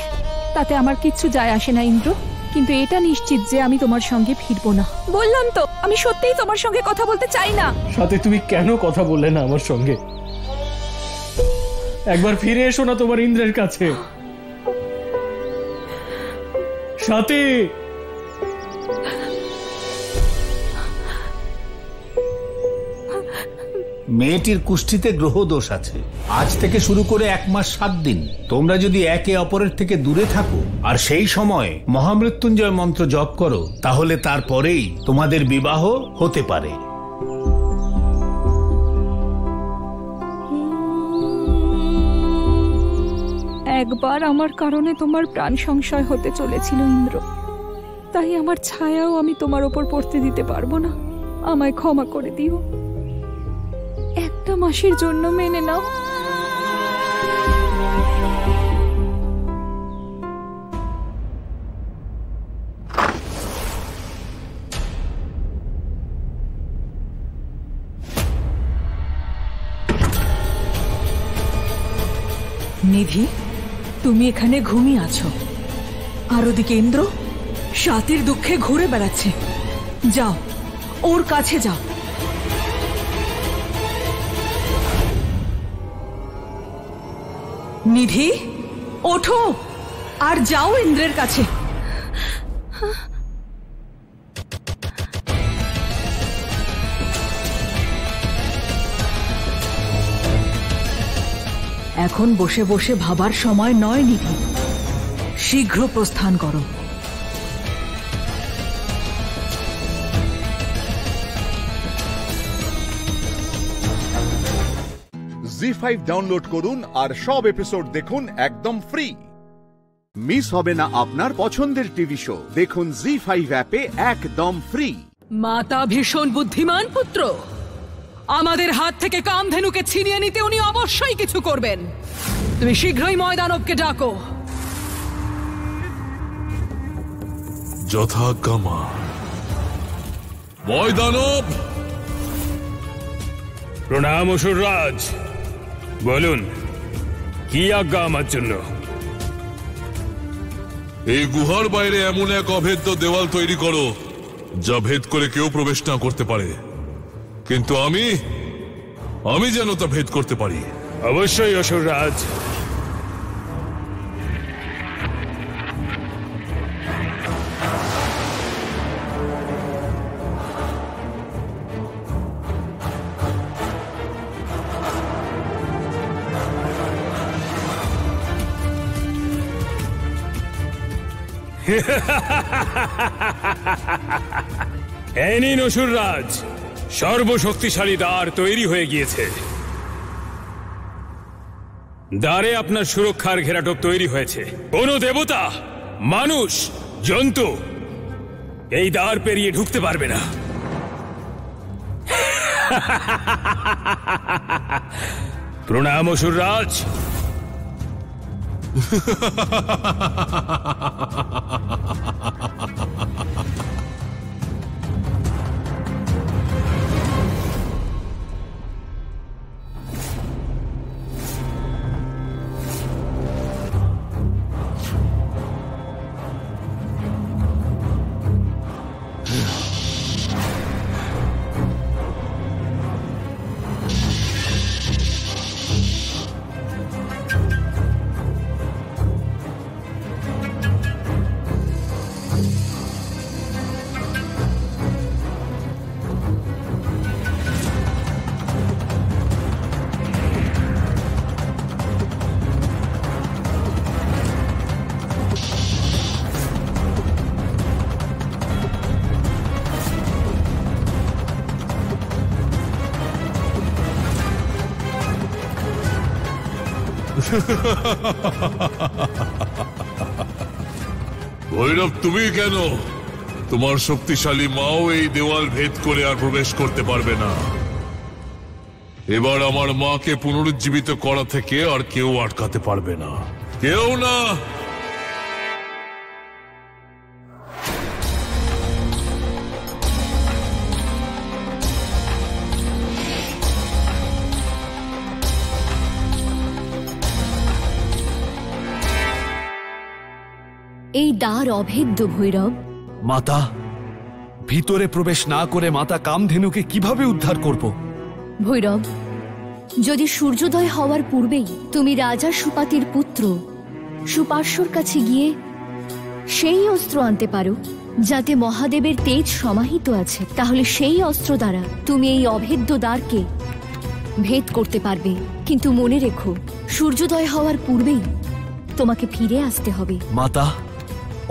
তাতে আমার কিচ্ছু যায় আসে না ইন্দ্র, কিন্তু এটা নিশ্চিত যে আমি তোমার সঙ্গে ফিরবো না। বললাম তো, আমি সত্যিই তোমার সঙ্গে কথা বলতে চাই না। সাথে তুমি কেন কথা বললে না আমার সঙ্গে? একবার ফিরে এসো না তোমার ইন্দ্রের কাছে। সাথী, মেয়েটির কুষ্ঠিতে গ্রহ দোষ আছে। আজ থেকে শুরু করে 1 মাস 7 দিন তোমরা যদি একে অপরের থেকে দূরে থাকো আর সেই সময় মহামৃত্যুঞ্জয় মন্ত্র জপ করো, তাহলে তারপরেই তোমাদের বিবাহ হতে পারে। একবার আমার কারণে তোমার প্রাণ সংশয় হতে চলেছিল ইন্দ্র, তাই আমার ছায়াও আমি তোমার ওপর পড়তে দিতে পারবো না। আমায় ক্ষমা করে দিও, একটা মাসের জন্য মেনে নাও। নিধি, তুমি এখানে ঘুমিয়ে আছো, আর ওদিকে ইন্দ্র সাথীর দুঃখে ঘুরে বেড়াচ্ছে। যাও, ওর কাছে যাও। নিধি, ওঠো আর যাও ইন্দ্রের কাছে। এখন বসে বসে ভাবার সময় নয় নিধি, শীঘ্র প্রস্থান করো। জি5 ডাউনলোড করুন আর সব এপিসোড দেখুন একদম ফ্রি। মিস হবে না আপনার পছন্দের টিভি শো। দেখুন জি5 অ্যাপে একদম ফ্রি। মাতা ভীষণ বুদ্ধিমান পুত্র, আমাদের হাত থেকে কামধেনুকে ছিনিয়ে নিতে উনি অবশ্যই কিছু করবেন। তুমি শীঘ্রই ময়দানবকে ডাকো। যথাজ্ঞা মা। ময়দানব। প্রণাম অসুররাজ। বলুন কি আজ্ঞা আমার জন্য? এই গুহার বাইরে এমন এক অভেদ্য দেওয়াল তৈরি করো যা ভেদ করে কেউ প্রবেশ না করতে পারে, কিন্তু আমি যেন তা ভেদ করতে পারি। অবশ্যই অসুররাজ। এই নিন অসুররাজ, সর্বশক্তিশালী দ্বার তৈরি হয়ে গিয়েছে। দ্বারে আপনার সুরক্ষার ঘেরাটোপ তৈরি হয়েছে। কোন দেবতা, মানুষ, জন্তু এই দ্বার পেরিয়ে ঢুকতে পারবে না। প্রণাম অসুররাজ। ভৈরব, তুমি কেন? তোমার শক্তিশালী মাও এই দেওয়াল ভেদ করে আর প্রবেশ করতে পারবে না। এবার আমার মাকে পুনরুজ্জীবিত করা থেকে আর কেউ আটকাতে পারবে না, কেউ না। এই দ্বার অভেদ্য ভৈরব। মাতা, ভিতরে প্রবেশ না করে মাতা কামধেনুকে কিভাবে উদ্ধার করব? ভৈরব, যদি সূর্যোদয় হওয়ার পূর্বেই তুমি রাজা সুপাতির পুত্র সুপার্শ্বর কাছে গিয়ে সেই অস্ত্র আনতে পারো যাতে মহাদেবের তেজ সমাহিত আছে, তাহলে সেই অস্ত্র দ্বারা তুমি এই অভেদ্য দ্বারকে ভেদ করতে পারবে। কিন্তু মনে রেখো, সূর্যোদয় হওয়ার পূর্বেই তোমাকে ফিরে আসতে হবে। মাতা,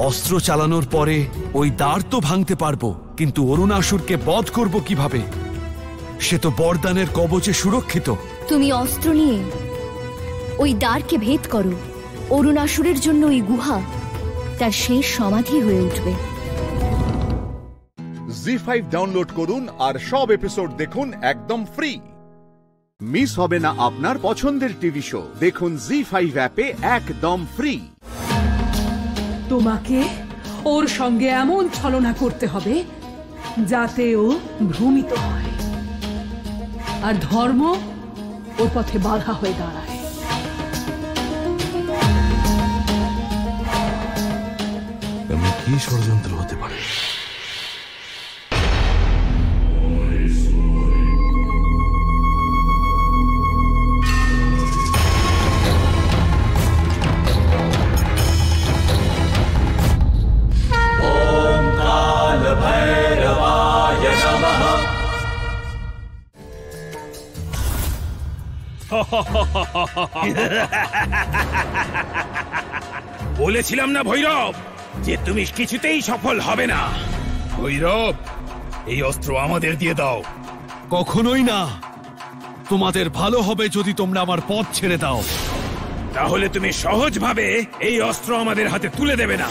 অস্ত্র চালানোর পরে ওই দ্বার তো ভাঙতে পারবো, কিন্তু অরুণাসুরকে বধ করব কিভাবে? সে তো বরদানের কবচে সুরক্ষিত। তুমি অস্ত্র নিয়ে ওই দ্বারকে ভেদ করো, অরুণাসুরের জন্য ওই গুহা তার শেষ সমাধি হয়ে উঠবে। জি5 ডাউনলোড করুন আর সব এপিসোড দেখুন একদম ফ্রি। মিস হবে না আপনার পছন্দের টিভি শো, দেখুন জি5 অ্যাপে একদম ফ্রি। তোমাকে ওর সঙ্গে এমন ছলনা করতে হবে যাতে ও ভ্রমিত হয় আর ধর্ম ওর পথে বাধা হয়ে দাঁড়ায়। এমন কি ষড়যন্ত্র হতে পারে? বলেছিলাম না ভৈরব যে তুমি কিছুতেই সফল হবে না। ভৈরব, এই অস্ত্র আমাদের দিয়ে দাও। কখনোই না। তোমাদের ভালো হবে যদি তোমরা আমার পথ ছেড়ে দাও। তাহলে তুমি সহজভাবে এই অস্ত্র আমাদের হাতে তুলে দেবে না।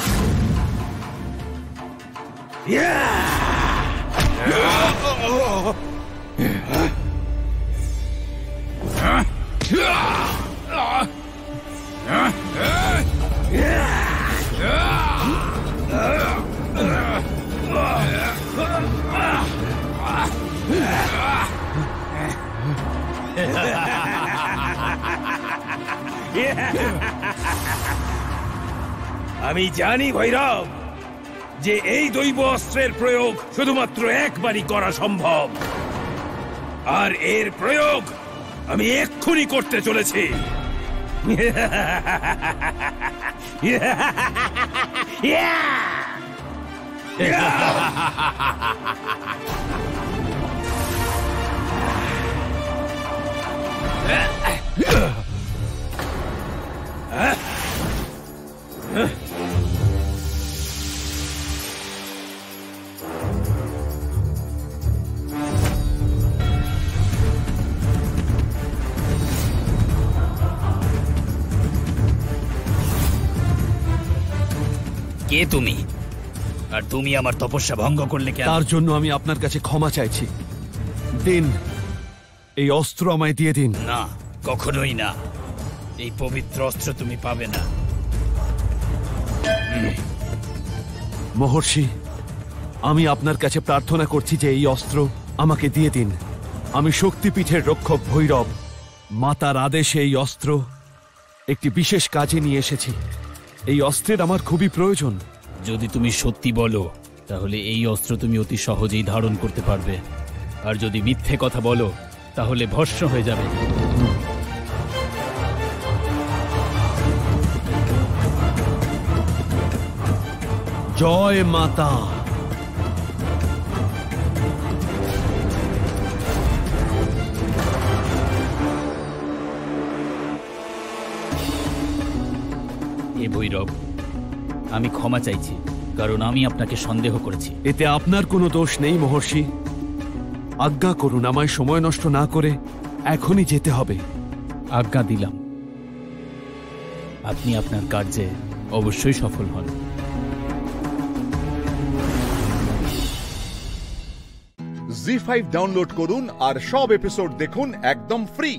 আমি জানি ভৈরব যে এই দৈব অস্ত্রের প্রয়োগ শুধুমাত্র একবারই করা সম্ভব, আর এর প্রয়োগ আমি এক্ষুনি করতে চলেছি। কে তুমি? আর তুমি আমার তপস্যা ভঙ্গ করলে কেন? তার জন্য আমি আপনার কাছে ক্ষমা চাইছি। দিন, এই অস্ত্র আমায় দিয়ে দিন। না, কখনোই না। এই পবিত্র অস্ত্র তুমি পাবে না। মহর্ষি, আমি আপনার কাছে প্রার্থনা করছি যে এই অস্ত্র আমাকে দিয়ে দিন। আমি শক্তিপীঠের রক্ষক ভৈরব, মাতার আদেশে এই অস্ত্র একটি বিশেষ কাজে নিয়ে এসেছি। এই অস্ত্রের আমার খুবই প্রয়োজন। যদি তুমি সত্যি বলো তাহলে এই অস্ত্র তুমি অতি সহজেই ধারণ করতে পারবে, আর যদি মিথ্যে কথা বলো তাহলে ভস্ম হয়ে যাবে। জয় মাতা। এ ভৈরব, আমি ক্ষমা চাইছি, কারণ আমি আপনাকে সন্দেহ করেছি। এতে আপনার কোনো দোষ নেই মহর্ষি। আজ্ঞা করুন, আমায় সময় নষ্ট না করে এখনই যেতে হবে। আজ্ঞা দিলাম। আপনি আপনার কার্যে অবশ্যই সফল হন। জি5 ডাউনলোড করুন আর সব এপিসোড দেখুন একদম ফ্রি।